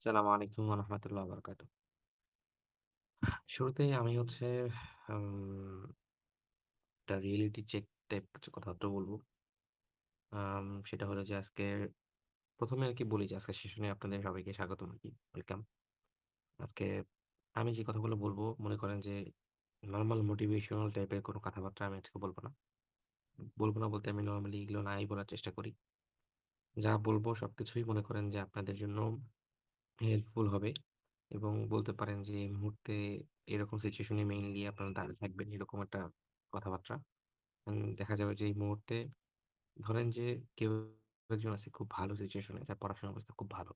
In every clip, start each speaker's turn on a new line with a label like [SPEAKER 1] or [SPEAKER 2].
[SPEAKER 1] আসসালামু আলাইকুম ওয়া রাহমাতুল্লাহি ওয়া বারাকাতুহু। শুরুতেই আমি উম একটা রিয়েলিটি চেক টাইপ কিছু কথাবার্তা বলব। সেটা হলো যে আজকে ১ম এ আরকি বলি যে আজকের সেশনে আপনাদের সবাইকে স্বাগতম আরকি। ওয়েলকাম। আজকে আমি যে কথাগুলো বলব মনে করেন যে নরমাল মোটিভেশনাল টাইপের কোনো কথাবার্তা আমি আজকে বলব না। বলব না বলতে আমি নরমালি এগুলো নাই বলার চেষ্টা করি। যা বলব সবকিছুই মনে করেন যে আপনাদের জন্য হেল্পফুল হবে এবং বলতে পারেন যে এই মুহূর্তে এরকম সিচুয়েশন এ মেইনলি আপনারা দাঁড়িয়ে থাকবেন এরকম একটা কথাবার্তা। দেখা যাবে যে এই মুহূর্তে ধরেন যে কেউ একজন আছে খুব ভালো সিচুয়েশন এ তার পড়াশোনার অবস্থা খুব ভালো।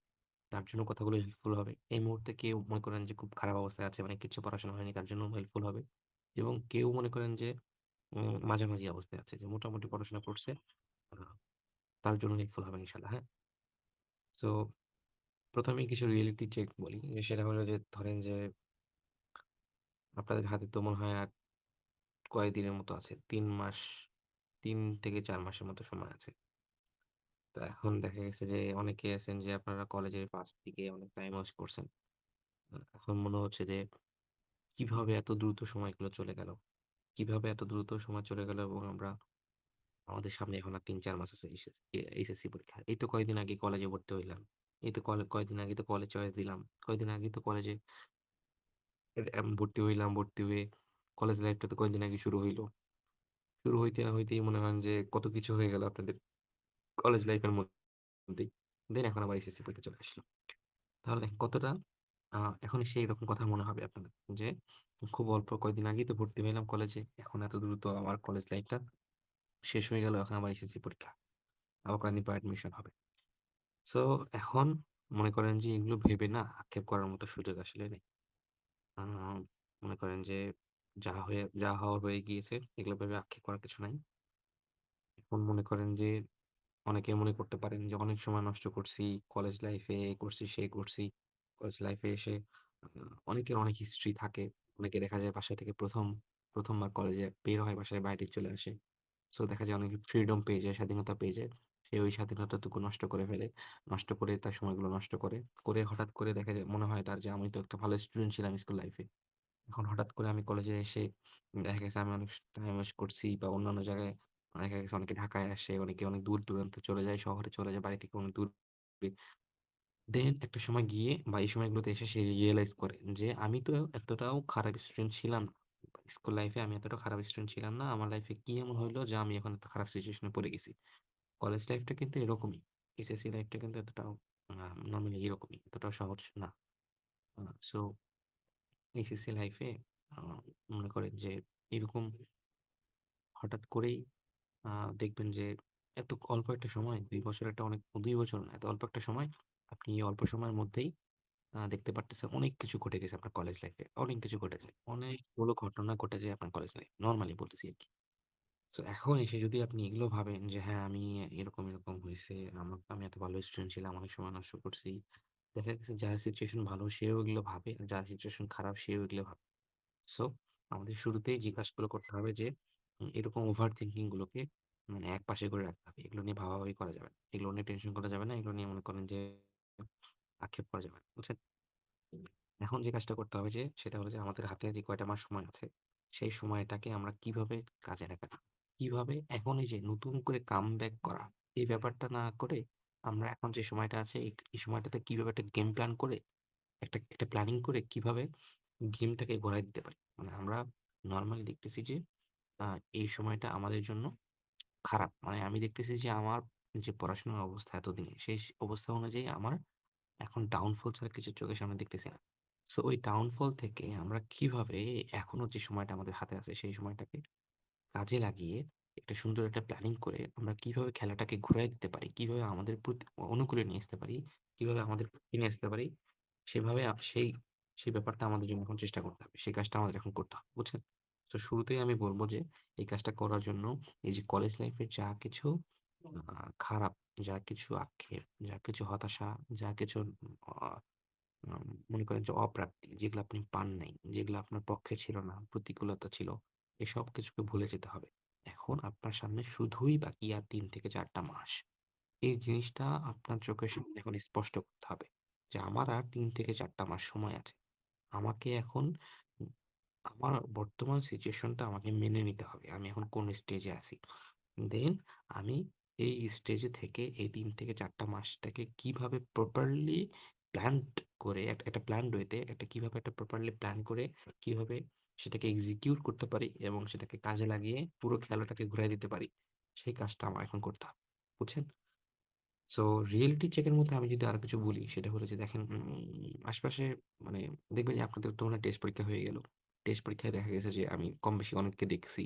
[SPEAKER 1] তার জন্য কথাগুলো হেল্পফুল হবে। এই মুহূর্তে কেউ মনে করেন যে খুব খারাপ অবস্থায় আছে মানে কিছু পড়াশোনা হয়নি তার জন্যও হেল্পফুল হবে। এবং কেউ মনে করেন যে মাঝামাঝি অবস্থায় আছে যে মোটামুটি পড়াশোনা করছে। আ তার জন্য হেল্পফুল হবে ইনশাআল্লাহ, হ্যাঁ? সো ১ম এই কিছু রিয়েলিটি চেক বলি। সেটা হলো যে ধরেন যে আপনাদের হাতে তো মনে হয় আর কয়েকদিনের মতো আছে। ৩ মাস ৩ থেকে ৪ মাসের মতো সময় আছে। তো এখন দেখা গেছে যে অনেকে আছেন যে আপনারা কলেজের ফার্স্ট দিকে অনেক টাইম ওয়েস্ট করছেন। এখন মনে হচ্ছে যে কিভাবে এত দ্রুত সময়গুলো চলে গেল? কিভাবে এত দ্রুত সময় চলে গেল এবং আমাদের সামনে এখন আর ৩-৪ মাস আছে এইচএসসি পরীক্ষা। এই তো কয়েকদিন আগে কলেজে ভর্তি হইলাম। এই তো কয়েকদিন আগে তো কলেজ চয়েস দিলাম। কয়েকদিন আগেই তো কলেজে ভর্তি হইলাম। ভর্তি হয়ে কলেজ লাইফটা তো কয়েকদিন আগে শুরু হইল। শুরু হইতে না হইতেই মনে করেন যে কত কিছু হয়ে গেল আপনাদের কলেজ লাইফের মধ্যেই। দেন এখন আবার এসএসসি পরীক্ষা চলে আসলো। তাহলে দেখেন কতটা আ এখন এসে এরকম কথা মনে হবে আপনাদের যে খুব অল্প কয়েকদিন আগেই তো ভর্তি হইলাম কলেজে। এখন এত দ্রুত আমার কলেজ লাইফটা শেষ হয়ে গেল। এখন আবার এসএসসি পরীক্ষা। আবার কয়েকদিন পর অ্যাডমিশন হবে। সো এখন মনে করেন যে এগুলো ভেবে না আক্ষেপ করার মতো সুযোগ আসলে নেই। আ মনে করেন যে যা হওয়ার হয়ে গিয়েছে এগুলো ভেবে আক্ষেপ করার কিছু নাই। এখন মনে করেন যে অনেকে মনে করতে পারেন যে অনেক সময় নষ্ট করছি, কলেজ লাইফে এ করছি, সে করছি। কলেজ লাইফে এসে আ অনেকের অনেক হিস্ট্রি থাকে। অনেকে দেখা যায় বাসা থেকে ১ম বার কলেজে বের হয়, বাসার বাইরে চলে আসে। সো দেখা যায় অনেকে ফ্রিডম পেয়ে যায়, স্বাধীনতা পেয়ে যায়। সে ওই স্বাধীনতাটুকু নষ্ট করে ফেলে। নষ্ট করে তার সময়গুলো নষ্ট করে। করে হঠাৎ করে দেখা যায় মনে হয় তার যে আমি তো একটা ভালো স্টুডেন্ট ছিলাম স্কুল লাইফে। এখন হঠাৎ করে আমি কলেজে এসে দেখা গেছে আমি অনেক টাইম ওয়েস্ট করছি বা অন্যান্য জায়গায় দেখা গেছে অনেকে ঢাকায় আসে, অনেকে অনেক দূর-দূরান্তে চলে যায়, শহরে চলে যায়, বাড়ি থেকে অনেক দূরে। দেন একটা সময় গিয়ে বা এই সময়গুলোতে এসে সে রিয়ালাইজ করে যে আমি তো এতটাও খারাপ স্টুডেন্ট ছিলাম না। স্কুল লাইফে আমি এতটা খারাপ স্টুডেন্ট ছিলাম না। আমার লাইফে কি এমন হইলো যে আমি এখন এত খারাপ সিচুয়েশন এ পড়ে গেছি। কলেজ লাইফটা কিন্তু এরকমই। এসএসসি লাইফটা কিন্তু এতটাও আ নরমালি এরকমই। এতটাও সহজ না। আ সো এইচএসসি লাইফে আ মনে করেন যে এরকম হঠাৎ করেই আ দেখবেন যে এত অল্প একটা সময় ২ বছর একটা অনেক ২ বছর না, এত অল্প একটা সময় আপনি এই অল্প সময়ের মধ্যেই দেখতে পারতেছেন অনেক কিছু ঘটে গেছে আপনার কলেজ লাইফে। অনেক কিছু ঘটেছে। অনেকগুলো ঘটনা ঘটে যায় আপনার কলেজ লাইফে। নরমালি বলতেছি আরকি। সো এখন এসে যদি আপনি এগুলো ভাবেন যে হ্যাঁ, আমি এরকম হইছে। আমি এত ভালো স্টুডেন্ট ছিলাম, অনেক সময় নষ্ট করছি। দেখা গেছে যার সিচুয়েশন ভালো সেও এগুলো ভাবে, আর যার সিচুয়েশন খারাপ সেও এগুলো ভাবে। সো আমাদের শুরুতেই যে কাজগুলো করতে হবে যে এরকম ওভার থিংকিং গুলোকে মানে একপাশে করে রাখতে হবে। এগুলো নিয়ে ভাবাভাবি করা যাবে না। এগুলো নিয়ে টেনশন করা যাবে না। এগুলো নিয়ে মনে করেন যে আক্ষেপ করা যাবে না। বুঝছেন? এখন যে কাজটা করতে হবে যে সেটা হলো যে আমাদের হাতে যে কয়টা মাস সময় আছে, সেই সময়টাকে আমরা কিভাবে কাজে লাগাবো? কিভাবে এখন এই যে নতুন করে কামব্যাক করা, এই ব্যাপারটা না করে আমরা এখন যে সময়টা আছে এই সময়টাতে কিভাবে একটা গেম প্ল্যান করে একটা প্ল্যানিং করে কিভাবে গেমটাকে ঘোরায় দিতে পারি। মানে আমরা নরমালি দেখতেছি যে আ এই সময়টা আমাদের জন্য খারাপ। মানে আমি দেখতেছি যে আমার যে পড়াশোনার অবস্থা এতদিনে সেই অবস্থা অনুযায়ী আমার এখন ডাউনফল ছাড়া কিছু চোখের সামনে দেখতেছি না। সো ওই ডাউনফল থেকে আমরা কিভাবে এখনো যে সময়টা আমাদের হাতে আছে সেই সময়টাকে কাজে লাগিয়ে একটা সুন্দর একটা প্ল্যানিং করে আমরা কিভাবে খেলাটাকে ঘুরায় দিতে পারি, কিভাবে আমাদের অনুকূলে নিয়ে আসতে পারি, কিভাবে আমাদের পক্ষে নিয়ে আসতে পারি, সেভাবে সেই ব্যাপারটা আমাদের জন্য এখন চেষ্টা করতে হবে। সেই কাজটা আমাদের এখন করতে হবে। বুঝছেন? তো শুরুতেই আমি বলব যে এই কাজটা করার জন্য এই যে কলেজ লাইফে যা কিছু খারাপ, যা কিছু আক্ষেপ, যা কিছু হতাশা, যা কিছু আ মনে করেন যে অপ্রাপ্তি যেগুলো আপনি পান নাই, যেগুলো আপনার পক্ষে ছিল না, প্রতিকূলতা ছিল, এসব কিছুকে ভুলে যেতে হবে। এখন আপনার সামনে শুধুই বাকি আর ৩ থেকে ৪ টা মাস। এই জিনিসটা আপনার চোখের সামনে এখন স্পষ্ট করতে হবে। যে আমার আর ৩ থেকে ৪ টা মাস সময় আছে। আমাকে এখন উম আমার বর্তমান সিচুয়েশনটা আমাকে মেনে নিতে হবে। আমি এখন কোন স্টেজে আছি। দেন আমি এই স্টেজে থেকে এই ৩ থেকে ৪ টা মাসটাকে কিভাবে প্রপারলি প্ল্যানড করে একটা প্ল্যানড ওয়েতে কিভাবে একটা প্রপারলি প্ল্যান করে কিভাবে সেটাকে এক্সিকিউট করতে পারি এবং সেটাকে কাজে লাগিয়ে পুরো খেলাটাকে ঘুরায় দিতে পারি। সেই কাজটা আমার এখন করতে হবে। বুঝছেন? সো রিয়েলিটি চেকের মধ্যে আমি যদি আরো কিছু বলি সেটা হলো যে দেখেন আশপাশে মানে দেখবেন যে আপনাদের তো মনে হয় টেস্ট পরীক্ষা হয়ে গেল। টেস্ট পরীক্ষায় দেখা গেছে যে আমি কম বেশি অনেককে দেখছি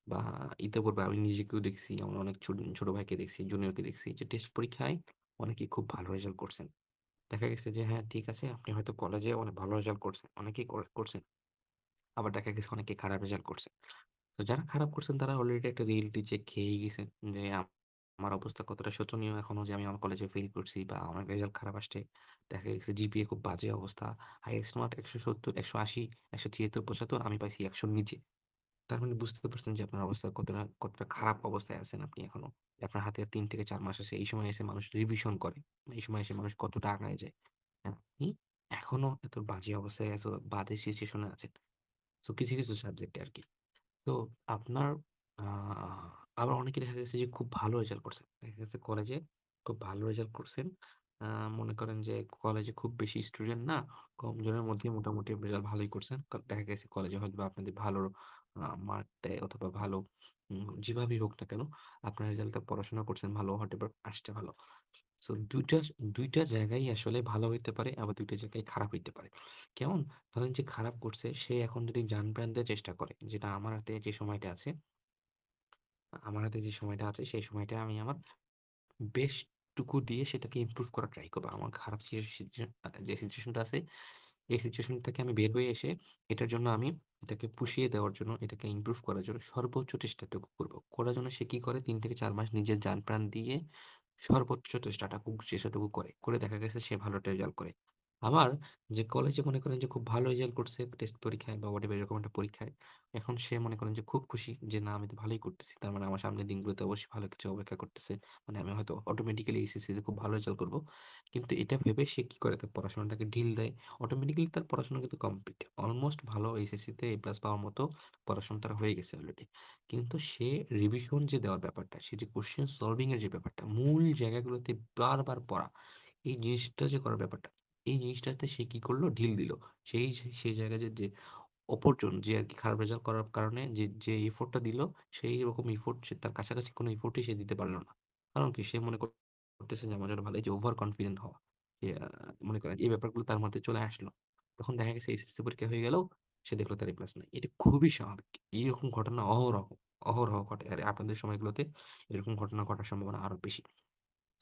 [SPEAKER 1] বা ইতিপূর্বে আমি নিজেকেও দেখছি, আমার অনেক ছোট ছোট ভাইকে দেখছি, জুনিয়রকে দেখছি যে টেস্ট পরীক্ষায় অনেকেই খুব ভালো রেজাল্ট করছেন। দেখা গেছে যে হ্যাঁ, ঠিক আছে আপনি হয়তো কলেজে অনেক ভালো রেজাল্ট করছেন। অনেকেই করছেন। আবার দেখা গেছে অনেকে খারাপ রেজাল্ট করছে। তো যারা খারাপ করছেন তারা অলরেডি একটা রিয়েলিটি চেক খেয়েই গেছেন যে আমার অবস্থা কতটা শোচনীয় এখনো যে আমি আমার কলেজে ফেল করছি বা আমার রেজাল্ট খারাপ আসছে। দেখা গেছে জিপিএ খুব বাজে অবস্থা। হাইয়েস্ট মার্ক ১৭০, ১৮০, ১৭৬, ৭৫ আমি পাইছি ১০০ র নিচে। তার মানে বুঝতে পারছেন যে আপনার অবস্থা কতটা খারাপ অবস্থায় আছেন আপনি এখনো। আপনার হাতে আর ৩ থেকে ৪ মাস আছে। এই সময় এসে মানুষ রিভিশন করে। এই সময় এসে মানুষ কতটা আগায় যায়। হ্যাঁ, আপনি এখনো এত বাজে অবস্থায়, এত বাজে সিচুয়েশন এ আছেন। সো কিছু, কিছু সাবজেক্টে আরকি। তো আপনার আ আবার অনেকে দেখা গেছে যে খুব ভালো রেজাল্ট করছেন। দেখা গেছে কলেজে খুব ভালো রেজাল্ট করছেন। আ মনে করেন যে কলেজে খুব বেশি স্টুডেন্ট না, কম জনের মধ্যে মোটামুটি রেজাল্ট ভালোই করছেন। দেখা গেছে কলেজে হয়তোবা আপনাদের ভালো মার্ক দেয় অথবা ভালো যেভাবেই হোক না কেন আপনার রেজাল্টটা পড়াশোনা করছেন ভালো, হয়তোবা আসছে ভালো। সো ২ টা জায়গায় আসলে ভালো হইতে পারে, আবার ২ টা জায়গায় খারাপ হইতে পারে। কেমন? ধরেন যে খারাপ করছে সে এখন যদি জান-প্রাণ দিয়ে চেষ্টা করে, যেটা আমার হাতে যে সময়টা আছে, সেই সময়টা আমি আমার বেস্টটুকু দিয়ে সেটাকে ইমপ্রুভ করার ট্রাই করব। আমার খারাপ যে সিচুয়েশনটা আছে, এই সিচুয়েশন থেকে আমি বের হয়ে এসে এটার জন্য আমি এটাকে পুষিয়ে দেওয়ার জন্য, এটাকে ইমপ্রুভ করার জন্য সর্বোচ্চ চেষ্টাটুকু করব। করার জন্য সে কি করে ৩ থেকে ৪ মাস নিজের জান-প্রাণ দিয়ে সর্বোচ্চ চেষ্টাটুকু করে। করে দেখা গেছে সে ভালো একটা রেজাল্ট করে। আবার যে কলেজে মনে করেন যে খুব ভালো রেজাল্ট করছে টেস্ট পরীক্ষায় বা হোয়াটএভার এরকম একটা পরীক্ষায়। এখন সে মনে করেন যে খুব খুশি যে না আমি তো ভালোই করতেছি। তার মানে আমার সামনের দিনগুলোতে অবশ্যই ভালো কিছু অপেক্ষা করতেছে। মানে আমি হয়তো অটোমেটিক্যালি এইচএসসি তে খুব ভালো রেজাল্ট করব। কিন্তু এটা ভেবে সে কি করে তার পড়াশোনাটাকে ঢিল দেয়। অটোমেটিক্যালি তার পড়াশোনা কিন্তু কমপ্লিট। অলমোস্ট ভালো এইচএসসি তে এ প্লাস পাওয়ার মতো পড়াশোনা তার হয়ে গেছে অলরেডি। কিন্তু সে রিভিশন যে দেওয়ার ব্যাপারটা, সে যে কোয়েশ্চেন সলভিং এর যে ব্যাপারটা, মূল জায়গাগুলোতে বারবার পড়া, এই জিনিসটা যে করার ব্যাপারটা, এই জিনিসটাতে সে কি করলো? ঢিল দিল। সেই জায়গায় যে অপরজন যে আরকি খারাপ রেজাল্ট করার কারণে যে এফোর্ট টা দিল, সেই রকম এফোর্ট সে তার কাছাকাছি কোনো এফোর্টই সে দিতে পারল না। কারণ কি? সে মনে করতেছে যে আমার জন্য ভালো। এই যে ওভার কনফিডেন্ট হওয়া। যে মনে করেন এই ব্যাপারগুলো তার মধ্যে চলে আসলো। তখন দেখা গেছে এসএসসি পরীক্ষা হয়ে গেলেও সে দেখলো তার এ প্লাস নাই। এটা খুবই স্বাভাবিক। এইরকম ঘটনা অহরহ, অহরহ ঘটে। আর আপনাদের সময়গুলোতে এরকম ঘটনা ঘটার সম্ভাবনা আরো বেশি।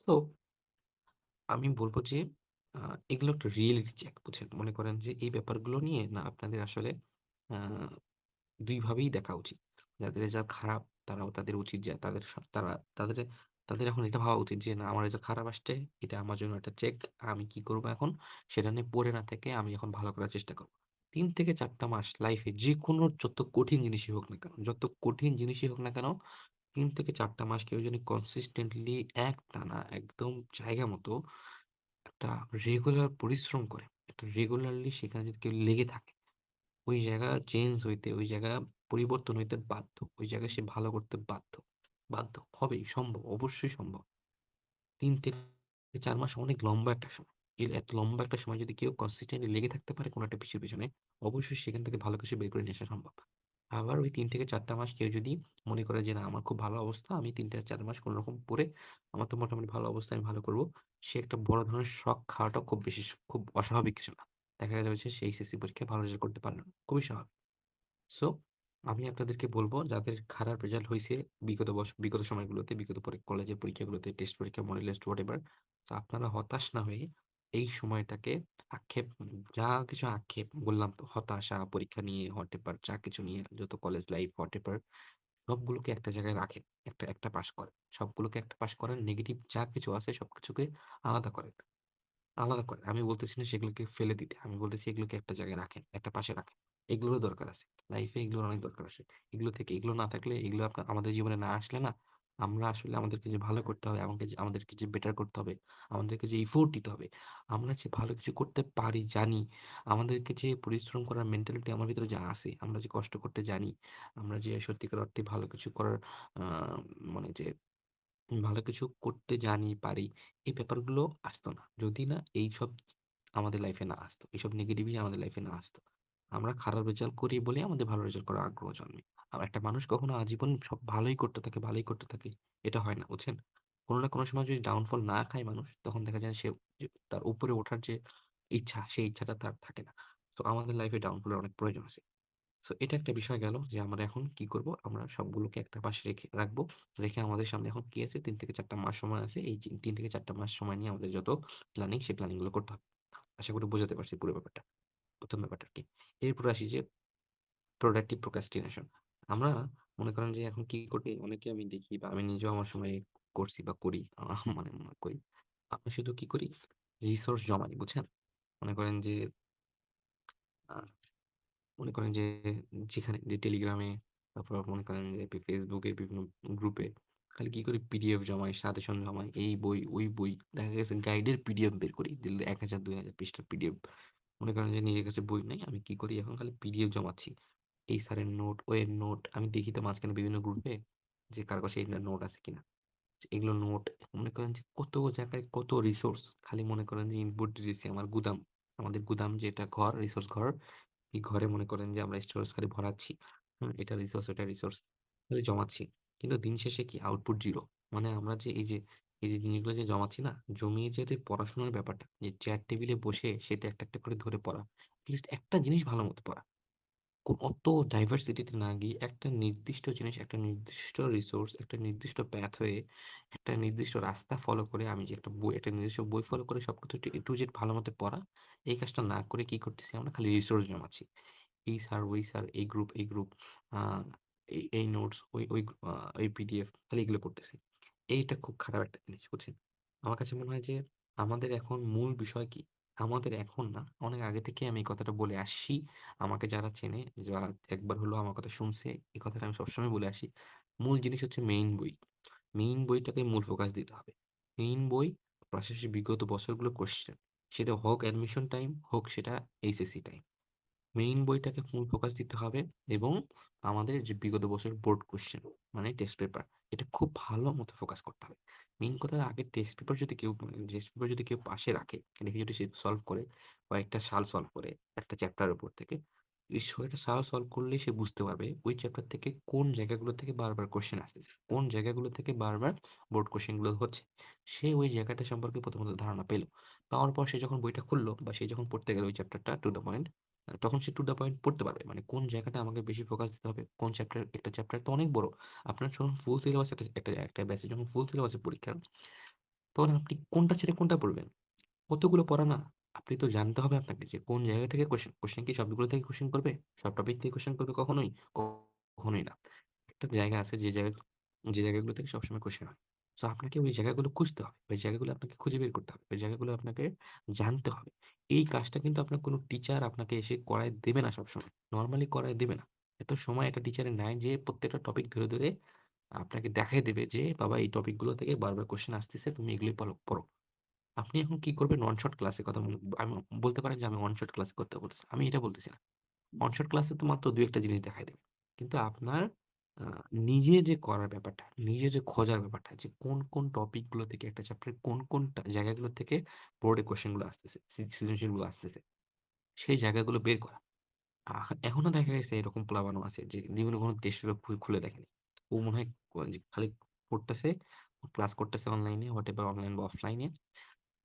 [SPEAKER 1] তো আমি বলব যে আ এগুলো একটা রিয়েলিটি চেক বুঝছেন? মনে করেন যে এই ব্যাপারগুলো নিয়ে না আপনাদের আসলে আ ২ ভাবেই দেখা উচিত। যাদের রেজাল্ট খারাপ তারাও তাদের উচিত যে তাদের স তারা তাদের তাদের এখন এটা ভাবা উচিত যে না আমার রেজাল্ট খারাপ আসছে, এটা আমার জন্য একটা চেক। আমি কি করব এখন? সেটা নিয়ে পড়ে না থেকে আমি এখন ভালো করার চেষ্টা করব। ৩ থেকে ৪ টা মাস লাইফে যেকোনো যত কঠিন জিনিসই হোক না কেন, যত কঠিন জিনিসই হোক না কেন ৩ থেকে ৪ টা মাস কেউ যদি কনসিস্টেন্টলি একটানা একদম জায়গা মতো একটা রেগুলার পরিশ্রম করে, একটা রেগুলারলি সেখানে যদি কেউ লেগে থাকে, ওই জায়গা চেঞ্জ হইতে, ওই জায়গা পরিবর্তন হইতে বাধ্য। ওই জায়গায় সে ভালো করতে বাধ্য। বাধ্য হবেই, সম্ভব, অবশ্যই সম্ভব। ৩ থেকে ৪ মাস অনেক লম্বা একটা সময়। এত লম্বা একটা সময় যদি কেউ কনসিস্টেন্টলি লেগে থাকতে পারে কোনো একটা কিছুর পেছনে, অবশ্যই সেখান থেকে ভালো কিছু বের করে নিয়ে আসা সম্ভব। আবার ওই ৩ থেকে ৪ টা মাস কেউ যদি মনে করে যে, "না, আমার খুব ভালো অবস্থা। আমি ৩ থেকে ৪ মাস কোনরকম পড়ে আমার তো মোটামুটি ভালো অবস্থা, আমি ভালো করব।" সে একটা বড় ধরনের শক খাওয়াটাও খুব অস্বাভাবিক কিছু না। দেখা যাবে যে সে এইচএসসি পরীক্ষায় ভালো রেজাল্ট করতে পারল না। খুবই স্বাভাবিক। সো আমি আপনাদেরকে বলব যাদের খারাপ রেজাল্ট হইছে বিগত সময়গুলোতে, কলেজের পরীক্ষাগুলোতে, টেস্ট পরীক্ষা, মডেল টেস্ট হোয়াটএভার। সো আপনারা হতাশ না হয়ে এই সময়টাকে আক্ষেপ যা কিছু আক্ষেপ বললাম তো হতাশা, পরীক্ষা নিয়ে হোয়াটএভার যা কিছু নিয়ে যত কলেজ লাইফ হোয়াটএভার সবগুলোকে একটা জায়গায় রাখেন। একটা পাশ করেন। সবগুলোকে একটা পাশ করেন। নেগেটিভ যা কিছু আছে সবকিছুকে আলাদা করেন। আলাদা করেন। আমি বলতেছি না সেগুলোকে ফেলে দিতে। আমি বলতেছি এগুলোকে একটা জায়গায় রাখেন। একটা পাশে রাখেন। এগুলোরও দরকার আছে। লাইফে এগুলোর অনেক দরকার আছে। এগুলো না থাকলে এগুলো আমাদের জীবনে না আসলে না আমরা আসলে আমাদেরকে যে ভালো করতে হবে, আমাদেরকে যে বেটার করতে হবে, আমাদেরকে যে এফোর্ট দিতে হবে, আমরা যে ভালো কিছু করতে পারি জানি, আমাদেরকে যে পরিশ্রম করার মেন্টালিটি আমার ভিতরে যে আছে, আমরা যে কষ্ট করতে জানি, আমরা যে সত্যিকার অর্থে ভালো কিছু করার আ মানে যে ভালো কিছু করতে জানি, পারি, এই ব্যাপারগুলো আসতো না। যদি না এইসব আমাদের লাইফে না আসতো। এইসব নেগেটিভই আমাদের লাইফে না আসতো। আমরা খারাপ রেজাল্ট করি বলেই আমাদের ভালো রেজাল্ট করার আগ্রহ জন্মে। আর একটা মানুষ কখনো আজীবন সব ভালোই করতে থাকে, ভালোই করতে থাকে। এটা হয় না, বুঝছেন? কোনো না কোনো সময় যদি ডাউনফল না খায় মানুষ, তখন দেখা যায় সে যে তার উপরে ওঠার যে ইচ্ছা, সেই ইচ্ছাটা তার থাকে না। তো আমাদের লাইফে ডাউনফল এর অনেক প্রয়োজন আছে। সো এটা একটা বিষয় গেল যে আমরা এখন কি করব? আমরা সবগুলোকে একটা পাশে রাখবো। রেখে আমাদের সামনে এখন কি আছে? ৩ থেকে ৪ টা মাস সময় আছে। এই ৩ থেকে ৪ টা মাস সময় নিয়ে আমাদের যত প্ল্যানিং, সেই প্ল্যানিং গুলো করতে হবে। আশা করি বোঝাতে পারছি পুরো ব্যাপারটা। ১ম ব্যাপারটা কি? এরপর আসি যে প্রোডাক্টিভ প্রোক্রাস্টিনেশন। আমরা মনে করেন যে এখন কি করি? অনেকে আমি দেখি বা আমি নিজেও আমার সময় করছি বা করি। মানে মনে করি। আমরা শুধু কি করি? রিসোর্স জমাই, বুঝছেন? মনে করেন যে আ মনে করেন যে যেখানে যে টেলিগ্রামে, তারপর মনে করেন যে ফেসবুকে বিভিন্ন গ্রুপে খালি কি করি পিডিএফ জমাই, সাজেশন জমাই, এই বই, ওই বই। দেখা গেছে গাইডের পিডিএফ বের করি। দিলে ১,০০০ ২,০০০ পৃষ্ঠার পিডিএফ। মনে করেন যে নিজের কাছে বই নাই। আমি কি করি এখন খালি পিডিএফ জমাচ্ছি। এই স্যারের নোট, ওই এর নোট। আমি দেখি তো মাঝখানে বিভিন্ন গ্রুপে যে কারো কাছে এগুলা নোট আছে কিনা। এগুলো নোট মনে করেন যে কত জায়গায় কত রিসোর্স খালি মনে করেন যে ইনপুট দিতেছি আমার গুদাম। আমাদের গুদাম যেটা ঘর, রিসোর্স ঘর। এই ঘরে মনে করেন যে আমরা স্টোরেজ খালি ভরাচ্ছি। এটা রিসোর্স, ওটা রিসোর্স খালি জমাচ্ছি। কিন্তু দিন শেষে কি আউটপুট 0। মানে আমরা যে এই যে জিনিসগুলো যে জমাচ্ছি না, জমিয়ে যে পড়াশোনার ব্যাপারটা, যে চেয়ার টেবিলে বসে সেটা একটা, একটা করে ধরে পড়া। এটলিস্ট একটা জিনিস ভালোমতো পড়া। অত ডাইভার্সিটিতে না গিয়ে একটা নির্দিষ্ট জিনিস, একটা নির্দিষ্ট রিসোর্স, একটা নির্দিষ্ট প্যাথ হয়ে, একটা নির্দিষ্ট রাস্তা ফলো করে আমি যে একটা বই, একটা নির্দিষ্ট বই ফলো করে সবকিছু A to Z ভালোমতো পড়া। এই কাজটা না করে কি করতেছি আমরা খালি রিসোর্স জমাচ্ছি। এই স্যার, ওই স্যার, এই গ্রুপ, এই গ্রুপ, আ এই নোটস, ওই পিডিএফ খালি এগুলো করতেছি। এইটা খুব খারাপ একটা জিনিস, বুঝছেন? আমার কাছে মনে হয় যে আমাদের এখন মূল বিষয় কি? আমাদের এখন না, অনেক আগে থেকেই আমি এই কথাটা বলে আসছি। আমাকে যারা চেনে, যারা একবার হলেও আমার কথা শুনছে, এই কথাটা আমি সবসময় বলে আসি। মূল জিনিস হচ্ছে মেইন বই। মেইন বইটাকে মূল ফোকাস দিতে হবে। মেইন বই, পাশাপাশি বিগত বছরগুলো কোয়েশ্চেন। সেটা হোক অ্যাডমিশন টাইম, হোক সেটা এইচএসসি টাইম। মেইন বইটাকে ফুল ফোকাস দিতে হবে এবং আমাদের যে বিগত বছরের বোর্ড কোয়েশ্চেন মানে টেস্ট পেপার, এটা খুব ভালো মতো ফোকাস করতে হবে। মেইন কথা আগে টেস্ট পেপার যদি কেউ পাশে রাখে, রেখে যদি সে সলভ করে, কয়েকটা সাল সলভ করে একটা চ্যাপ্টারের উপর থেকে, এই বিষয়টা সাল সলভ করলেই সে বুঝতে পারবে ওই চ্যাপ্টার থেকে কোন জায়গাগুলো থেকে বারবার কোয়েশ্চেন আসতেছে, কোন জায়গাগুলো থেকে বারবার বোর্ড কোয়েশ্চেন গুলো হচ্ছে। সে ওই জায়গাটা সম্পর্কে প্রথমত ধারণা পেল। পাওয়ার পর সে যখন বইটা খুললো বা সে যখন পড়তে গেল ওই চ্যাপ্টারটা টু দ্য পয়েন্ট, তখন সে টু দ্য পয়েন্ট পড়তে পারবে। মানে কোন জায়গাটা আমাকে বেশি ফোকাস দিতে হবে, কোন চ্যাপ্টার, একটা চ্যাপ্টার তো অনেক বড়। আপনার যখন ফুল সিলেবাস একটা একটা একটা ব্যাচে যখন ফুল সিলেবাসের পরীক্ষা, তখন আপনি কোনটা ছেড়ে কোনটা পড়বেন? কতগুলো পড়া না? আপনি তো জানতে হবে আপনাকে যে কোন জায়গা থেকে কোয়েশ্চেন, কোয়েশ্চেন কি সবগুলো থেকে কোয়েশ্চেন করবে? সব টপিক থেকে কোয়েশ্চেন করবে কখনোই? কখনোই না। একটা জায়গা আছে যে জায়গাগুলো থেকে সবসময় কোয়েশ্চেন হয়। সো আপনাকে ওই জায়গাগুলো খুঁজতে হবে। ওই জায়গাগুলো আপনাকে খুঁজে বের করতে হবে। ওই জায়গাগুলো আপনাকে জানতে হবে। এই কাজটা কিন্তু আপনার কোনো টিচার আপনাকে এসে করায় দেবে না সবসময়। নরমালি করায় দেবে না। এত সময় একটা টিচারের নাই যে প্রত্যেকটা টপিক ধরে, ধরে আপনাকে দেখায় দেবে যে, "বাবা এই টপিকগুলো থেকে বারবার কোয়েশ্চেন আসতেছে। তুমি এগুলোই পড়ো।" আপনি এখন কি করবেন? ওয়ান শট ক্লাসের কথা আমি বলতে পারেন যে আমি ওয়ান শট ক্লাস করতে বলতেছি। আমি এটা বলতেছি না। ওয়ান শট ক্লাসে তো মাত্র ২-১ টা জিনিস দেখায় দেবে। কিন্তু আপনার আ নিজে যে করার ব্যাপারটা, নিজে যে খোঁজার ব্যাপারটা যে কোন, কোন টপিক গুলো থেকে একটা চ্যাপ্টারের কোন জায়গাগুলো থেকে বোর্ডে কোয়েশ্চেন গুলো আসতেছে, সৃজনশীল গুলো আসতেছে। সেই জায়গাগুলো বের করা। এখনো দেখা গেছে এরকম পোলাপানও আছে যে জীবনে কোনো টেস্ট পেপার খুলে দেখেনি। ও মনে হয় যে খালি পড়তেছে, ক্লাস করতেছে অনলাইনে, হোয়াটএভার অনলাইন বা অফলাইনে।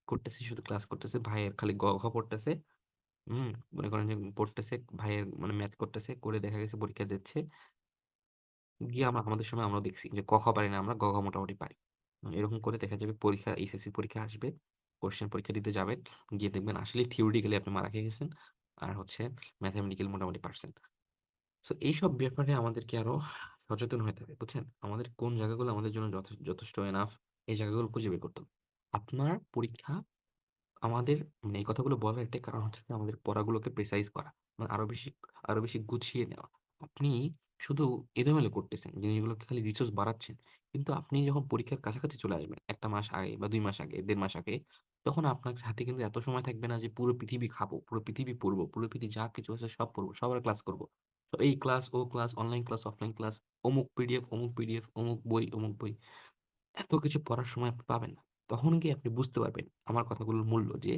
[SPEAKER 1] করতেছে, শুধু ক্লাস করতেছে। ভাইয়ের খালি ঘ পড়তেছে। হুম? মনে করেন যে পড়তেছে, ভাইয়ের মানে ম্যাথ করতেছে। করে দেখা গেছে পরীক্ষা দিচ্ছে। গিয়ে আমাদের সময় আমরাও দেখছি যে ক, খ পারি না আমরা, গ, ঘ মোটামুটি পারি। এরকম করে দেখা যাবে পরীক্ষা, এইচএসসি পরীক্ষা আসবে। কোয়েশ্চেন পরীক্ষা দিতে যাবেন। গিয়ে দেখবেন আসলেই থিওরিটিক্যালি আপনি মারা খেয়ে গেছেন। আর হচ্ছে ম্যাথমেটিক্যাল মোটামুটি পারছেন। সো এইসব ব্যাপারে আমাদেরকে আরো সচেতন হতে হবে। বুঝছেন? আমাদের কোন জায়গাগুলো আমাদের জন্য যথেষ্ট এনাফ, এই জায়গাগুলো খুঁজে বের করতে হবে। আপনার পরীক্ষা আমাদের মানে এই কথাগুলো বলার একটাই কারণ হচ্ছে যে আমাদের পড়াগুলোকে প্রিসাইজ করা। মানে আরো বেশি গুছিয়ে নেওয়া। আপনি শুধু এলোমেলো করতেছেন। জিনিসগুলোকে খালি রিসোর্স বাড়াচ্ছেন। কিন্তু আপনি যখন পরীক্ষার কাছাকাছি চলে আসবেন, ১ টা মাস আগে বা ২ মাস আগে, ১.৫ মাস আগে, তখন আপনার হাতে কিন্তু এত সময় থাকবে না যে পুরো পৃথিবী খাবো, পুরো পৃথিবী পড়বো, পুরো পৃথিবী যা কিছু আছে সব পড়বো, সবার ক্লাস করব। তো এই ক্লাস, ও class, online class, offline class, অমুক পিডিএফ, অমুক পিডিএফ, অমুক বই, অমুক বই। এত কিছু পড়ার সময় আপনি পাবেন না। তখন গিয়ে আপনি বুঝতে পারবেন আমার কথাগুলোর মূল্য যে,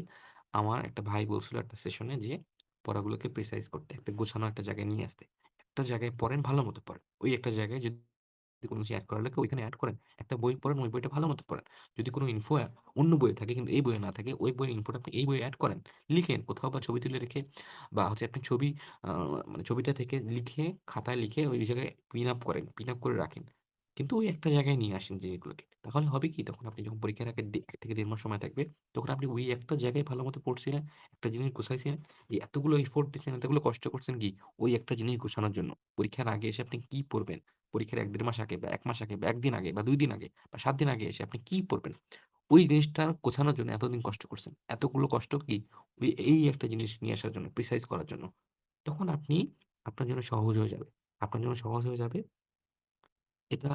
[SPEAKER 1] আমার একটা ভাই বলছিল একটা সেশনে যে, পড়াগুলোকে প্রিসাইজ করতে, একটা গোছানো একটা জায়গায় নিয়ে আসতে। একটা জায়গায় পড়েন, ভালোমতো পড়েন। ওই একটা জায়গায় যদি কোন কিছু এড করা লাগে ওইখানে এড করেন। একটা বই পড়েন, ওই বইটা ভালোমতো পড়েন। যদি কোন ইনফো অন্য বইয়ে থাকে কিন্তু এই বইয়ে না থাকে, ওই বইয়ের ইনফোটা আপনি এই বইয়ে এড করেন। লিখেন কোথাও বা ছবি তুলে রেখে বা হচ্ছে আপনি ছবি আ মানে ছবিটা থেকে লিখে, খাতায় লিখে ওই জায়গায় পিন আপ করেন। পিন আপ করে রাখেন। কিন্তু ওই একটা জায়গায় নিয়ে আসেন জিনিসগুলোকে। তাহলে হবে কি? তখন আপনি যখন পরীক্ষার আগে ১ থেকে ১.৫ মাস সময় থাকবে, তখন আপনি ওই একটা জায়গায় ভালোমতো পড়ছিলেন, একটা জিনিস গুছাইছিলেন। এই এতগুলো এফোর্ট দিছেন, এতগুলো কষ্ট করছেন কি? ওই একটা জিনিস গুছানোর জন্য। পরীক্ষার আগে এসে আপনি কি পড়বেন? পরীক্ষার ১-১.৫ মাস আগে বা ১ মাস আগে বা ১ দিন আগে বা ২ দিন আগে বা ৭ দিন আগে এসে আপনি কি পড়বেন? ওই জিনিসটা গোছানোর জন্য এতদিন কষ্ট করছেন। এতগুলো কষ্ট কি? এই একটা জিনিস নিয়ে আসার জন্য, প্রিসাইজ করার জন্য। তখন আপনি আপনার জন্য সহজ হয়ে যাবে। আপনার জন্য সহজ হয়ে যাবে এটা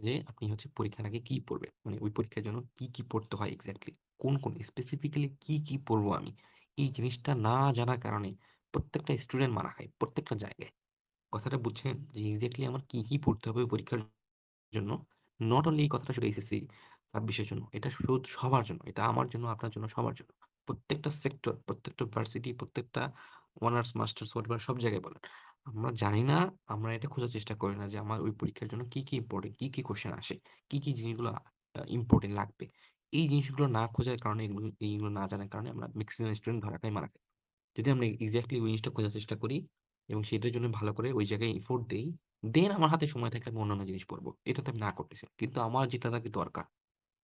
[SPEAKER 1] যে আপনি হচ্ছে পরীক্ষার আগে কি পড়বেন? মানে ওই পরীক্ষার জন্য কি পড়তে হয় এক্সাক্টলি? কোন স্পেসিফিক্যালি কি পড়বো আমি? এই জিনিসটা না জানার কারণে প্রত্যেকটা স্টুডেন্ট মারা খায়, প্রত্যেকটা জায়গায়। কথাটা বুঝছেন? যে এক্সাক্টলি আমার কি পড়তে হবে ওই পরীক্ষার জন্য? নট অনলি এই কথাটা শুধু এসএসসি ২৬ এর জন্য। এটা সবার জন্য। এটা আমার জন্য, আপনার জন্য, সবার জন্য। প্রত্যেকটা সেক্টর, প্রত্যেকটা ভার্সিটি, প্রত্যেকটা অনার্স, মাস্টার্স হোয়াটএভার সব জায়গায় বলেন। আমরা জানি না, আমরা এটা খোঁজার চেষ্টা করি না যে আমার ওই পরীক্ষার জন্য কি ইম্পোর্টেন্ট, কি কোয়েশ্চেন আসে, কি জিনিসগুলো ইম্পোর্টেন্ট লাগবে। এই জিনিসগুলো না খোঁজার কারণে এইগুলো না জানার কারণে আমরা মেক্সিমাম স্টুডেন্ট ধরা খাই, মারা খাই। যদি আমরা এক্সাক্টলি ওই জিনিসটা খোঁজার চেষ্টা করি এবং সেটার জন্য ভালো করে ওই জায়গায় এফোর্ট দেই, দেন আমার হাতে সময় থাকলে আমি অন্যান্য জিনিস পড়ব। এটা তো আমি না করতেছি। কিন্তু আমার যেটা আগে দরকার,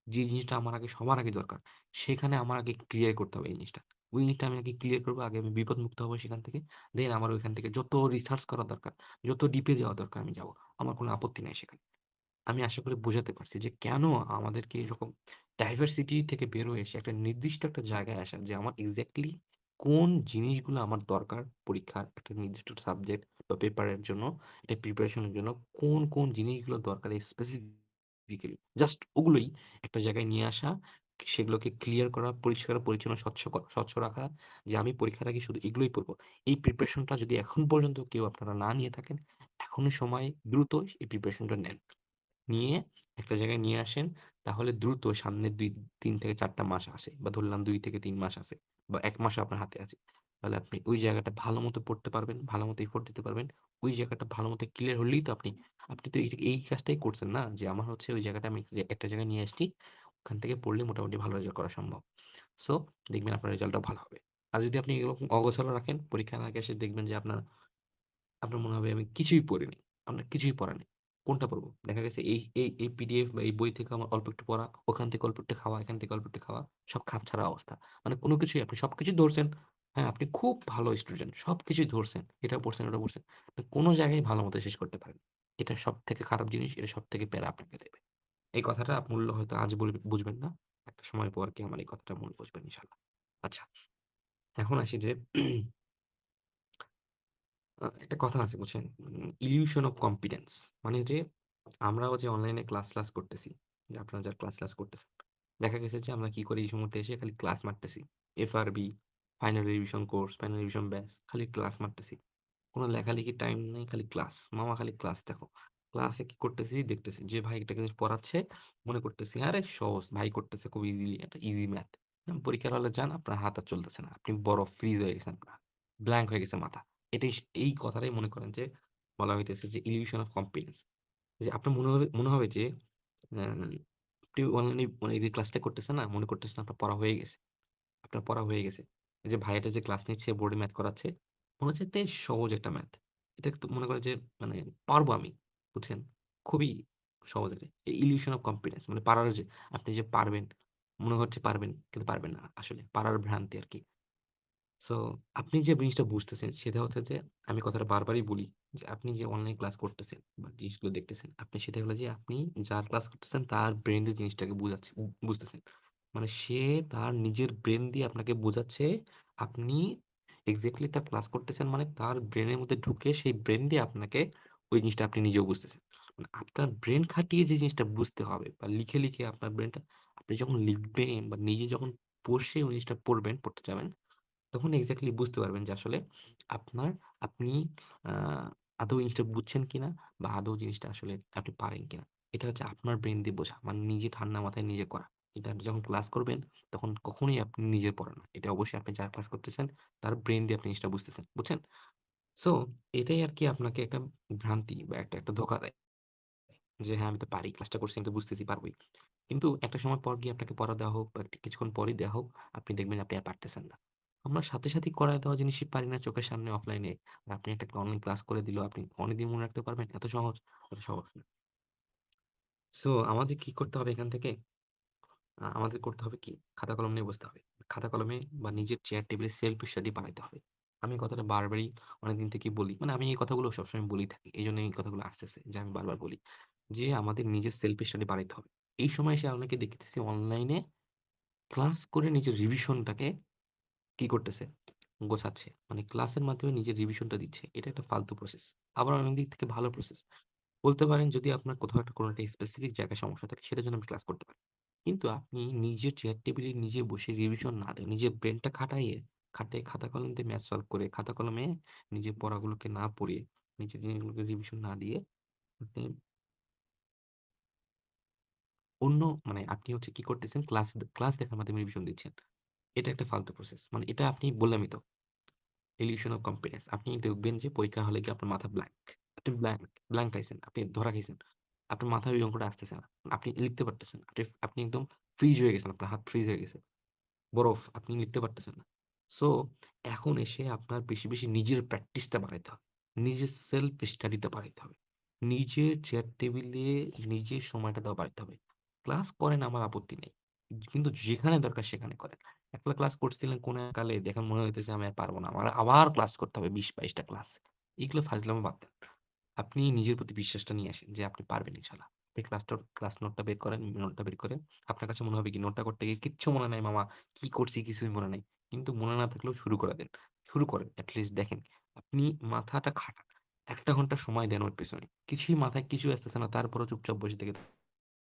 [SPEAKER 1] যে জিনিসটা আমার আগে সবার আগে দরকার, সেখানে আমার আগে ক্লিয়ার করতে হবে এই জিনিসটা। ওই জিনিসটা আমি আগে ক্লিয়ার করব, আগে আমি বিপদমুক্ত হবো সেখান থেকে। দেন আমার ওইখান থেকে যত রিসার্চ করা দরকার, যত ডিপে যাওয়া দরকার আমি যাবো। আমার কোনো আপত্তি নাই সেখানে। আমি আশা করি বোঝাতে পারছি যে কেন আমাদেরকে এরকম ডাইভার্সিটি থেকে বের হয়ে এসে একটা নির্দিষ্ট একটা জায়গায় আসা যে আমার এক্সাক্টলি কোন জিনিসগুলো আমার দরকার পরীক্ষার একটা নির্দিষ্ট সাবজেক্ট বা পেপারের জন্য, এটা প্রিপারেশনের জন্য কোন জিনিসগুলো দরকার স্পেসিফিক্যালি জাস্ট ওগুলোই একটা জায়গায় নিয়ে আসা, সেগুলোকে ক্লিয়ার করা, পরিষ্কার পরিচ্ছন্ন স্বচ্ছ রাখা যে আমি পরীক্ষার আগে শুধু এগুলোই পড়বো। এই প্রিপারেশনটা যদি এখন পর্যন্ত কেউ আপনারা না নিয়ে থাকেন, এখনই সময় দ্রুত এই প্রিপারেশনটা নেন। নিয়ে একটা জায়গায় নিয়ে আসেন, তাহলে দ্রুত সামনের ৩ থেকে ৪ টা মাস আসে বা ধরলাম ২ থেকে ৩ মাস আছে বা ১ মাসও আপনার হাতে আছে। তাহলে আপনি ওই জায়গাটা ভালোমতো পড়তে পারবেন, ভালোমতো এফোর্ট দিতে পারবেন। ওই জায়গাটা ভালোমতো ক্লিয়ার হলেই তো আপনি তো এই কাজটাই করছেন না? যে আমার হচ্ছে ওই জায়গাটা আমি যে একটা জায়গায় নিয়ে আসছি, ওখান থেকে পড়লে মোটামুটি ভালো রেজাল্ট করা সম্ভব। সো দেখবেন আপনার রেজাল্টটাও ভালো হবে। আর যদি আপনি এরকম অগোছালো রাখেন, পরীক্ষার আগে এসে দেখবেন যে আপনার মনে হবে আমি কিছুই পড়িনি। আপনার কিছুই পড়া নেই। কোনটা পড়বো? দেখা গেছে এই পিডিএফ বা এই বই থেকে আমার অল্প একটু পড়া, ওখান থেকে অল্প একটু খাওয়া, এখান থেকে অল্প একটু খাওয়া, সব খাপছাড়া অবস্থা। মানে কোন কিছুই আপনি সবকিছুই ধরছেন। হ্যাঁ, আপনি খুব ভালো স্টুডেন্ট। সবকিছুই ধরছেন। এটা পড়ছেন, ওটা পড়ছেন। কোন জায়গায় ভালোমতো শেষ করতে পারেন। এটা সবথেকে খারাপ জিনিস। এটা সবথেকে প্যারা আপনাকে দেবে। এই কথাটা মূল্য হয়তো আজ বুঝবেন না। একটা সময় পর কি আমার এই কথাটার মূল্য বুঝবেন ইনশাআল্লাহ। আচ্ছা, এখন আসি যে একটা কথা আছে বুঝছেন? Illusion of competence. মানে যে আমরাও যে অনলাইনে ক্লাস করতেছি, যে আপনারা যারা ক্লাস করতেছেন। দেখা গেছে যে আমরা কি করি এই মুহূর্তে এসে খালি ক্লাস মারতেছি। FRB, final revision course, final revision batch, খালি ক্লাস মারতেছি। কোন লেখালেখির টাইম নেই, খালি ক্লাস। মামা খালি ক্লাস দেখো। ক্লাসে কি করতেছি দেখতেছি। যে ভাই একটা জিনিস পড়াচ্ছে মনে করতেছি আরে সহজ, ভাই করতেছে খুব ইজিলি, একটা ইজি ম্যাথ। পরীক্ষার হলে যান আপনার হাত আর চলতেছে না। আপনি বরফ ফ্রিজ হয়ে গেছেন পুরা। ব্ল্যাংক হয়ে গেছে মাথা। এই কথাটাই মনে করেন যে বলা হইতেছে যে ইলিউশন অফ কম্পিটেন্স। যে আপনার মনে হবে যে আ আপনি অনলাইনে মানে এই যে ক্লাসটা করতেছেন না, মনে করতেছেন আপনার পড়া হয়ে গেছে। আপনার পড়া হয়ে গেছে। এই যে ভাইয়াটা যে ক্লাস নিচ্ছে, বোর্ডে ম্যাথ করাচ্ছে, মনে হচ্ছে বেশ সহজ একটা ম্যাথ। এটা তো মনে করেন যে মানে পারবো আমি। বুঝছেন? খুবই সহজ এটা। ইলিউশন অফ কনফিডেন্স মানে পারার যে আপনি যে পারবেন, মনে হচ্ছে পারবেন কিন্তু পারবেন না আসলে। পারার ভ্রান্তি আরকি। সো আপনি যে জিনিসটা বুঝতেছেন সেটা হচ্ছে যে আমি কথাটা বারবারই বলি যে আপনি যে অনলাইন ক্লাস করতেছেন বা জিনিসগুলো দেখতেছেন, আপনি সেটা হলো যে আপনি যার ক্লাস করতেছেন তার ব্রেইন দিয়ে জিনিসটাকে বুঝতেছেন। মানে সে তার নিজের ব্রেইন দিয়ে আপনাকে বোঝাচ্ছে, আপনি এক্সাক্টলি তার ক্লাস করতেছেন মানে তার ব্রেনের মধ্যে ঢুকে সেই ব্রেন দিয়ে আপনাকে ওই জিনিসটা আপনি নিজেও বুঝতেছেন। মানে আপনার ব্রেন খাটিয়ে যে জিনিসটা বুঝতে হবে বা লিখে, লিখে আপনার ব্রেনটা আপনি যখন লিখবেন বা নিজে যখন বসে ওই জিনিসটা পড়বেন, পড়তে যাবেন, তখন এক্সাক্টলি বুঝতে পারবেন যে আসলে আপনার আপনি আ আদৌ জিনিসটা বুঝছেন কিনা বা আদৌ জিনিসটা আসলে আপনি পারেন কিনা। এটা হচ্ছে আপনার ব্রেন দিয়ে বোঝা। মানে নিজে ঠান্ডা মাথায় নিজে করা। এটা আপনি যখন ক্লাস করবেন তখন কখনোই আপনি নিজের পড়া না। এটা অবশ্যই আপনি যার ক্লাস করতেছেন তার ব্রেন দিয়ে আপনি জিনিসটা বুঝতেছেন। বুঝছেন? সো এটাই আরকি আপনাকে একটা ভ্রান্তি বা একটা ধোঁকা দেয়। যে হ্যাঁ, আমি তো পারি। ক্লাসটা করছি, আমি তো বুঝতেছি, পারবোই। কিন্তু একটা সময় পর গিয়ে আপনাকে পড়া দেওয়া হোক বা কিছুক্ষণ পরেই দেওয়া হোক, আপনি দেখবেন আপনি আর পারতেছেন না। আমরা সাথে, সাথেই করায় দেওয়া জিনিসই পারি না চোখের সামনে অফলাইনে। আর আপনি একটা অনলাইন ক্লাস করে দিলেও আপনি অনেকদিন মনে রাখতে পারবেন? এত সহজ? এত সহজ না। সো আমাদের কি করতে হবে এখান থেকে? আমাদের করতে হবে কি? খাতা কলম নিয়ে বসতে হবে। খাতা কলমে বা নিজের চেয়ার টেবিলে সেলফ স্টাডি বানাইতে হবে। আমি কথাটা বারবারই অনেকদিন থেকেই বলি। মানে আমি এই কথাগুলো সবসময় বলেই থাকি। এজন্য এই কথাগুলো আসতেছে যে আমি বারবার বলি। যে আমাদের নিজের সেলফ স্টাডি বাড়াইতে হবে। এই সময় এসে অনেকে দেখতেছি অনলাইনে ক্লাস করে নিজের রিভিশনটাকে কি করতেছে? গোছাচ্ছে। মানে ক্লাসের মাধ্যমে নিজের রিভিশনটা দিচ্ছে। এটা একটা ফালতু প্রসেস। আবার অনেক দিক থেকে ভালো প্রসেস। বলতে পারেন যদি আপনার কোথাও একটা কোনো একটা স্পেসিফিক জায়গায় সমস্যা থাকে সেটার জন্য আপনি ক্লাস করতে পারেন। কিন্তু আপনি নিজের চেয়ার টেবিলে নিজে বসে রিভিশন না দিয়ে নিজের ব্রেইনটা খাটায়ে খাতা কলম দিয়ে ম্যাথ সলভ করে খাতা কলমে নিজের পড়াগুলোকে না পড়ে নিজের জিনিসগুলোকে রিভিশন না দিয়ে আপনি অন্য মানে আপনি হচ্ছে কি করতেছেন ক্লাস দেখার মাধ্যমে রিভিশন দিচ্ছেন। এটা একটা ফালতু প্রসেস। মানে এটা আপনি বললামই তো ইলিউশন অফ কম্পিটেন্স। আপনি দেখবেন যে পরীক্ষা হলে গিয়ে আপনার মাথা ব্ল্যাংক। আপনি ব্ল্যাংক খাইছেন। আপনি ধরা খাইছেন। আপনার মাথায় ওই অঙ্কটা আসতেছে না। আপনি লিখতে পারতেছেন না। আপনি একদম ফ্রিজ হয়ে গেছেন। আপনার হাত ফ্রিজ হয়ে গেছে। বরফ। আপনি লিখতে পারতেছেন না। সো এখন এসে আপনার বেশি, বেশি নিজের প্র্যাকটিসটা বাড়াইতে হবে। নিজের সেলফ স্টাডিটা বাড়াইতে হবে। নিজের চেয়ার টেবিলে নিজের সময়টা দেওয়া বাড়াইতে হবে। ক্লাস করেন আমার আপত্তি নেই। কিন্তু যেখানে দরকার সেখানে করেন। একলা ক্লাস করছিলেন কোন এক কালে দেখে মনে হইতেছে আমি আর পারব না। আমার আবার ক্লাস করতে হবে ২০-২২ টা ক্লাস। এগুলো ফাজলামো বাদ দেন। আপনি নিজের প্রতি বিশ্বাসটা নিয়ে আসেন যে আপনি পারবেন ইনশাআল্লাহ। আপনি ক্লাস নোটটা বের করেন, নোটটা বের করে আপনার কাছে মনে হবে কি নোটটা করতে গিয়ে কিচ্ছু মনে নাই মামা। কি করছি কিছুই মনে নাই। কিন্তু মনে না থাকলেও শুরু করে দেন। শুরু করেন। এট লিস্ট দেখেন। আপনি মাথাটা খাটান। ১ টা ঘন্টা সময় দেন ওর পেছনে। কিছুই মাথায় কিছু আসতেছে না তারপরেও চুপচাপ বসে থেকে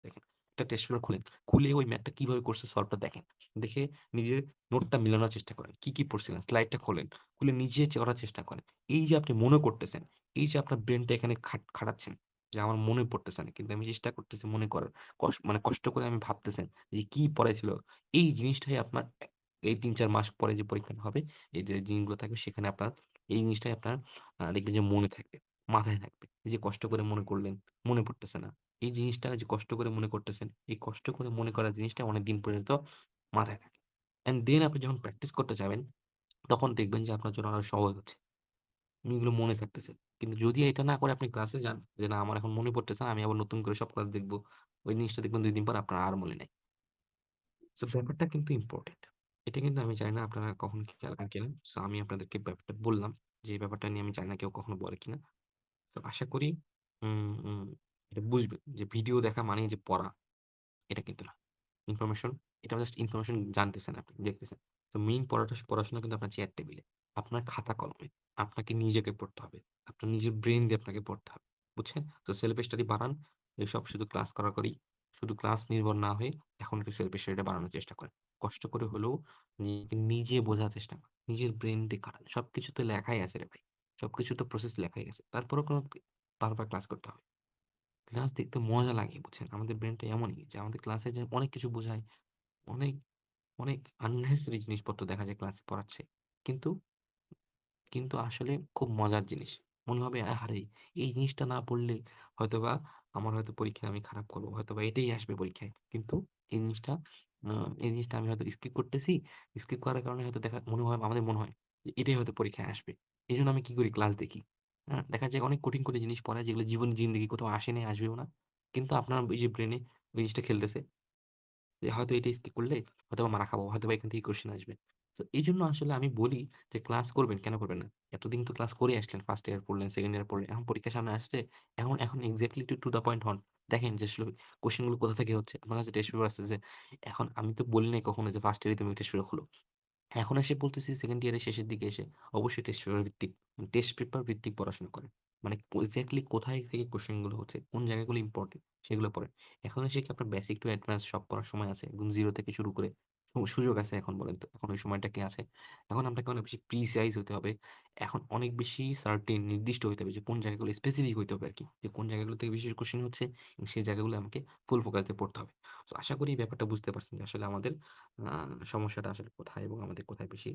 [SPEAKER 1] দেখেন। একটা টেস্ট পেপার খুলেন। খুলে ওই ম্যাথটা কিভাবে করছে সলভটা দেখেন। দেখে নিজের নোটটা মিলানোর চেষ্টা করেন। কি, কি পড়ছিলেন? স্লাইডটা খোলেন। খুলে নিজে করার চেষ্টা করেন। এই যে আপনি মনে করতেছেন, এই যে আপনার ব্রেইনটা এখানে খাটাচ্ছেন যে আমার মনে পড়তেছে না। কিন্তু আমি চেষ্টা করতেছি মনে করার। মানে কষ্ট করে আমি ভাবতেছেন যে কি পড়াইছিল। এই জিনিসটাই আপনার এই ৩-৪ মাস পরে যে পরীক্ষাটা হবে, এই যে জিনিসগুলো থাকবে সেখানে আপনার এই জিনিসটাই আপনার দেখবেন যে মনে থাকবে, মাথায় থাকবে। এই যে কষ্ট করে মনে করলেন, মনে পড়তেছে না। এই জিনিসটা যে কষ্ট করে মনে করতেছেন, এই কষ্ট করে মনে করার জিনিসটা অনেকদিন পর্যন্ত মাথায় থাকে। অ্যান্ড দেন আপনি যখন প্র্যাকটিস করতে যাবেন, তখন দেখবেন যে আপনার জন্য আরো সহজ হচ্ছে। এগুলো মনে থাকতেছে। কিন্তু যদি এটা না করে আপনি ক্লাসে যান, যে না আমার এখন মনে পড়তেছে না, আমি আবার নতুন করে সব ক্লাস দেখব। ওই জিনিসটা দেখবেন ২ দিন পর আপনার আর মনে নাই। সো ব্যাপারটা কিন্তু ইম্পোর্টেন্ট। এটা কিন্তু আমি চাই না আপনারা কখনো খেয়াল রাখেন কিনা। সো আমি আপনাদেরকে ব্যাপারটা বললাম যে এই ব্যাপারটা নিয়ে আমি জানি না কেউ কখনো বলে কিনা। তো আশা করি উম উম এটা বুঝবেন যে ভিডিও দেখা মানেই যে পড়া, এটা কিন্তু না। ইনফরমেশন এটা জাস্ট ইনফরমেশন জানতেছেন আপনি, দেখতেছেন। তো মেইন পড়াশোনা কিন্তু আপনার চেয়ার টেবিলে। আপনার খাতা কলমে। আপনাকে নিজেকে পড়তে হবে। আপনার নিজের ব্রেইন দিয়ে আপনাকে পড়তে হবে। বুঝছেন? তো সেলফ স্টাডি বাড়ান। এসব শুধু ক্লাস করি। শুধু ক্লাস নির্ভর না হয়ে এখন একটু সেলফ স্টাডিটা বাড়ানোর চেষ্টা করেন। কষ্ট করে হলেও নিজেকে নিজে বোঝার চেষ্টা করেন। নিজের ব্রেইন দিয়ে খাটান। সবকিছু তো লেখাই আছে রে ভাই। সবকিছু তো প্রসেস লেখাই আছে। তারপরেও বারবার ক্লাস করতে হবে। ক্লাস দেখতে মজা লাগে বুঝছেন? আমাদের ব্রেইনটা এমনই যে আমাদের ক্লাসে যে অনেক কিছু বোঝায়, অনেক, অনেক unnecessary জিনিসপত্র দেখা যায় ক্লাসে পড়াচ্ছে। কিন্তু, কিন্তু আসলে খুব মজার জিনিস। মনে হবে আহারে! এই জিনিসটা না পড়লে হয়তোবা আমার হয়তো পরীক্ষায় আমি খারাপ করব। হয়তোবা এটাই আসবে পরীক্ষায়। কিন্তু এই জিনিসটা আ এই জিনিসটা আমি হয়তো স্কিপ করতেছি। স্কিপ করার কারণে হয়তো আমাদের মনে হয় যে এটাই হয়তো পরীক্ষায় আসবে। এজন্য আমি কি করি ক্লাস দেখি। দেখা যায় অনেক কঠিন, কঠিন জিনিস পড়ায় যেগুলো জিন্দেগি কোথাও আসে নাই, আসবেও না। কিন্তু আপনার ওই যে ব্রেইনে ওই জিনিসটা খেলতেছে। যে হয়তো এটা স্কিপ করলে হয়তোবা মারা খাবো। হয়তোবা এখান থেকে কোয়েশ্চেন আসবে। তো এইজন্য আসলে আমি বলি যে ক্লাস করবেন, কেন করবেন না? এতদিন তো ক্লাস করে আসলেন। 1st ইয়ার পড়লেন, 2nd ইয়ার পড়লেন। এখন পরীক্ষার সামনে আসছে। এখন এক্সাক্টলি টু দ্যা পয়েন্ট হন। দেখেন যে আসলে কোয়েশ্চেন গুলো কোথা থেকে হচ্ছে। আপনার কাছে টেস্ট পেপার আসতেছে। এখন আমি তো বলি নাই কখনো যে 1st ইয়ারেই তুমি টেস্ট পেপার খোলো। এখন এসে বলতেছি 2nd ইয়ারের শেষের দিকে এসে অবশ্যই টেস্ট পেপার ভিত্তিক পড়াশোনা করেন। মানে এক্সাক্টলি কোথায় থেকে কোয়েশ্চেন গুলো হচ্ছে, কোন জায়গাগুলো ইম্পোর্টেন্ট সেগুলো পড়েন। এখন এসে কি আপনার বেসিক টু অ্যাডভান্স সব পড়ার সময় আছে? একদম 0 থেকে শুরু করে সুযোগ আছে এখন বলেন তো? এখন ওই সময়টা কি আছে? এখন আপনাকে অনেক বেশি প্রিসাইজ হতে হবে। এখন অনেক বেশি সার্টেন নির্দিষ্ট হইতে হবে যে কোন জায়গাগুলো স্পেসিফিক হইতে হবে আরকি। যে কোন জায়গাগুলো থেকে বেশি কোয়েশ্চেন হচ্ছে এবং সেই জায়গাগুলো আমাকে ফুল ফোকাস দিয়ে পড়তে হবে। সো আশা করি এই ব্যাপারটা বুঝতে পারছেন যে আসলে আমাদের আ সমস্যাটা আসলে কোথায় এবং আমাদের কোথায় বেশি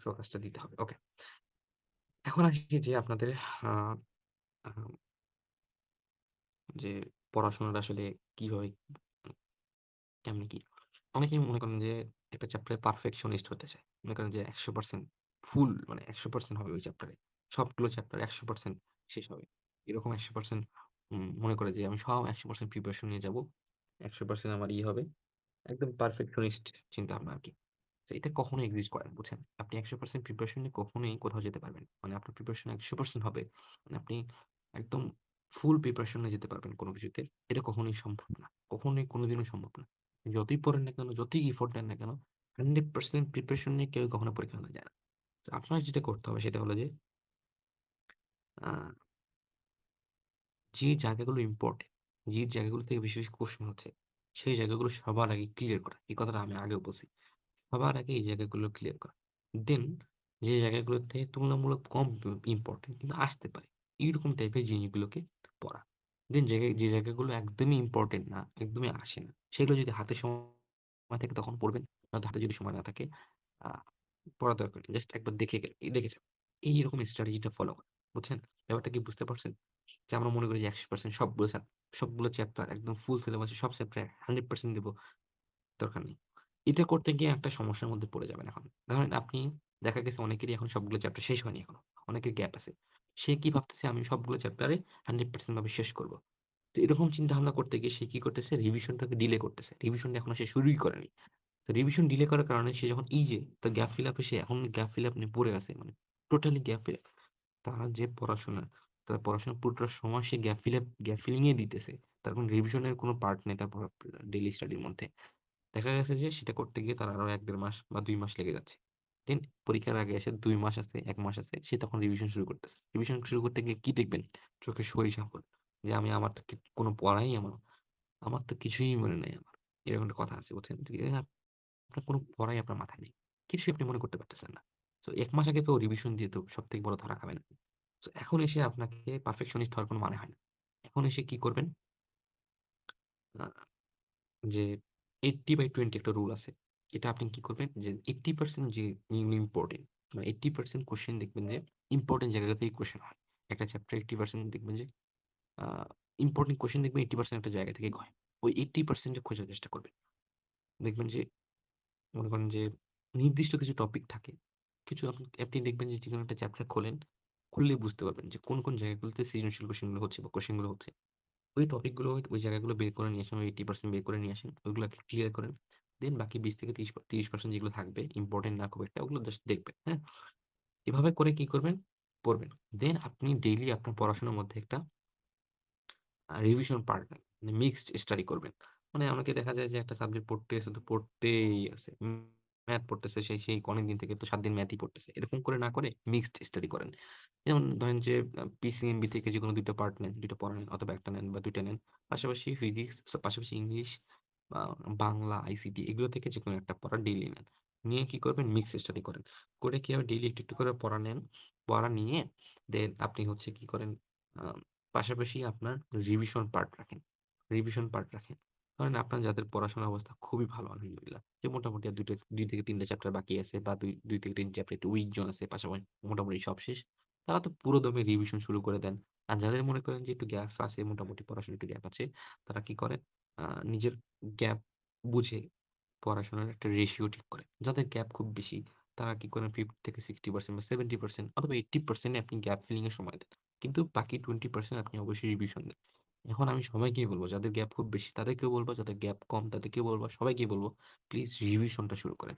[SPEAKER 1] ফোকাসটা দিতে হবে। ওকে। এখন আসি যে আপনাদের আ আ যে পড়াশোনাটা আসলে কিভাবে কেমনে কি? অনেকেই মনে করেন যে একটা চ্যাপ্টারে পারফেকশনিস্ট হতে চায়। মনে করেন যে ১০০% ফুল মানে ১০০% হবে ওই চ্যাপ্টারে। সবগুলো চ্যাপ্টার ১০০% শেষ হবে। এরকম ১০০% মনে করে যে আমি সব ১০০% প্রিপারেশন নিয়ে যাবো। ১০০% আমার হবে। একদম পারফেকশনিস্ট চিন্তাভাবনা আরকি। তো এটা কখনোই এক্সিস্ট করে না, বুঝছেন? আপনি ১০০% প্রিপারেশন নিয়ে কখনোই কোথাও যেতে পারবেন না। মানে আপনার প্রিপারেশন ১০০% হবে। মানে আপনি একদম ফুল প্রিপারেশন নিয়ে যেতে পারবেন কোন কিছুতে। এটা কখনোই সম্ভব না। কখনোই কোনদিনও সম্ভব না। যতই পড়েন না কেন, যতই এফোর্ট দেন না কেন, 100% প্রিপারেশন নিয়ে কেউ কখনো পরীক্ষা হলে যায় না। তো আপনার যেটা করতে হবে সেটা হলো যে আ যে জায়গাগুলো ইম্পোর্টেন্ট, যে জায়গাগুলো থেকে বেশি কোয়েশ্চেন হচ্ছে, সেই জায়গাগুলো সবার আগে ক্লিয়ার করা। এই কথাটা আমি আগেও বলছি। সবার আগে এই জায়গাগুলো ক্লিয়ার করা। দেন যে জায়গাগুলোতে তুলনামূলক কম ইম্পোর্টেন্ট কিন্তু আসতে পারে, এইরকম টাইপের জিনিসগুলোকে পড়া। দেন যে জায়গাগুলো একদমই ইম্পোর্টেন্ট না, একদমই আসে না, সেগুলো যদি হাতে সময় থাকে তখন পড়বেন। নয়তো হাতে যদি সময় না থাকে আ পড়ার দরকার নেই। জাস্ট একবার দেখে যাবেন। এইরকম স্ট্র্যাটেজিটা ফলো করেন। বুঝছেন? ব্যাপারটা কি বুঝতে পারছেন? যে আমরা মনে করি যে ১০০% সবগুলো চ্যাপ্টার একদম ফুল সিলেবাসে সব চ্যাপ্টারে 100% দিব। দরকার নেই। এটা করতে গিয়ে একটা সমস্যার মধ্যে পড়ে যাবেন এখন। ধরেন আপনি দেখা গেছে অনেকেরই এখন সবগুলো চ্যাপ্টার শেষ হয়নি এখনো। অনেকের গ্যাপ আছে। সে কি ভাবতেছে আমি সবগুলো চ্যাপ্টারে 100% ভাবে শেষ করব। তো এরকম চিন্তাভাবনা করতে গিয়ে সে কি করতেছে রিভিশনটাকে ডিলে করতেছে। রিভিশনটা এখনো সে শুরুই করেনি। তো রিভিশন ডিলে করার কারণে সে যখন এই যে তার গ্যাপ ফিল আপ এ সে এখন গ্যাপ ফিল আপ নিয়ে পড়ে আছে। মানে টোটালি গ্যাপ ফিল আপ। তার যে পড়াশোনা, তার পড়াশোনার পুরোটা সময় সে গ্যাপ ফিলিং এ দিতেছে। তার কোনো রিভিশনের কোনো পার্ট নেই তার ডেইলি স্টাডির মধ্যে। দেখা গেছে যে সেটা করতে গিয়ে তার আরো ১-১.৫ মাস বা ২ মাস লেগে যাচ্ছে। দেন পরীক্ষার আগে এসে ২ মাস আছে, ১ মাস আছে। সে তখন রিভিশন শুরু করতেছে। রিভিশন শুরু করতে গিয়ে কি দেখবেন? চোখে সরিষা ফুল। যে আমি আমার তো কোনো পড়াই আমার তো কিছুই মনে নাই আমার। এরকম একটা কথা আছে বুঝছেন? যে আপনার কোনো পড়াই আপনার মাথায় নেই। কিছুই আপনি মনে করতে পারতেছেন না। সো ১ মাস আগে তো রিভিশন দিয়ে তো সবথেকে বড় ধরা খাবেন আপনি। সো এখন এসে আপনাকে পারফেকশনিস্ট হওয়ার কোনো মানে হয় না। এখন এসে কি করবেন? আ যে 80/20 একটা রুল আছে। এটা আপনি কি করবেন যে 80% যে ইম্পোর্টেন্ট মানে 80% কোয়েশ্চেন দেখবেন যে ইম্পোর্টেন্ট জায়গা থেকেই কোয়েশ্চেন হয়। একটা চ্যাপ্টারে 80% দেখবেন যে আ ইম্পোর্টেন্ট কোয়েশ্চেন দেখবেন 80% একটা জায়গা থেকে হয়। ওই 80% এ খোঁজার চেষ্টা করবেন। দেখবেন যে মনে করেন যে নির্দিষ্ট কিছু টপিক থাকে। কিছু আপনি দেখবেন যে যেকোনো একটা চ্যাপ্টার খোলেন, খুললেই বুঝতে পারবেন যে কোন জায়গাগুলোতে সৃজনশীল কোয়েশ্চেন গুলো হচ্ছে বা কোয়েশ্চেন গুলো হচ্ছে। ওই টপিক গুলো ওই জায়গাগুলো বের করে নিয়ে আসেন। ওই 80% বের করে নিয়ে আসেন। ওইগুলাকে ক্লিয়ার করেন। দেন বাকি 20 থেকে 30% যেগুলো থাকবে ইম্পোর্টেন্ট না খুব একটা ওগুলো জাস্ট দেখবেন। হ্যাঁ? এভাবে করে কি করবেন? পড়বেন। দেন আপনি ডেইলি আপনার পড়াশোনার মধ্যে একটা রিভিশন পার্ট নাই। মানে মিক্সড স্টাডি করবেন। মানে অনেকে দেখা যায় যে একটা সাবজেক্ট পড়তেছে তো পড়তেই আছে। ম্যাথ পড়তেছে সেই অনেকদিন থেকে তো ৭ দিন ম্যাথই পড়তেছে। এরকম করে না করে মিক্সড স্টাডি করেন। যেমন ধরেন যে পিসিএমবি থেকে যেকোনো ২ টা পার্ট নেন, ২ টা পড়া নেন অথবা ১ টা নেন বা ২ টা নেন। পাশাপাশি ফিজিক্স, পাশাপাশি ইংলিশ, আ বাংলা, আইসিটি এগুলো থেকে যেকোনো একটা পড়া ডেইলি নেন। নিয়ে কি করবেন? মিক্সড স্টাডি করেন। করে কি হবে ডেইলি একটু করে পড়া নেন। পড়া নিয়ে দেন আপনি হচ্ছে কি করেন? আ পাশাপাশি আপনার রিভিশন পার্ট রাখেন। ধরেন আপনার যাদের পড়াশোনার অবস্থা খুবই ভালো আলহামদুলিল্লাহ। যে মোটামুটি আর ২ থেকে ৩ টা চ্যাপ্টার বাকি আছে বা ২ থেকে ৩ চ্যাপ্টার একটু উইক জোন আছে পাশাপাশি মোটামুটি সব শেষ। তারা তো পুরো দমে রিভিশন শুরু করে দেন। আর যাদের মনে করেন যে একটু গ্যাপ আছে মোটামুটি পড়াশোনায় একটু গ্যাপ আছে, তারা কি করেন? নিজের গ্যাপ বুঝে পড়াশোনার একটা রেশিও ঠিক করেন। যাদের গ্যাপ খুব বেশি তারা কি করেন 50 থেকে 60% বা 70% অথবা 80% এ আপনি গ্যাপ ফিলিং এর সময় দেন। কিন্তু বাকি 20% আপনি অবশ্যই রিভিশন দেন। এখন আমি সবাইকেই বলব যাদের গ্যাপ খুব বেশি তাদেরকেও বলব, যাদের গ্যাপ কম তাদেরকেও বলব, সবাইকেই বলব প্লিজ রিভিশনটা শুরু করেন।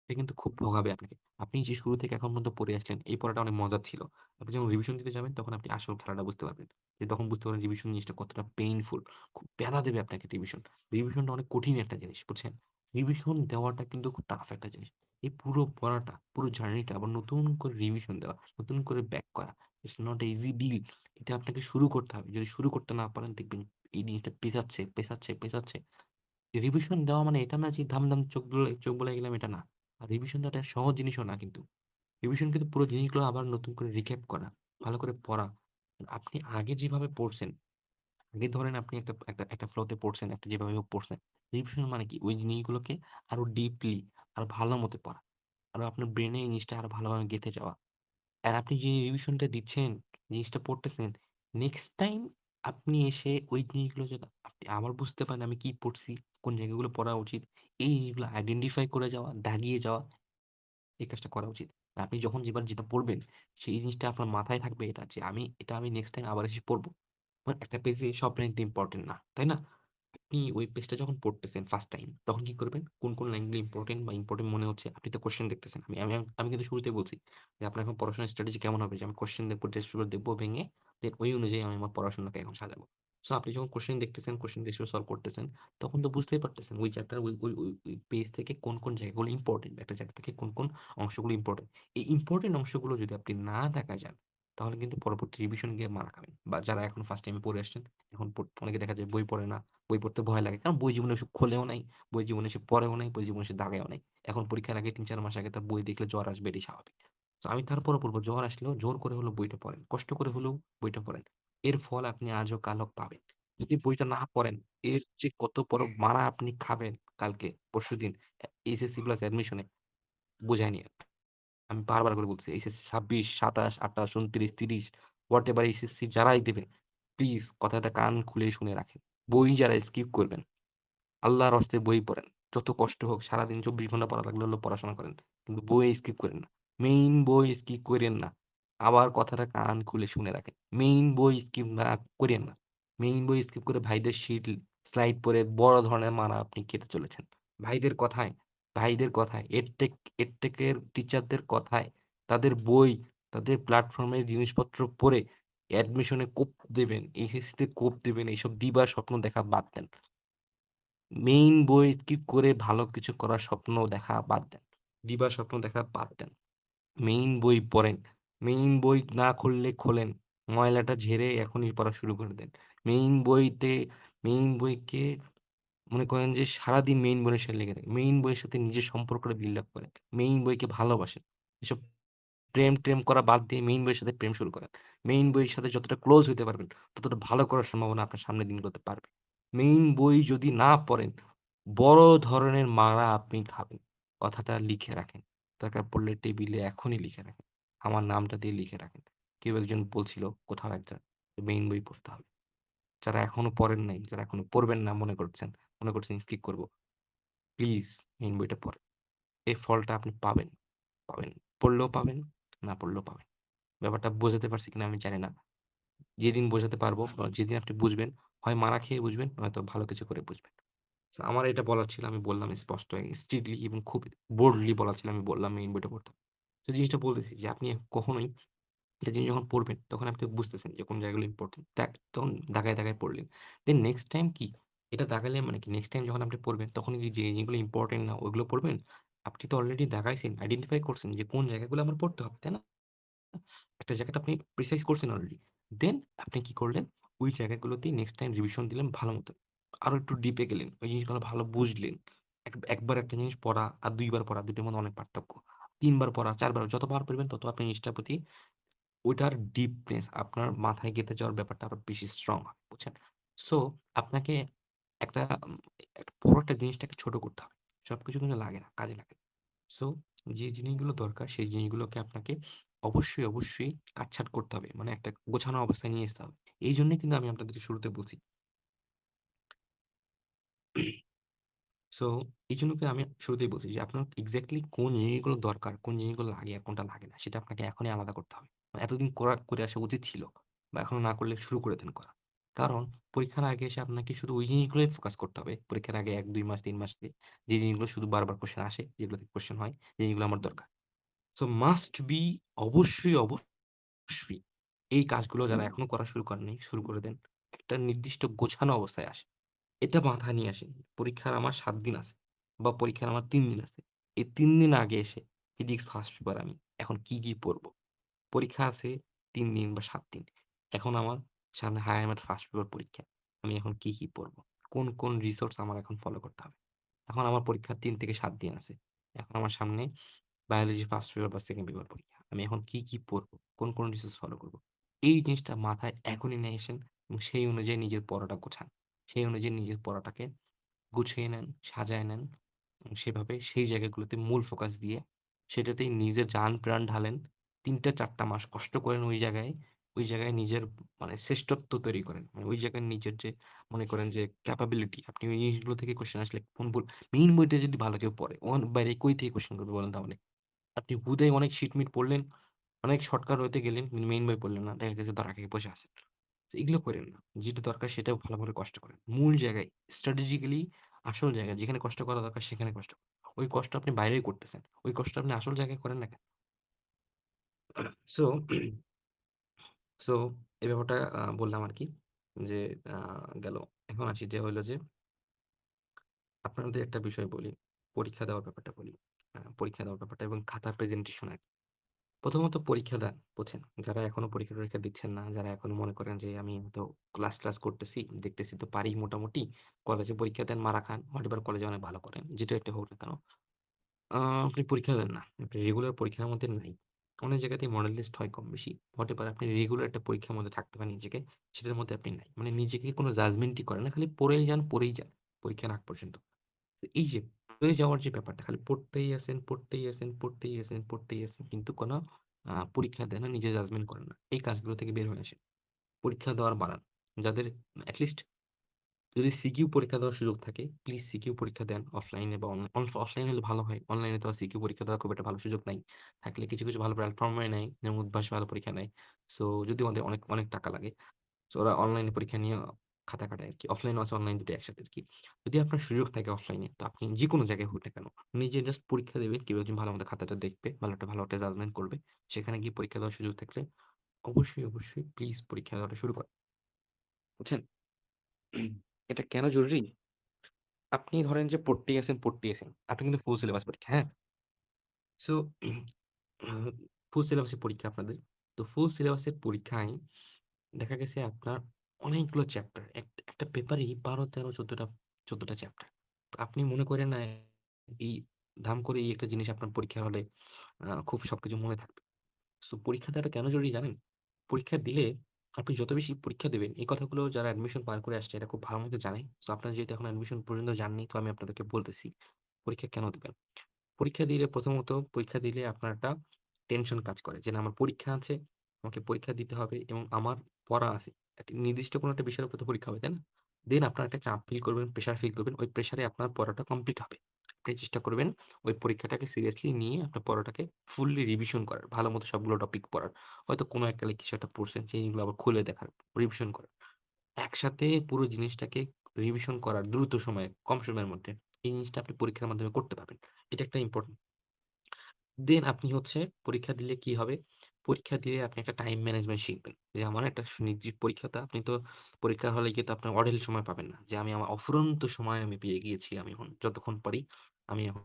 [SPEAKER 1] এটা কিন্তু খুব ভোগাবে আপনাকে। আপনি যে শুরু থেকে এখন পর্যন্ত পড়ে আসলেন এই পড়াটা অনেক মজার ছিল। আপনি যখন রিভিশন দিতে যাবেন তখন আপনি আসল খেলাটা বুঝতে পারবেন। যে তখন বুঝতে পারবেন রিভিশন জিনিসটা কতটা পেইনফুল। খুব প্যারা দেবে আপনাকে রিভিশন। রিভিশনটা অনেক কঠিন একটা জিনিস, বুঝছেন? রিভিশন দেওয়াটা কিন্তু খুব টাফ একটা জিনিস। এই পুরো পড়াটা, পুরো জার্নিটা আবার নতুন করে রিভিশন দেওয়া, নতুন করে ব্যাক করা। It's not a easy deal. এটা আপনাকে শুরু করতে হবে। যদি শুরু করতে না পারেন দেখবেন এই জিনিসটা পেছাচ্ছে, পেছাচ্ছে, পেছাচ্ছে। রিভিশন দেওয়া মানে এটা না যে ধাম চোখ বুলায় গেলাম এটা না। আর রিভিশন দেওয়াটা সহজ জিনিসও না কিন্তু। রিভিশন কিন্তু পুরো জিনিসগুলো আবার নতুন করে রিক্যাপ করা, ভালো করে পড়া। আপনি আগে যেভাবে পড়ছেন, আগে ধরেন আপনি একটা ফ্লো তে পড়ছেন, একটা যেভাবে হোক পড়ছেন। রিভিশন মানে কি? ওই জিনিসগুলোকে আরো ডিপলি, আরো ভালো মতো পড়া। আরো আপনার ব্রেইনে এই জিনিসটা আরো ভালোভাবে গেঁথে যাওয়া। আর আপনি যে রিভিশনটা দিচ্ছেন, জিনিসটা পড়তেছেন, নেক্সট টাইম আপনি এসে ওই জিনিসগুলো যেটা আপনি আবার বুঝতে পারেন আমি কি পড়ছি, কোন জায়গাগুলো পড়া উচিত। এই জিনিসগুলো আইডেন্টিফাই করে যাওয়া, দাগিয়ে যাওয়া, এই কাজটা করা উচিত। আপনি যখন যেবার যেটা পড়বেন, সেই জিনিসটা আপনার মাথায় থাকবে এটা যে আমি নেক্সট টাইম আবার এসে পড়ব। মানে একটা পেজে সব লাইন তো ইম্পোর্টেন্ট না, তাই না? আপনি ওই পেজটা যখন পড়তেছেন ফার্স্ট টাইম, তখন কি করবেন? কোন লাইনগুলো ইম্পোর্টেন্ট বা ইম্পোর্টেন্ট মনে হচ্ছে, আপনি তো কোয়েশ্চেন দেখতেছেন। আমি কিন্তু শুরুতেই বলছি যে আপনার এখন পড়াশোনার স্ট্র্যাটেজি কেমন হবে? যে আমি কোয়েশ্চেন দেখবো, টেস্ট পেপার দেখবো ভেঙে, দেন ওই অনুযায়ী আমি আমার পড়াশোনাকে এখন সাজাবো। সো আপনি যখন কোয়েশ্চেন দেখতেছেন, কোয়েশ্চেন টেস্ট পেপার সলভ করতেছেন, তখন তো বুঝতেই পারতেছেন ওই চ্যাপ্টার ওই পেজ থেকে কোন জায়গাগুলো ইম্পোর্টেন্ট, একটা চ্যাপ্টার থেকে কোন অংশগুলো ইম্পোর্টেন্ট। এই ইম্পোর্টেন্ট অংশগুলো যদি আপনি না দেখা যান, তাহলে কিন্তু পরবর্তী রিভিশন গিয়ে মার খাবেন। বা যারা এখন ফার্স্ট টাইমে পড়ে আসছেন, এখন অনেকে দেখা যায় বই পড়ে না, বই পড়তে ভয় লাগে। কারণ বই জীবনে সে খোলেও নাই, বই জীবনে সে পড়েও নাই, বই জীবনে সে দাগায়ও নাই। এখন পরীক্ষার আগে ৩-৪ মাস আগে তার বই দেখলে জ্বর আসবে, এটাই স্বাভাবিক। তো আমি তারপরও বলব জ্বর আসলেও জোর করে হলেও বইটা পড়েন। কষ্ট করে হলেও বইটা পড়েন। এর ফল আপনি আজও কাল হোক পাবেন। যদি বইটা না পড়েন, এর যে কত বড় মারা আপনি খাবেন কালকে, পরশুদিন এইচএসসি প্লাস অ্যাডমিশনে বুঝায় নিয়েন। আমি বারবার করে বলতেছি এইচএসসি ২৬, ২৭, ২৮, ২৯, ৩০ হোয়াটএভার এইচএসসি যারাই দেবেন, প্লিজ কথাটা কান খুলে শুনে রাখেন। বই যারা স্কিপ করবেন, আল্লাহর হস্তে বই পড়েন। যত কষ্ট হোক সারাদিন ২৪ ঘন্টা পড়া লাগলে হলেও পড়াশোনা করেন। কিন্তু বই স্কিপ কইরেন না। মেইন বই স্কিপ কইরেন না। আবার কথাটা কান খুলে শুনে রাখেন। মেইন বই স্কিপ না কইরেন না। মেইন বই স্কিপ করে ভাইদের শিট স্লাইড পড়ে বড় ধরনের মারা আপনি খেতে চলেছেন। ভাইদের কথায়, ভাইদের কথায়, এডটেকের টিচারদের কথায়, তাদের বই, তাদের প্ল্যাটফর্মের জিনিসপত্র পড়ে অ্যাডমিশনে কোপ দেবেন, এইচএসসিতে কোপ দেবেন, এইসব দিবার স্বপ্ন দেখা বাদ দেন। মেইন বই স্কিপ করে ভালো কিছু করার স্বপ্ন দেখা বাদ দেন। দিবার স্বপ্ন দেখা বাদ দেন। মেইন বই পড়েন। মেইন বই না খুললে খোলেন। ময়লাটা ঝেড়ে এখনই পড়া শুরু করে দেন। মেইন বইতে মেইন বইকে মনে করেন যে সারাদিন মেইন বইয়ের সাথে লেগে থাকেন। মেইন বইয়ের সাথে নিজের সম্পর্কটা বিল্ড আপ করেন। মেইন বইকে ভালোবাসেন। এসব প্রেম করা বাদ দিয়ে মেইন বইয়ের সাথে প্রেম শুরু করেন। মেইন বইয়ের সাথে যতটা ক্লোজ হইতে পারবেন, ততটা ভালো করার সম্ভাবনা আপনার সামনের দিনগুলোতে বাড়বে। মেইন বই যদি না পড়েন, বড় ধরনের মারা আপনি খাবেন। কথাটা লিখে রাখেন। দরকার পড়লে টেবিলে এখনই লিখে রাখেন। আমার নামটা দিয়ে লিখে রাখেন। কেউ একজন বলছিল কোথাও এক জায়গায় যে মেইন বই পড়তে হবে। যারা এখনো পড়েন নাই, যারা এখনো পড়বেন না মনে করছেন স্কিপ করব। প্লিজ মেইন বইটা পড়েন। এই ফলটা আপনি পাবেন, পাবেন। পড়লেও পাবেন, না পড়লেও পাবেন। ব্যাপারটা বোঝাতে পারছি কিনা আমি জানি না। যেদিন বোঝাতে পারবো বা যেদিন আপনি বুঝবেন, হয় মারা খেয়ে বুঝবেন, নয়তো ভালো কিছু করে বুঝবেন। সো আমার এটা বলার ছিল। আমি বললাম স্পষ্ট স্ট্রিক্টলি এবং খুব বোল্ডলি বলার ছিল। আমি বললাম মেইন বইটা পড়তে হবে। তো জিনিসটা বলতেছি যে আপনি কখনোই একটা জিনিস যখন পড়বেন, তখন আপনি বুঝতেছেন যে কোন জায়গাগুলো ইম্পোর্টেন্ট। তখন দাগায় পড়লেন। দেন নেক্সট টাইম কি? এটা দাগালে মানে কি? নেক্সট টাইম যখন আপনি পড়বেন, তখন যে জিনিসগুলো ইম্পোর্টেন্ট না, ওইগুলো পড়বেন। আপনি তো অলরেডি দাগাইছেন, আইডেন্টিফাই করছেন যে কোন জায়গাগুলো আমার পড়তে হবে, তাই না? একটা জায়গাটা আপনি প্রিসাইজ করছেন অলরেডি। দেন আপনি কি করলেন? ওই জায়গাগুলোতেই নেক্সট টাইম রিভিশন দিলেন ভালো মতো। আরো একটু ডিপে গেলেন। ওই জিনিসগুলো ভালো বুঝলেন। একবার একটা জিনিস পড়া আর ২ বার পড়া ২ টার মধ্যে অনেক পার্থক্য। ৩ বার পড়া, ৪ বার যতবার পড়বেন তত আপনি জিনিসটার প্রতি ওইটার ডিপনেস আপনার মাথায় গেঁথে যাওয়ার ব্যাপারটা আরো বেশি স্ট্রং হয়। বুঝছেন? সো আপনাকে একটা বড় একটা জিনিসটাকে ছোট করতে হবে। সবকিছু কিন্তু লাগে না, কাজে লাগে। সো যে জিনিসগুলো দরকার সেই জিনিসগুলোকে আপনাকে অবশ্যই কাটছাঁট করতে হবে। মানে একটা গোছানো অবস্থায় নিয়ে আসতে হবে। এইজন্যই কিন্তু আমি আপনাদেরকে শুরুতে বলছি। সো এইজন্য করে আমি শুরুতেই বলছি যে আপনার এক্সাক্টলি কোন জিনিসগুলো দরকার, কোন জিনিসগুলো লাগে আর কোনটা লাগে না সেটা আপনাকে এখনই আলাদা করতে হবে। মানে এতদিন করে আসা উচিত ছিল বা এখনো না করলে শুরু করে দেন করা। কারণ পরীক্ষার আগে এসে আপনাকে শুধু ওই জিনিসগুলোই ফোকাস করতে হবে। পরীক্ষার আগে ১, ২ মাস, ৩ মাস আগে যে জিনিসগুলো শুধু বারবার কোয়েশ্চেন আসে, যেগুলো থেকে কোয়েশ্চেন হয়, যে জিনিসগুলো আমার দরকার। সো মাস্ট বি অবশ্যই এই কাজগুলো যারা এখনো করা শুরু করেননি, শুরু করে দেন। একটা নির্দিষ্ট গোছানো অবস্থায় আসেন। এটা মাথায় নিয়ে আসেন। পরীক্ষার আমার ৭ দিন আছে। বা পরীক্ষার আমার ৩ দিন আছে। এই ৩ দিন আগে এসে ফিজিক্স ফার্স্ট পেপার আমি এখন কি পড়ব? পরীক্ষা আছে ৩ দিন বা ৭ দিন। এখন আমার সামনে হায়ার ম্যাথ ফার্স্ট পেপার পরীক্ষা। আমি এখন কি পড়ব? কোন রিসোর্স আমার এখন ফলো করতে হবে? এখন আমার পরীক্ষা ৩ থেকে ৭ দিন আছে। এখন আমার সামনে বায়োলজি ফার্স্ট পেপার বা সেকেন্ড পেপার পরীক্ষা। আমি এখন কি পড়ব? কোন রিসোর্স ফলো করব? এই জিনিসটা মাথায় এখনই নিয়ে আসেন এবং সেই অনুযায়ী নিজের পড়াটা গোছান। সেই অনুযায়ী নিজের পড়াটাকে গুছিয়ে নেন, সাজায় নেন এবং সেভাবে সেই জায়গাগুলোতে মূল ফোকাস দিয়ে সেটাতেই নিজের জান-প্রাণ ঢালেন। ৩ টা ৪ টা মাস কষ্ট করেন ওই জায়গায় নিজের মানে শ্রেষ্ঠত্ব তৈরি করেন। মানে ওই জায়গায় নিজের যে মনে করেন যে ক্যাপাবিলিটি আপনি ওই জিনিসগুলো থেকে কোয়েশ্চেন আসলে কোন বই মেইন বইটা যদি ভালো কেউ পড়ে, ওর বাইরে কই থেকে কোয়েশ্চেন করবে বলেন তাহলে? আপনি হুদাই অনেক শিট-মিট পড়লেন, অনেক শর্টকাট ওয়েতে গেলেন, কিন্তু মেইন বই পড়লেন না। দেখা গেছে ধরা খেয়ে বসে আছেন। তো এগুলো কইরেন না। যেটা দরকার সেটাও ভালো করে কষ্ট করেন। মূল জায়গায় স্ট্র্যাটেজিক্যালি আসল জায়গায় যেখানে কষ্ট করা দরকার সেখানে কষ্ট করেন। ওই কষ্ট আপনি বাইরেই করতেছেন। ওই কষ্ট আপনি আসল জায়গায় করেন না কেন? সো সো এই ব্যাপারটা বললাম আরকি যে আ গেল। এখন আসি যে হইলো যে আপনাদের একটা বিষয় বলি। পরীক্ষা দেওয়ার ব্যাপারটা বলি। পরীক্ষা দেওয়ার ব্যাপারটা এবং খাতা প্রেজেন্টেশন আরকি। প্রথমত পরীক্ষা দেন, বুঝছেন? যারা এখনো পরীক্ষা-টরীক্ষা দিচ্ছেন না, যারা এখনো মনে করেন যে আমি তো ক্লাস-টলাস করতেছি, দেখতেছি তো পারি মোটামুটি। কলেজে পরীক্ষা দেন, মারা খান। হোয়াটএভার কলেজে অনেক ভালো করেন। যেটা একটা হোক না কেন। আ আপনি পরীক্ষা দেন না। আপনি রেগুলার পরীক্ষার মধ্যে নাই। অনেক জায়গাতেই মডেল টেস্ট হয় কম বেশি। হোয়াটএভার আপনি রেগুলার একটা পরীক্ষার মধ্যে থাকতে পারেন নিজেকে। সেটার মধ্যে আপনি নাই। মানে নিজেকে কোনো জাজমেন্টই করেন না। খালি পড়েই যান। পরীক্ষার আগ পর্যন্ত। তো এই যে পড়ে যাওয়ার যে ব্যাপারটা খালি পড়তেই আছেন। কিন্তু কোনো পরীক্ষা দেন না, নিজে জাজমেন্ট করেন না। এই কাজগুলো থেকে বের হয়ে আসেন। পরীক্ষা দেওয়ার বাড়ান। যাদের এট লিস্ট যদি সিকিউ পরীক্ষা দেওয়ার সুযোগ থাকে, প্লিজ সিকিউ পরীক্ষা দেন অফলাইনে বা অফলাইন হলে ভালো হয়। অনলাইনে তো আর সিকিউ পরীক্ষা দেওয়ার খুব একটা ভালো সুযোগ নাই। থাকলে কিছু ভালো প্ল্যাটফর্মে নেয়, যেমন উদ্ভাস ভালো পরীক্ষা নেয়। সো যদিও ওদের অনেক টাকা লাগে। সো ওরা অনলাইনে পরীক্ষা নিয়ে খাতা খাটায় আরকি। অফলাইনও আছে, অনলাইন দুটোই একসাথে আরকি। যদি আপনার সুযোগ থাকে অফলাইনে, তো আপনি যেকোনো জায়গায় হোক না কেন, নিজে জাস্ট পরীক্ষা দিবেন। কেউ একজন ভালোমতো খাতাটা দেখবে, ভালো একটা জাজমেন্ট করবে। সেখানে গিয়ে পরীক্ষা দেওয়ার সুযোগ থাকলে অবশ্যই প্লিজ পরীক্ষা দেওয়াটা শুরু করেন। বুঝছেন? এটা কেন জরুরি? আপনি ধরেন যে পড়তেই আছেন। আপনি কিন্তু ফুল সিলেবাস পরীক্ষা, হ্যাঁ? সো ফুল সিলেবাসের পরীক্ষা আপনাদের। তো ফুল সিলেবাসের পরীক্ষায় দেখা গেছে আপনার অনেকগুলো চ্যাপ্টার। একটা পেপারেই ১২, ১৩, ১৪ টা চ্যাপ্টার। তো আপনি মনে করেন না এই ধাম করে এই একটা জিনিস আপনার পরীক্ষার হলে খুব সবকিছু মনে থাকবে। সো পরীক্ষা দেওয়াটা কেন জরুরি জানেন? পরীক্ষা দিলে আপনি যত বেশি পরীক্ষা দিবেন, এই কথাগুলো যারা অ্যাডমিশন পার করে আসছে এরা খুব ভালো মতো জানে। সো আপনারা যেহেতু এখন অ্যাডমিশন পর্যন্ত যাননি, তো আমি আপনাদেরকে বলতেছি, পরীক্ষা কেন দিবেন? পরীক্ষা দিলে আপনার একটা টেনশন কাজ করে যে, না আমার পরীক্ষা আছে, আমাকে পরীক্ষা দিতে হবে এবং আমার পড়া আছে। একটা নির্দিষ্ট কোনো একটা বিষয়ের উপর তো পরীক্ষা হবে, তাই না? দেন আপনার একটা চাপ ফিল করবেন, প্রেশার ফিল করবেন। ওই প্রেশারে আপনার পড়াটা কমপ্লিট হবে। আপনি চেষ্টা করবেন ওই পরীক্ষাটাকে সিরিয়াসলি নিয়ে আপনার পড়াটাকে ফুললি রিভিশন করার, ভালোমতো সবগুলো টপিক পড়ার। হয়তো কোনো এক কালে কিছু একটা পড়ছেন, সেই জিনিসগুলো আবার খুলে দেখার, রিভিশন করার। একসাথে পুরো জিনিসটাকে রিভিশন করার দ্রুত সময়ে, কম সময়ের মধ্যে। এই জিনিসটা আপনি পরীক্ষার মাধ্যমে করতে পারবেন। এটা একটা ইম্পোর্টেন্ট। দেন আপনি হচ্ছে পরীক্ষা দিলে কি হবে? পরীক্ষা দিয়ে আপনি একটা টাইম ম্যানেজমেন্ট শিখবেন। যে আমার একটা পরীক্ষাটা আপনি তো পরীক্ষার হলে গিয়ে তো আপনার অঢেল সময় পাবেন না। যে আমি আমার অফুরন্ত সময় আমি পেয়ে গিয়েছি। আমি এখন যতক্ষণ পারি আমি এখন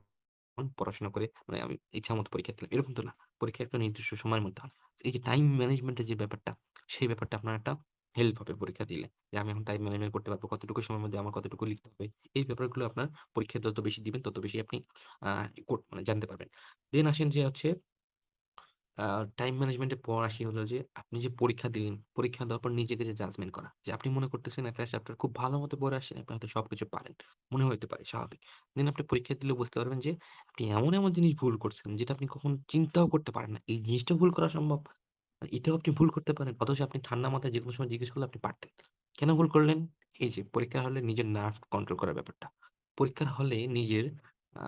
[SPEAKER 1] পড়াশোনা করে মানে আমি ইচ্ছামত পরীক্ষা দিলাম। এরকম তো না। পরীক্ষা একটা নির্দিষ্ট সময়ের মধ্যে হয়। এই যে টাইম ম্যানেজমেন্ট এর যে ব্যাপারটা, সেই ব্যাপারটা আপনার একটা হেল্প হবে পরীক্ষা দিলে। যে আমি এখন টাইম ম্যানেজমেন্ট করতে পারবো। কতটুকু সময়ের মধ্যে আমার কতটুকু লিখতে হবে। এই ব্যাপারগুলো আপনার পরীক্ষায় যত বেশি দিবেন তত বেশি আপনি আ মানে জানতে পারবেন। দেন আসেন যে হচ্ছে আ টাইম ম্যানেজমেন্ট এর পর আসি হলো যে আপনি যে পরীক্ষা দিলেন, পরীক্ষা দেওয়ার পর নিজেকে যে জাজমেন্ট করা। যে আপনি মনে করতেছেন একটা চ্যাপ্টার খুব ভালো মতো পড়ে আসছেন, আপনি হয়তো সবকিছু পারেন। মনে হইতে পারে স্বাভাবিক। দেন আপনি পরীক্ষা দিলে বুঝতে পারবেন যে আপনি এমন জিনিস ভুল করছেন যেটা আপনি কখনো চিন্তাও করতে পারেন না। এই জিনিসটাও ভুল করা সম্ভব। এটাও আপনি ভুল করতে পারেন। অথচ আপনি ঠান্ডা মাথায় যেকোনো সময় জিজ্ঞেস করলে আপনি পারতেন। কেন ভুল করলেন? এই যে পরীক্ষার হলে নিজের নার্ভ কন্ট্রোল করার ব্যাপারটা। পরীক্ষার হলে আ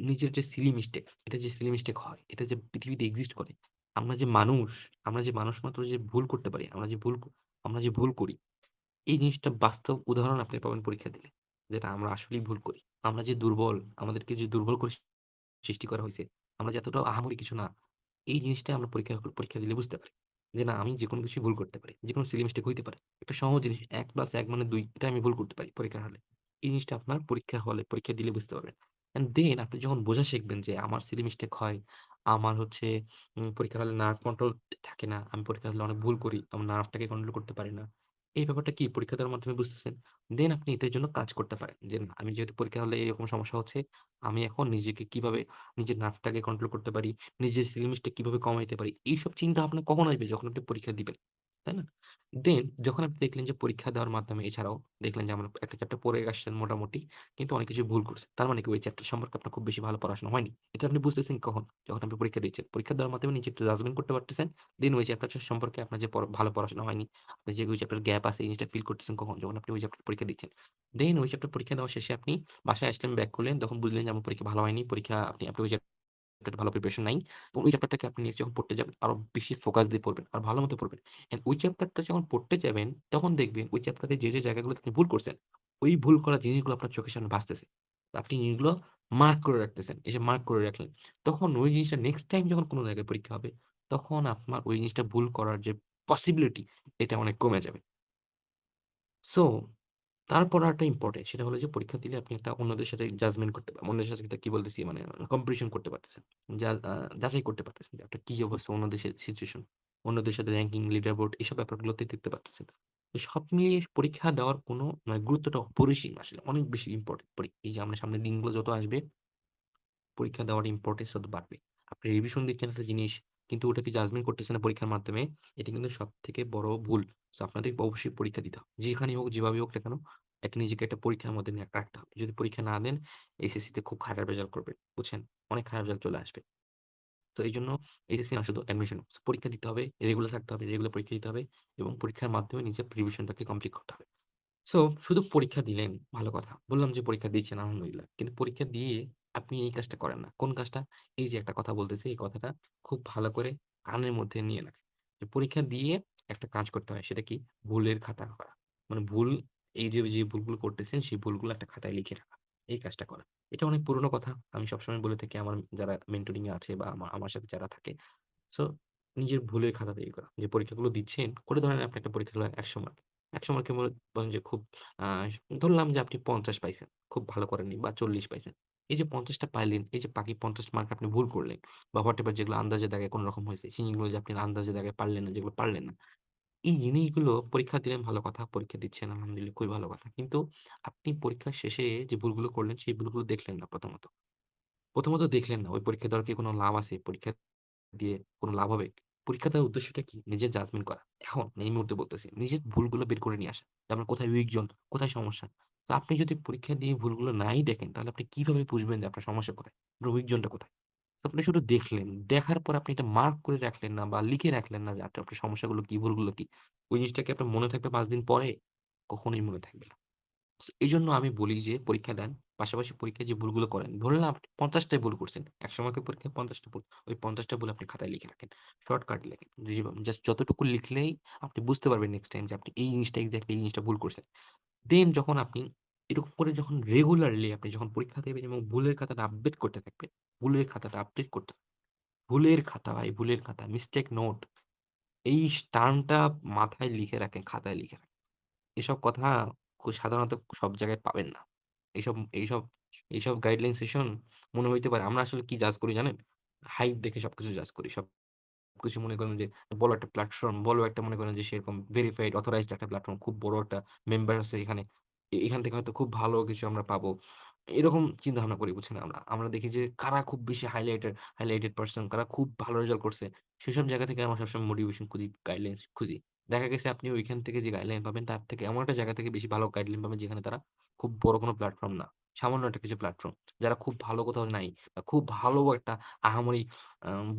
[SPEAKER 1] নিজের যে সিলি মিস্টেক, এটা যে সিলি মিস্টেক হয়, এটা যে পৃথিবীতে এক্সিস্ট করে। আমরা যে মানুষ, আমরা যে মানুষ মাত্র যে ভুল করতে পারি, আমরা যে ভুল করি, এই জিনিসটা বাস্তব উদাহরণ আপনি পাবেন পরীক্ষা দিলে। যেটা আমরা আসলেই ভুল করি। আমরা যে দুর্বল, আমাদেরকে যে দুর্বল করে সৃষ্টি করা হইছে, আমরা যে এতটাও আহামরি কিছু না। এই জিনিসটা আমরা পরীক্ষা দিলে বুঝতে পারি। যে না আমি যেকোনো কিছুই ভুল করতে পারি। যেকোনো সিলি মিস্টেক হইতে পারে। একটা সহজ জিনিস ১+১ মানে ২ এটা আমি ভুল করতে পারি পরীক্ষার হলে। এই জিনিসটা আপনার পরীক্ষার হলে পরীক্ষা দিলে বুঝতে পারবেন। অ্যান্ড দেন আপনি যখন বোঝা শিখবেন যে আমার সিলি মিস্টেক হয়, আমার হচ্ছে পরীক্ষার হলে নার্ভ কন্ট্রোল থাকে না। আমি পরীক্ষার হলে অনেক ভুল করি। আমার নার্ভটাকে কন্ট্রোল করতে পারি না। এই ব্যাপারটা কি পরীক্ষা দেওয়ার মাধ্যমে বুঝতেছেন। দেন আপনি এটার জন্য কাজ করতে পারেন। যে না আমি যেহেতু পরীক্ষার হলে এরকম সমস্যা হচ্ছে, আমি এখন নিজেকে কিভাবে নিজের নার্ভটাকে কন্ট্রোল করতে পারি, নিজের সিলি মিস্টেক কিভাবে কমাইতে পারি। এইসব চিন্তা ভাবনা কখন আসবে? যখন আপনি পরীক্ষা দিবেন। তাই না? দেন যখন আপনি দেখলেন যে পরীক্ষা দেওয়ার মাধ্যমে এছাড়াও দেখলেন যে আমরা একটা চ্যাপ্টার পড়ে আসছেন মোটামুটি। কিন্তু অনেক কিছু ভুল করছেন। তার মানে কি ওই চ্যাপ্টার সম্পর্কে আপনার খুব বেশি ভালো পড়াশোনা হয়নি। এটা আপনি বুঝতেছেন কখন? যখন আপনি পরীক্ষা দিচ্ছেন। পরীক্ষা দেওয়ার মাধ্যমে নিজে একটু জাজমেন্ট করতে পারতেছেন। দেন ওই চ্যাপ্টারটা সম্পর্কে আপনার যে ভালো পড়াশোনা হয়নি, আপনার যে ওই চ্যাপ্টার গ্যাপ আছে এই জিনিসটা ফিল করতেছেন কখন? যখন আপনি ওই চ্যাপ্টার পরীক্ষা দিচ্ছেন। দেন ওই চ্যাপ্টার পরীক্ষা দেওয়া শেষে আপনি বাসায় আসলেন, ব্যাক করলেন। তখন বুঝলেন যে আমার পরীক্ষা ভালো হয়নি। পরীক্ষা আপনি ওই চ্যাপ্টারটা ভালো প্রিপারেশন নাই। তো ওই চ্যাপ্টারটাকে আপনি নেক্সট যখন পড়তে যাবেন আরো বেশি ফোকাস দিয়ে পড়বেন। আর ভালো মতো পড়বেন। অ্যান্ড ওই চ্যাপ্টারটা যখন পড়তে যাবেন তখন দেখবেন ওই চ্যাপ্টারে যে জায়গাগুলোতে আপনি ভুল করছেন, ওই ভুল করা জিনিসগুলো আপনার চোখের সামনে ভাসতেছে। তো আপনি জিনিসগুলো মার্ক করে রাখতেছেন। এসে মার্ক করে রাখলেন। তখন ওই জিনিসটা নেক্সট টাইম যখন কোন জায়গায় পরীক্ষা হবে, তখন আপনার ওই জিনিসটা ভুল করার যে পসিবিলিটি এটা অনেক কমে যাবে। সো তারপর আরেকটা ইম্পোর্টেন্ট সেটা হলো যে পরীক্ষা দিলে আপনি একটা অন্যদের সাথে জাজমেন্ট করতে অন্যদের সাথে এটা কি বলতেছি মানে কম্পারিশন করতে পারতেছেন। যা যাচাই করতে পারতেছেন যে আপনার কি অবস্থা অন্যদের সিচুয়েশন, অন্যদের সাথে র‍্যাংকিং, লিডার বোর্ড এসব ব্যাপারগুলোতে দেখতে পারতেছেন। তো সব মিলিয়ে পরীক্ষা দেওয়ার কোনো মানে গুরুত্বটা অপরিসীম আসলে অনেক বেশি ইম্পোর্টেন্ট। এই যে আমরা সামনের দিনগুলো যত আসবে পরীক্ষা দেওয়ার ইম্পোর্টেন্স তত বাড়বে। আপনি রিভিশন দিচ্ছেন একটা জিনিস, কিন্তু ওটাকে জাজমেন্ট করতেছেন না পরীক্ষার মাধ্যমে, এটা কিন্তু সবথেকে বড় ভুল। সো আপনাদের অবশ্যই পরীক্ষা দিতে হবে। যেখানেই হোক, যেভাবেই হোক না কেন, একটা নিজেকে একটা পরীক্ষার মধ্যে রাখতে হবে। যদি পরীক্ষা না দেন, এইচএসসি তে খুব খারাপ রেজাল্ট করবেন। বুঝছেন? অনেক খারাপ রেজাল্ট চলে আসবে। তো এইজন্য এইচএসসি না শুধু অ্যাডমিশন। পরীক্ষা দিতে হবে, রেগুলার থাকতে হবে, রেগুলার পরীক্ষা দিতে হবে এবং পরীক্ষার মাধ্যমে নিজের রিভিশনটাকে কমপ্লিট করতে হবে। সো শুধু পরীক্ষা দিলেন, ভালো কথা। বললাম যে পরীক্ষা দিচ্ছেন আলহামদুলিল্লাহ। কিন্তু পরীক্ষা দিয়ে আপনি এই কাজটা করেন না। কোন কাজটা? এই যে একটা কথা বলতেছি, এই কথাটা খুব ভালো করে কানের মধ্যে নিয়ে নেন। যে পরীক্ষা দিয়ে একটা কাজ করতে হয়। সেটা কি? ভুলের খাতা করা। মানে ভুল এই যে ভুলগুলো করতেছেন, সেই ভুলগুলো একটা খাতায় লিখে রাখা। এই কাজটা করা। এটা অনেক পুরনো কথা। আমি সবসময় বলে থাকি আমার যারা মেন্টরিং এ আছে বা আমার সাথে যারা থাকে সো নিজের ভুলের খাতা তৈরি করা। যে পরীক্ষাগুলো দিচ্ছেন, করে ধরেন আপনি একটা পরীক্ষা হলো ১০০ মার্ক। ১০০ মার্কের মধ্যে বলেন যে খুব আ ধরলাম যে আপনি ৫০ পাইছেন। খুব ভালো করেননি বা ৪০ পাইছেন। এই যে ৫০ টা পাইলেন, এই যে বাকি ৫০ মার্ক আপনি ভুল করলেন বা হোয়াটএভার যেগুলো আন্দাজে দাগে কোন রকম হয়েছে, সেই জিনিসগুলো যে আপনি আন্দাজে দাগে পারলেন না, যেগুলো পারলেন না। এই জিনিসগুলো পরীক্ষা দিলেন ভালো কথা। পরীক্ষা দিচ্ছেন আলহামদুলিল্লাহ খুবই ভালো কথা। কিন্তু আপনি পরীক্ষার শেষে যে ভুলগুলো করলেন, সেই ভুলগুলো দেখলেন না প্রথমত। প্রথমত দেখলেন না ওই পরীক্ষা দেওয়ার কি কোন লাভ আছে? পরীক্ষা দিয়ে কোন লাভ হবে? পরীক্ষা দেওয়ার উদ্দেশ্যটা কি? নিজের জাজমেন্ট করা। এখন এই মুহূর্তে বলতেছি। নিজের ভুলগুলো বের করে নিয়ে আসা। যে আপনার কোথায় উইক জোন, কোথায় সমস্যা। তো আপনি যদি পরীক্ষা দিয়ে ভুলগুলো নাই দেখেন, তাহলে আপনি কিভাবে বুঝবেন যে আপনার সমস্যা কোথায়? আপনার উইক জোনটা কোথায়? তো আপনি শুধু দেখলেন। দেখার পর আপনি এটা মার্ক করে রাখলেন না বা লিখে রাখলেন না যে আপনার সমস্যাগুলো কি, ভুলগুলো কি। ওই জিনিসটা কি আপনার মনে থাকবে ৫ দিন পরে? কখনোই মনে থাকবে না। এজন্য আমি বলি যে পরীক্ষা দেন। পাশাপাশি পরীক্ষায় যে ভুলগুলো করেন, ধরলাম আপনি ৫০ টাই ভুল করছেন। ১০০ মার্কের পরীক্ষায় ৫০ টা ভুল। ওই ৫০ টা ভুল আপনি খাতায় লিখে রাখেন। শর্টকাট লেখেন। জাস্ট যতটুকু লিখলেই আপনি বুঝতে পারবেন নেক্সট টাইম যে আপনি এই জিনিসটা এক্সাক্টলি এই জিনিসটা ভুল করছেন। দেন যখন আপনি এরকম করে যখন রেগুলারলি আপনি যখন পরীক্ষা দিবেন এবং ভুলের খাতাটা আপডেট করতে থাকবেন। ভুলের খাতাটা আপডেট করতে ভুলের খাতা ভাই, ভুলের খাতা। Mistake note. এই টার্মটা মাথায় লিখে রাখেন, খাতায় লিখে রাখেন। এসব কথা সাধারণত সব জায়গায় পাবেন না। এইসব এইসব এইসব গাইডলাইন সেশন মনে হইতে পারে আমরা আসলে কি জাজ করি জানেন? হাইপ দেখে সবকিছু জাজ করি। সবকিছু মনে করেন যে বড় একটা প্ল্যাটফর্ম, বড় একটা মনে করেন যে সেরকম ভেরিফাইড অথরাইজড একটা প্ল্যাটফর্ম। খুব বড় একটা মেম্বার আছে এখানে। এখান থেকে হয়তো খুব ভালো কিছু আমরা পাবো। এরকম চিন্তাভাবনা করি বুঝছেন আমরা। আমরা দেখি যে কারা খুব বেশি হাইলাইটেড পারসন, কারা খুব ভালো রেজাল্ট করছে। সেসব জায়গা থেকে আমরা সবসময় মোটিভেশন খুঁজি, গাইডলাইনস খুঁজি। দেখা গেছে আপনি ঐখান থেকে যে গাইডলাইন পাবেন তার থেকে এমন একটা জায়গা থেকে বেশি ভালো গাইডলাইন পাবেন যেখানে তারা খুব বড় কোনো প্ল্যাটফর্ম না। সামান্য একটা কিছু প্ল্যাটফর্ম। যারা খুব ভালো কোথাও নাই। বা খুব ভালো একটা আহামরি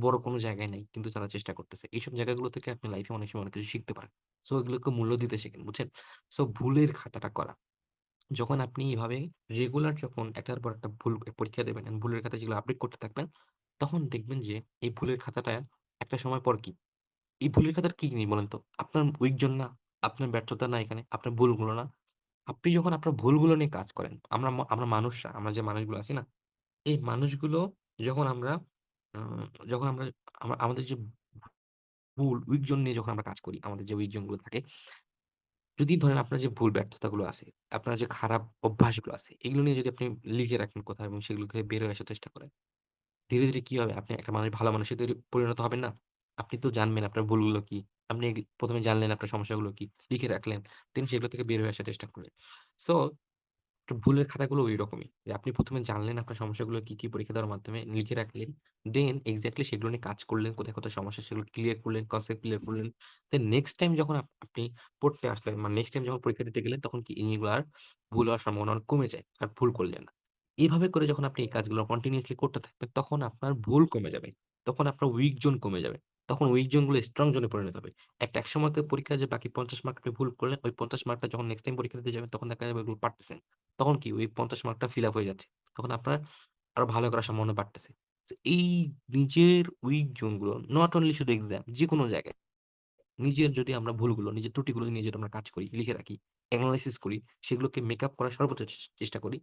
[SPEAKER 1] বড় কোনো জায়গায় নাই। কিন্তু তারা চেষ্টা করতেছে। এইসব জায়গাগুলো থেকে আপনি লাইফে অনেক সময় অনেক কিছু শিখতে পারেন। সো এগুলোকে মূল্য দিতে শিখেন, বুঝছেন? সো ভুলের খাতাটা করা। যখন আপনি এভাবে রেগুলার যখন একটার পর একটা ভুল পরীক্ষা দেবেন, ভুলের খাতা যেগুলো আপডেট করতে থাকবেন, তখন দেখবেন যে এই ভুলের খাতাটা একটা সময় পর কি? এই ভুলের খাতার কি জিনিস বলেন তো? আপনার উইক জন না, আপনার ব্যর্থতা না এখানে, আপনার ভুলগুলো না। আপনি যখন আপনার ভুলগুলো নিয়ে কাজ করেন, আমরা মানুষরা, আমরা যে মানুষগুলো আছি না? এই মানুষগুলো যখন আমরা আ যখন আমরা আমাদের যে ভুল, উইক জোন নিয়ে যখন আমরা কাজ করি, আমাদের যে উইক জোন গুলো থাকে, যদি ধরেন আপনার যে ভুল ব্যর্থতাগুলো আছে, আপনার যে খারাপ অভ্যাসগুলো আছে, এগুলো নিয়ে যদি আপনি লিখে রাখেন কোথাও এবং সেগুলোকে বের হয়ে আসার চেষ্টা করেন। ধীরে, ধীরে কি হবে? আপনি একটা মানুষ ভালো মানুষে পরিণত হবেন না? আপনি তো জানবেন আপনার ভুলগুলো কি? আপনি ১ম এ জানলেন আপনার সমস্যাগুলো কি? লিখে রাখলেন। দেন সেগুলো থেকে বের হয়ে আসার চেষ্টা করলেন। সো তো ভুলের খাতাগুলো ঐরকমই। যে আপনি ১ম এ জানলেন আপনার সমস্যাগুলো কি, কি পরীক্ষা দেওয়ার মাধ্যমে লিখে রাখলেন। দেন এক্সাক্টলি সেগুলো নিয়ে কাজ করলেন। কোথায়, কোথায় সমস্যা সেগুলো ক্লিয়ার করলেন, কনসেপ্ট ক্লিয়ার করলেন। দেন নেক্সট টাইম যখন আপনি পড়তে আসলেন মানে নেক্সট টাইম যখন পরীক্ষা দিতে গেলেন তখন কি এগুলো আর ভুল হওয়ার সম্ভাবনা অনেক কমে যায়। আর ভুল করলেন না। এভাবে করে যখন আপনি এই কাজগুলো কন্টিনিউয়াসলি করতে থাকবেন তখন আপনার ভুল কমে যাবে। তখন আপনার উইক জোন কমে যাবে। তখন উইক জোন গুলো স্ট্রং জোন এ পরিণত হবে। একসময় পরীক্ষায় যে বাকি ৫০ মার্ক আপনি ভুল করলেন, ওই ৫০ মার্কটা যখন নেক্সট টাইম পরীক্ষা দিতে যাবেন তখন দেখা যাবে ওগুলো পারতেছেন। তখন কি ওই ৫০ মার্কটা ফিল আপ হয়ে যাচ্ছে। তখন আপনার আরো ভালো করার সম্ভাবনা বাড়তেছে। তো এই নিজের উইক জোন গুলো নট অনলি শুধু এক্সাম, যেকোনো জায়গায় নিজের যদি আমরা ভুলগুলো, নিজের ত্রুটিগুলো নিয়ে যদি আমরা কাজ করি, লিখে রাখি, এনালাইসিস করি, সেগুলোকে মেকআপ করার সর্বোচ্চ চেষ্টা করি,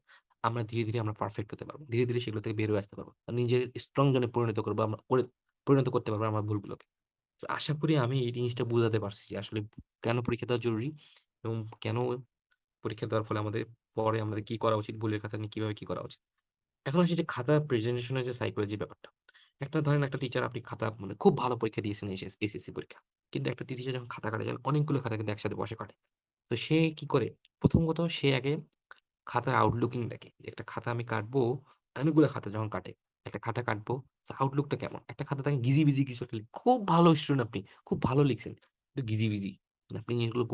[SPEAKER 1] আমরা ধীরে, ধীরে আমরা পারফেক্ট হতে পারব। ধীরে, ধীরে সেগুলো থেকে বের হয়ে আসতে পারব। নিজের স্ট্রং জোন এ পরিণত করব আমরা পরিণত করতে পারবো আমার ভুলগুলোকে। তো আশা করি আমি এই জিনিসটা বুঝাতে পারছি যে আসলে কেন পরীক্ষা দেওয়া জরুরি এবং কেন পরীক্ষা দেওয়ার ফলে পরে আমাদের কি করা উচিত, ভুলের খাতা নিয়ে কিভাবে কি করা উচিত। এখন আসি যে খাতার প্রেজেন্টেশন এর যে সাইকোলজি ব্যাপারটা। ধরেন একটা টিচার আপনি খাতা মানে খুব ভালো পরীক্ষা দিয়েছেন এসএসসি পরীক্ষা। কিন্তু একটা টিচার যখন খাতা কাটে জানেন অনেকগুলো খাতা কিন্তু একসাথে বসে কাটে। তো সে কি করে? প্রথম কথা সে আগে খাতার আউটলুকিং দেখে। যে একটা খাতা আমি কাটবো, অনেকগুলো খাতা যখন কাটে। একটা খাতা কাটবো, আউটলুকটা কেমন? একটা খাতা দেখেন গিজিবিজি কিছু একটা খুব ভালো স্টুডেন্ট আপনি, খুব ভালো লিখছেন। কিন্তু গিজিবিজি। মানে আপনি জিনিসগুলো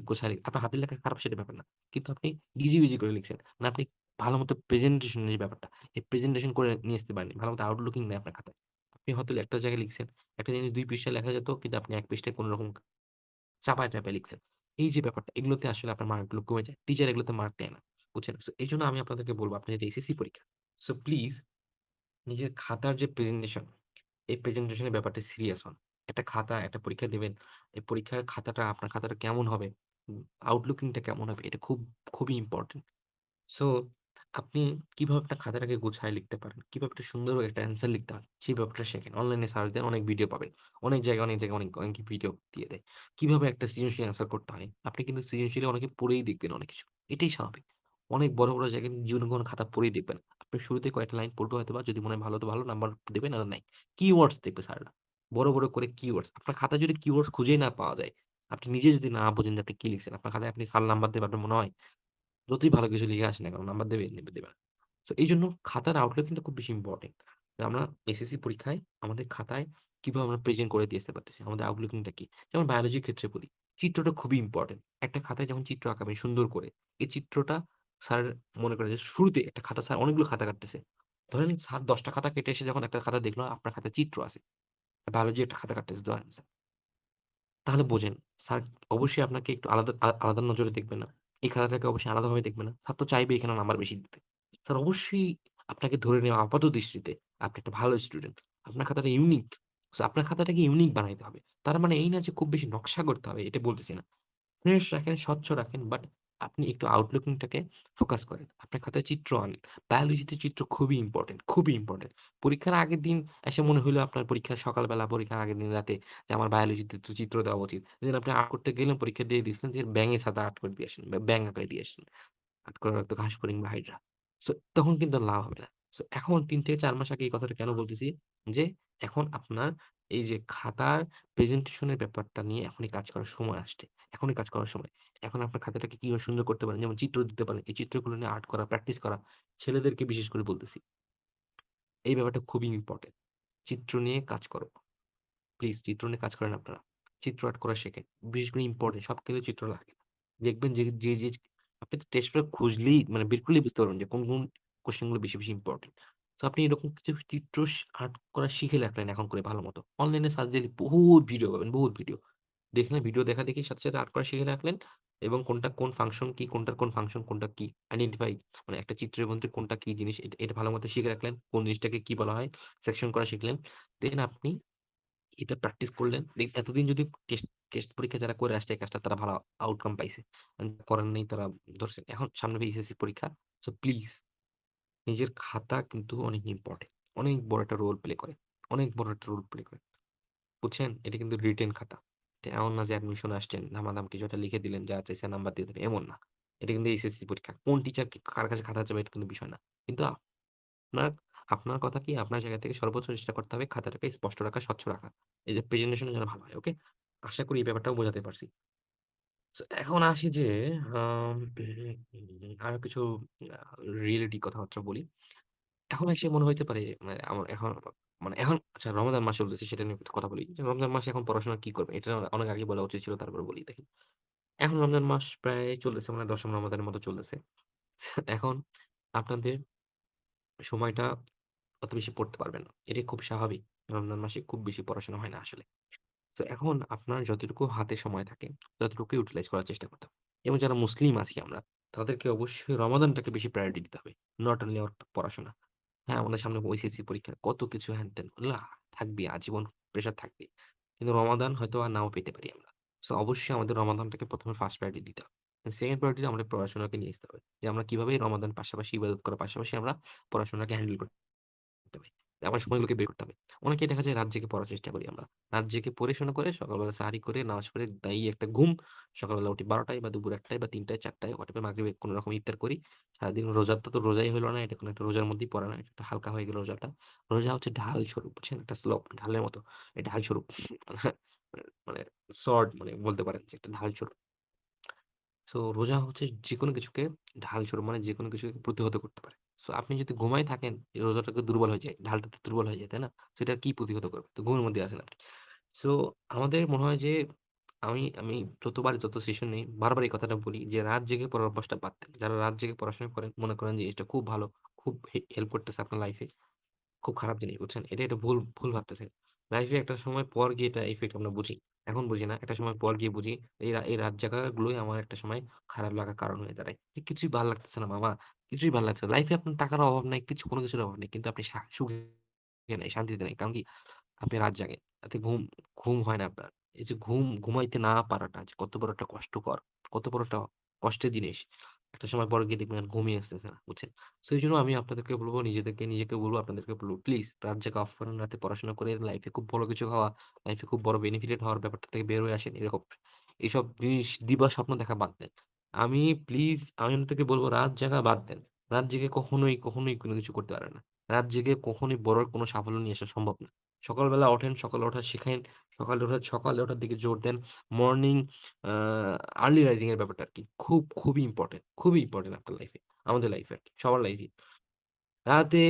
[SPEAKER 1] গোছায় আপনার হাতের লেখা খারাপ সেটা ব্যাপার না। কিন্তু আপনি গিজিবিজি করে লিখছেন। মানে আপনি ভালোমতো প্রেজেন্টেশন এর যে ব্যাপারটা, এই প্রেজেন্টেশন করে নিয়ে আসতে পারেননি। ভালোমতো আউটলুকিং নেই আপনার খাতায়। আপনি হয়তো একটা জায়গায় লিখছেন, একটা জিনিস ২ পৃষ্ঠায় লেখা যেত কিন্তু আপনি ১ পৃষ্ঠায় কোনরকম চাপায়, চাপায় লিখছেন। এই যে ব্যাপারটা এগুলোতে আসলে আপনার মার্কগুলো কমে যায়। টিচার এগুলোতে মার্ক দেয় না। বুঝছেন? সো এজন্য আমি আপনাদেরকে বলব আপনার যেটা এসএসসি পরীক্ষা। সো প্লিজ নিজের খাতার যে প্রেজেন্টেশন, এই প্রেজেন্টেশন এর ব্যাপারটা সিরিয়াস হন। একটা খাতা, একটা পরীক্ষা দিবেন। এই পরীক্ষার খাতাটা আপনার খাতাটা কেমন হবে? আউটলুকিং টা কেমন হবে? এটা খুবই ইম্পোর্টেন্ট। সো আপনি কিভাবে আপনার খাতাটাকে গুছায় লিখতে পারেন? কিভাবে একটা সুন্দর একটা অ্যান্সার লিখতে হয়? সেই ব্যাপারটা শেখেন। অনলাইনে সার্চ দেন অনেক ভিডিও পাবেন। অনেক জায়গায় অনেক ভিডিও দিয়ে দেয়। কিভাবে একটা সৃজনশীল অ্যান্সার করতে হয়? আপনি কিন্তু সৃজনশীলে অনেকে পড়েই দেখবেন অনেক কিছু। এটাই স্বাভাবিক। অনেক বড়, বড় জায়গায় কিন্তু জীবনে কোনো খাতা পড়েই দেখবেন। আপনি শুরুতে কয়েকটা লাইন পড়বে হয়তোবা যদি মনে হয় ভালো তো ভালো নাম্বার দিবেন নাহলে নাই। কিওয়ার্ডস দেখবে স্যাররা। বড়, বড় করে কিওয়ার্ডস। আপনার খাতায় যদি কিওয়ার্ডস খুঁজেই না পাওয়া যায়, আপনি নিজে যদি না বোঝেন যে আপনি কি লিখছেন, আপনার খাতায় আপনি স্যার নাম্বার দেবে আপনার মনে হয়? যতই ভালো কিছু লিখে আসি না কেন নাম্বার দেবে? দেবে না। সো এইজন্য খাতার আউটলুক কিন্তু খুব বেশি ইম্পোর্টেন্ট। আমরা এসএসসি পরীক্ষায় আমাদের খাতায় কিভাবে আমরা প্রেজেন্ট করে দিয়ে আসতে পারতেছি। আমাদের আউটলুকিং টা কি? যেমন বায়োলজির ক্ষেত্রে বলি, চিত্রটা খুবই ইম্পোর্টেন্ট। একটা খাতায় যখন চিত্র আঁকাবেন সুন্দর করে, এই চিত্রটা স্যার মনে করেন যে শুরুতে একটা খাতা স্যার অনেকগুলো খাতা কাটতেছে। ধরেন স্যার ১০ টা খাতা কেটে এসে যখন একটা খাতা দেখলো আপনার খাতায় চিত্র আছে। বায়োলজি একটা খাতা কাটতেছে ধরেন স্যার। তাহলে বোঝেন, স্যার অবশ্যই আপনাকে একটু আলাদা নজরে দেখবে না। এই খাতাটাকে অবশ্যই আলাদাভাবে দেখবে না। স্যার তো চাইবে এখানে নাম্বার বেশি দিতে। স্যার অবশ্যই আপনাকে ধরে নেওয়া আপাতদৃষ্টিতে আপনি একটা ভালো স্টুডেন্ট। আপনার খাতাটা ইউনিক। সো আপনার খাতাটাকে ইউনিক বানাইতে হবে। তার মানে এই না যে খুব বেশি নকশা করতে হবে, এটা বলতেছি না। ফ্রেশ রাখেন, স্বচ্ছ রাখেন। বাট আপনি একটু আউটলুকিং টাকে ফোকাস করেন। আপনার খাতায় চিত্র আনেন। বায়োলজিতে চিত্র খুবই ইম্পোর্টেন্ট, খুবই ইম্পোর্টেন্ট। পরীক্ষার আগের দিন এসে মনে হইলো আপনার পরীক্ষার সকালবেলা, পরীক্ষার আগের দিন রাতে যে আমার বায়োলজিতে তো চিত্র দেওয়া উচিত। দেন আপনি আর্ট করতে গেলেন, পরীক্ষা দিয়ে দিয়েছেন যে ব্যাঙের ছাতা আর্ট করে দিয়ে আসেন। ব্যাঙ আঁকায় দিয়ে আসেন। আর্ট করার তো ঘাস ফড়িং বা হাইড্রা। সো তখন কিন্তু লাভ হবে না। সো এখন ৩ থেকে ৪ মাস আগে এই কথাটা কেন বলতেছি? যে এখন আপনার এই যে খাতার প্রেজেন্টেশন এর ব্যাপারটা নিয়ে এখনই কাজ করার সময় আসছে। এখনই কাজ করার সময়। এখন আপনার খাতাটাকে কিভাবে সুন্দর করতে পারেন, যেমন চিত্র দিতে পারেন। এই চিত্রগুলো নিয়ে আর্ট করা, প্র্যাকটিস করা। ছেলেদেরকে বিশেষ করে বলতেছি। এই ব্যাপারটা খুবই ইম্পোর্টেন্ট। চিত্র নিয়ে কাজ করো। প্লিজ চিত্র নিয়ে কাজ করেন আপনারা। চিত্র আর্ট করা শেখেন। বিশেষ করে ইম্পোর্টেন্ট সব ক্ষেত্রে চিত্র লাগে। দেখবেন যে আপনি তো টেস্ট পেপার খুঁজলেই মানে বের করলেই বুঝতে পারবেন যে কোন কোয়েশ্চেন গুলো বেশি ইম্পোর্টেন্ট। সো আপনি এরকম কিছু চিত্র আর্ট করা শিখে রাখলেন এখন করে ভালোমতো। অনলাইনে সার্চ দিলে বহুত ভিডিও পাবেন, বহুত ভিডিও। দেখলেন ভিডিও দেখা দেখি সাথে আর্ট করা শিখে রাখলেন এবং কোনটা কোন ফাংশন কি, কোনটার কোন ফাংশন, কোনটা কি আইডেন্টিফাই মানে একটা চিত্রের মধ্যে কোনটা কি জিনিস এটা ভালোমতো শিখে রাখলেন। কোন জিনিসটাকে কি বলা হয়, সেকশন করা শিখলেন। দেন আপনি এটা প্র্যাকটিস করলেন। এতদিন যদি টেস্ট পরীক্ষা যারা করে আসছে এই কাজটা তারা ভালো আউটকাম পাইছে। করেন নাই তারা ধরছেন। এখন সামনে এসএসসি পরীক্ষা। সো প্লিজ নিজের খাতা কিন্তু অনেক ইম্পোর্টেন্ট। অনেক বড় একটা রোল প্লে করে। অনেক বড় একটা রোল প্লে করে। বুঝছেন? এটা কিন্তু রিটেন খাতা। টেস্টে। এমন না যে অ্যাডমিশন আসছেন, ধামাধাম কিছু একটা লিখে দিলেন, যা চাইছে নাম্বার দিয়ে দিবেন, এমন না। এটা কিন্তু এইচএসসি পরীক্ষা। কোন টিচার কার কাছে খাতা চাবে এটা কিন্তু বিষয় না। কিন্তু আপনার আপনার কথা কি আপনার জায়গা থেকে সর্বোচ্চ চেষ্টা করতে হবে খাতাটাকে স্পষ্ট রাখা, স্বচ্ছ রাখা। এই যে প্রেজেন্টেশন যেন ভালো হয়। ওকে? আশা করি এই ব্যাপারটাও বোঝাতে পারছি। সো এখন আসি যে আম আরো কিছু আ রিয়েলিটি কথাবার্তা বলি। এখন এসে মনে হইতে পারে মানে আমার এখন এখন আচ্ছা রমাদান মাস চলতেছে সেটা নিয়ে একটু কথা বলি। যে রমজান মাসে এখন পড়াশোনা কি করবেন? এটা অনেক আগে বলা উচিত ছিল তারপরে বলি দেখেন। এখন রমজান মাস প্রায় চলতেছে মানে ১০ম রমাদানের মতো চলতেছে। এখন আপনাদের সময়টা অত বেশি পড়তে পারবেন না। এটাই খুব স্বাভাবিক। রমজান মাসে খুব বেশি পড়াশোনা হয় না আসলে। তো এখন আপনার যতটুকু হাতে সময় থাকে, ততটুকু ইউটিলাইজ করার চেষ্টা করতে হবে। এবং যারা মুসলিম আছি আমরা, তাদেরকে অবশ্যই রমাদানটাকে বেশি প্রায়োরিটি দিতে হবে। নট অনলি আওয়ার পড়াশোনা। হ্যাঁ, আমাদের সামনে ওইচএসসি পরীক্ষা, কত কিছু হ্যান-ত্যান ওগুলা থাকবেই, আজীবন প্রেশার থাকবেই। কিন্তু রমাদান হয়তো আর নাও পেতে পারি আমরা। সো অবশ্যই আমাদের রমাদানটাকে ১ম এ ফার্স্ট প্রায়োরিটি দিতে হবে। সেকেন্ড প্রায়োরিটি আমাদের পড়াশোনাকে নিয়ে আসতে হবে। যে আমরা কিভাবে রমাদান পাশাপাশি ইবাদত করার পাশাপাশি আমরা পড়াশোনাকে হ্যান্ডেল করতে হবে। আমার সময়গুলোকে বের করতে হবে। অনেকেই দেখা যায় রাত জেগে পড়ার চেষ্টা করি আমরা। রাত জেগে পড়াশোনা করে সকালবেলা সাহারি করে নামাজ পড়ে দাই একটা ঘুম। সকালবেলা উঠি ১২ টায় বা দুপুর ১ টায় বা ৩ টায় ৪ টায় হোয়াটএভার মাগরিবে কোন রকম ইফতার করি। সারাদিন রোজাটা তো রোজাই হইল না। এটা কোন একটা রোজার মধ্যেই পড়ে না। এটা একটা হালকা হয়ে গেল রোজাটা। রোজা হচ্ছে ঢাল স্বরূপ বুঝছেন? একটা স্লোপ ঢালের মতো। এই ঢাল স্বরূপ মানে সর্ড মানে বলতে পারেন যে একটা ঢাল স্বরূপ। সো রোজা হচ্ছে যেকোনো কিছুকে ঢাল স্বরূপ মানে যেকোনো কিছুকে প্রতিহত করতে পারে। সো আপনি যদি ঘুমায় থাকেন, এই রোজাটা তো দুর্বল হয়ে যায়। ঢালটা তো দুর্বল হয়ে যায়, তাই না? সো এটা কি প্রতিহত করবে? তো ঘুমের মধ্যে আছেন আপনি। সো আমাদের মনে হয় যে আমি আমি যতবার যত সেশন নেই বারবার এই কথাটা বলি যে রাত জেগে পড়ার অভ্যাসটা বাদ দেন। যারা রাত জেগে পড়াশোনা করেন মনে করেন যে এটা খুব ভালো, খুব হেল্প করতেছে আপনার লাইফে। খুব খারাপ জিনিস বুঝছেন? এটা ভুল ভাবতেছেন। লাইফে একটা সময় পর গিয়ে এটা ইফেক্ট আমরা বুঝি। এখন বুঝি না। একটা সময় পর গিয়ে বুঝি এই রাত জাগাগুলোই আমার একটা সময় খারাপ লাগার কারণ হয়ে দাঁড়ায়। যে কিছুই ভাল লাগতেছে না মামা। কিছুই ভাল লাগছে না। লাইফে আপনার টাকার অভাব নাই, কোন কিছুর অভাব নেই। কিন্তু আপনি সুখে নাই, শান্তিতে নাই। কারণ কি? আপনি রাত জাগেন। রাতে ঘুম হয় না আপনার। এই যে ঘুমাইতে না পারাটা যে কত বড় একটা কষ্টকর, কত বড় একটা কষ্টের জিনিস। একটা সময় পরে গিয়ে দেখবেন আর ঘুমই আসতেছে না। বুঝছেন? সো এইজন্য আমি আপনাদেরকে বলব নিজেকে বলব আপনাদেরকে বলব প্লিজ রাত জাগা অফ করেন। রাতে পড়াশোনা করে লাইফে খুব ভালো কিছু হওয়া, লাইফে খুব বড় বেনিফিটেড হওয়ার ব্যাপারটা থেকে বের হয়ে আসেন। এরকম এইসব জিনিস দিবা স্বপ্ন দেখা বাদ দেন। আমি আপনাদেরকে বলব রাত জাগা বাদ দেন। রাত জেগে কখনোই কোন কিছু করতে পারবেন না। রাত জেগে কখনোই বড় কোনো সাফল্য নিয়ে আসা সম্ভব না। সকালবেলা ওঠেন, সকালে ওঠা শিখেন। সকালে ওঠার দিকে জোর দেন। মর্নিং আ আর্লি রাইজিং এর ব্যাপারটা আরকি খুবই ইম্পোর্টেন্ট। খুবই ইম্পোর্টেন্ট আপনার লাইফে। আমাদের লাইফে আরকি। সবার লাইফেই। রাতে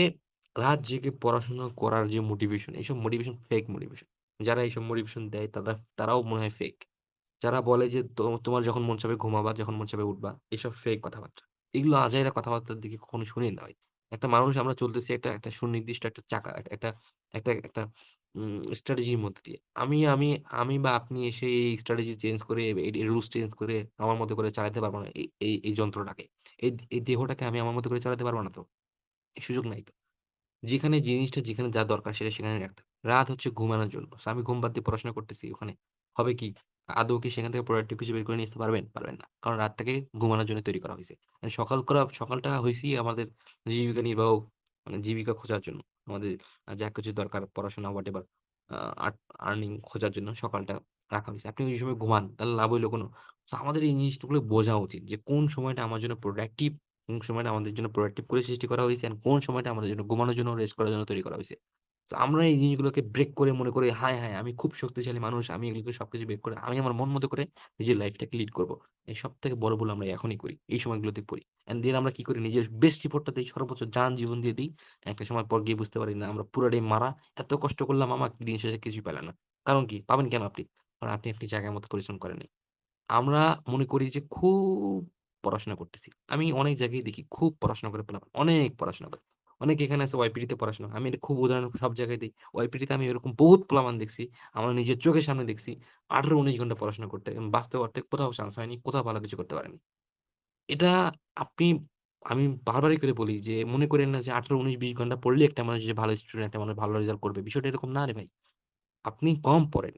[SPEAKER 1] রাত জেগে পড়াশোনা করার যে মোটিভেশন, এইসব মোটিভেশন ফেক মোটিভেশন। যারা এইসব মোটিভেশন দেয় তারাও মনে হয় ফেক। যারা বলে যে তোমার যখন মন চাবে ঘুমাবা, যখন মন চাবে উঠবা। এসব ফেক কথাবার্তা। এগুলো আজাইরা কথাবার্তার দিকে কখনো শুনি না ভাই। একটা মানুষ আমরা চলতেছি একটা সুনির্দিষ্ট একটা চাকা একটা একটা একটা স্ট্র্যাটেজির মধ্যে দিয়ে। আমি বা আপনি এসে এই স্ট্র্যাটেজি চেঞ্জ করে এই রুলস চেঞ্জ করে আমার মতো করে চালাতে পারব না এই যন্ত্রটাকে। এই দেহটাকে আমি আমার মতো করে চালাতে পারব না তো। এই সুযোগ নাই তো। যেখানে যা দরকার সেটা সেখানে রাখতে হবে। রাত হচ্ছে ঘুমানোর জন্য। সো আমি ঘুম বাদ দিয়ে পড়াশোনা করতেছি ওখানে। হবে কি? আদৌ কি সেখান থেকে প্রোডাক্টিভ কিছু বের করে নিয়ে আসতে পারবেন? পারবেন না। কারণ রাতটাকে ঘুমানোর জন্য তৈরি করা হইছে। সকালটা হইছেই আমাদের জীবিকা নির্বাহ মানে জীবিকা খোঁজার জন্য। আমাদের যা কিছু দরকার পড়াশোনা হোয়াটএভার আ আর্ট আর্নিং খোঁজার জন্য সকালটা রাখা হইছে। আপনি ওই সময় ঘুমান তাহলে লাভ হইল কোনো? সো আমাদের এই জিনিসগুলো বোঝা উচিত যে কোন সময়টা আমার জন্য প্রোডাক্টিভ কোন সময়টা আমাদের জন্য প্রোডাক্টিভ করে সৃষ্টি করা হইছে and কোন সময়টা আমাদের জন্য ঘুমানোর জন্য, রেস্ট করার জন্য তৈরি করা হইছে। তো আমরা এই জিনিসগুলোকে ব্রেক করে মনে করি, হায়! আমি খুব শক্তিশালী মানুষ। আমি এগুলোকে সবকিছু ব্রেক করে আমি আমার মন মতো করে নিজের লাইফটাকে লিড করব। এই সবথেকে বড় ভুল আমরা এখনই করি। এই সময়গুলোতে করি। অ্যান্ড দেন আমরা কি করি? নিজের বেস্ট এফোর্টটা দেই, সর্বোচ্চ জান জীবন দিয়ে দেই। একটা সময় পর গিয়ে বুঝতে পারি না আমরা পুরাটাই মারা। এত কষ্ট করলাম দিন শেষে কিছুই পেলাম না। কারণ কি? পাবেন কেন আপনি? কারণ আপনি জায়গা মতো পরিশ্রম করেন নাই। আমরা মনে করি যে খুব পড়াশোনা করতেছি। আমি অনেক জায়গায় দেখি খুব পড়াশোনা করে পোলাপান, অনেক পড়াশোনা করে। অনেকে এখানে আছে ওয়াইপিটি তে পড়াশোনা। আমি এটা খুব উদাহরণ সব জায়গায় দেই। ওয়াইপিটি তে আমি এরকম বহুত পোলাপান দেখছি। আমার নিজের চোখের সামনে দেখছি। ১৮-১৯ ঘন্টা পড়াশোনা করতে। বাস্তব অর্থে কোথাও চান্স হয়নি, কোথাও ভালো কিছু করতে পারেনি। এটা আপনি আমি বারবারই করে বলি যে মনে করেন না যে ১৮, ১৯, ২০ ঘন্টা পড়লেই একটা মানুষ যে ভালো স্টুডেন্ট, একটা মানুষ ভালো রেজাল্ট করবে। বিষয়টা এরকম না রে ভাই। আপনি কম পড়েন।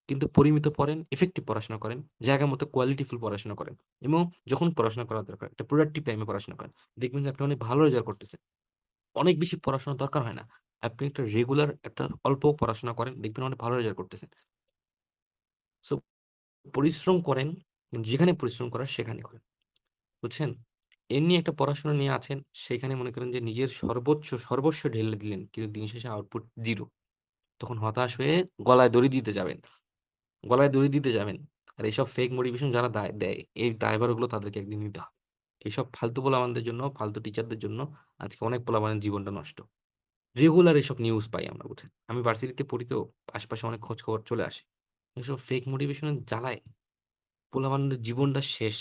[SPEAKER 1] কিন্তু পরিমিত পড়েন, ইফেক্টিভ পড়াশোনা করেন, জায়গা মতো কোয়ালিটিফুল পড়াশোনা করেন এবং যখন পড়াশোনা করা দরকার একটা প্রোডাক্টিভ টাইমে পড়াশোনা করেন। দেখবেন যে আপনি অনেক ভালো রেজাল্ট করতেছেন। অনেক বেশি পড়াশোনার দরকার হয় না। আপনি একটা রেগুলার একটা অল্প পড়াশোনা করেন, দেখবেন অনেক ভালো রেজাল্ট করতেছেন। সো পরিশ্রম করেন, যেখানে পরিশ্রম করার সেখানে করেন। বুঝছেন? এমনি একটা পড়াশোনা নিয়ে আছেন, সেখানে মনে করেন যে নিজের সর্বস্ব ঢেলে দিলেন। কিন্তু দিন শেষে আউটপুট 0। তখন হতাশ হয়ে গলায় দড়ি দিতে যাবেন। গলায় দড়ি দিতে যাবেন। আর এইসব ফেক মোটিভেশন যারা দেয়, এই দায়ভারগুলো তাদেরকে একদিন নিতে হবে। এইসব ফালতু পোলাপানদের জন্য, ফালতু টিচারদের জন্য আজকে অনেক পোলাপানের জীবনটা নষ্ট। রেগুলার এসব নিউজ পাই আমরা, বুঝছেন? আমি ভার্সিটিতে পড়ি তো আশপাশে অনেক খোঁজখবর চলে আসে। এসব ফেক মোটিভেশন এর জ্বালায় পোলাপানদের জীবনটা শেষ।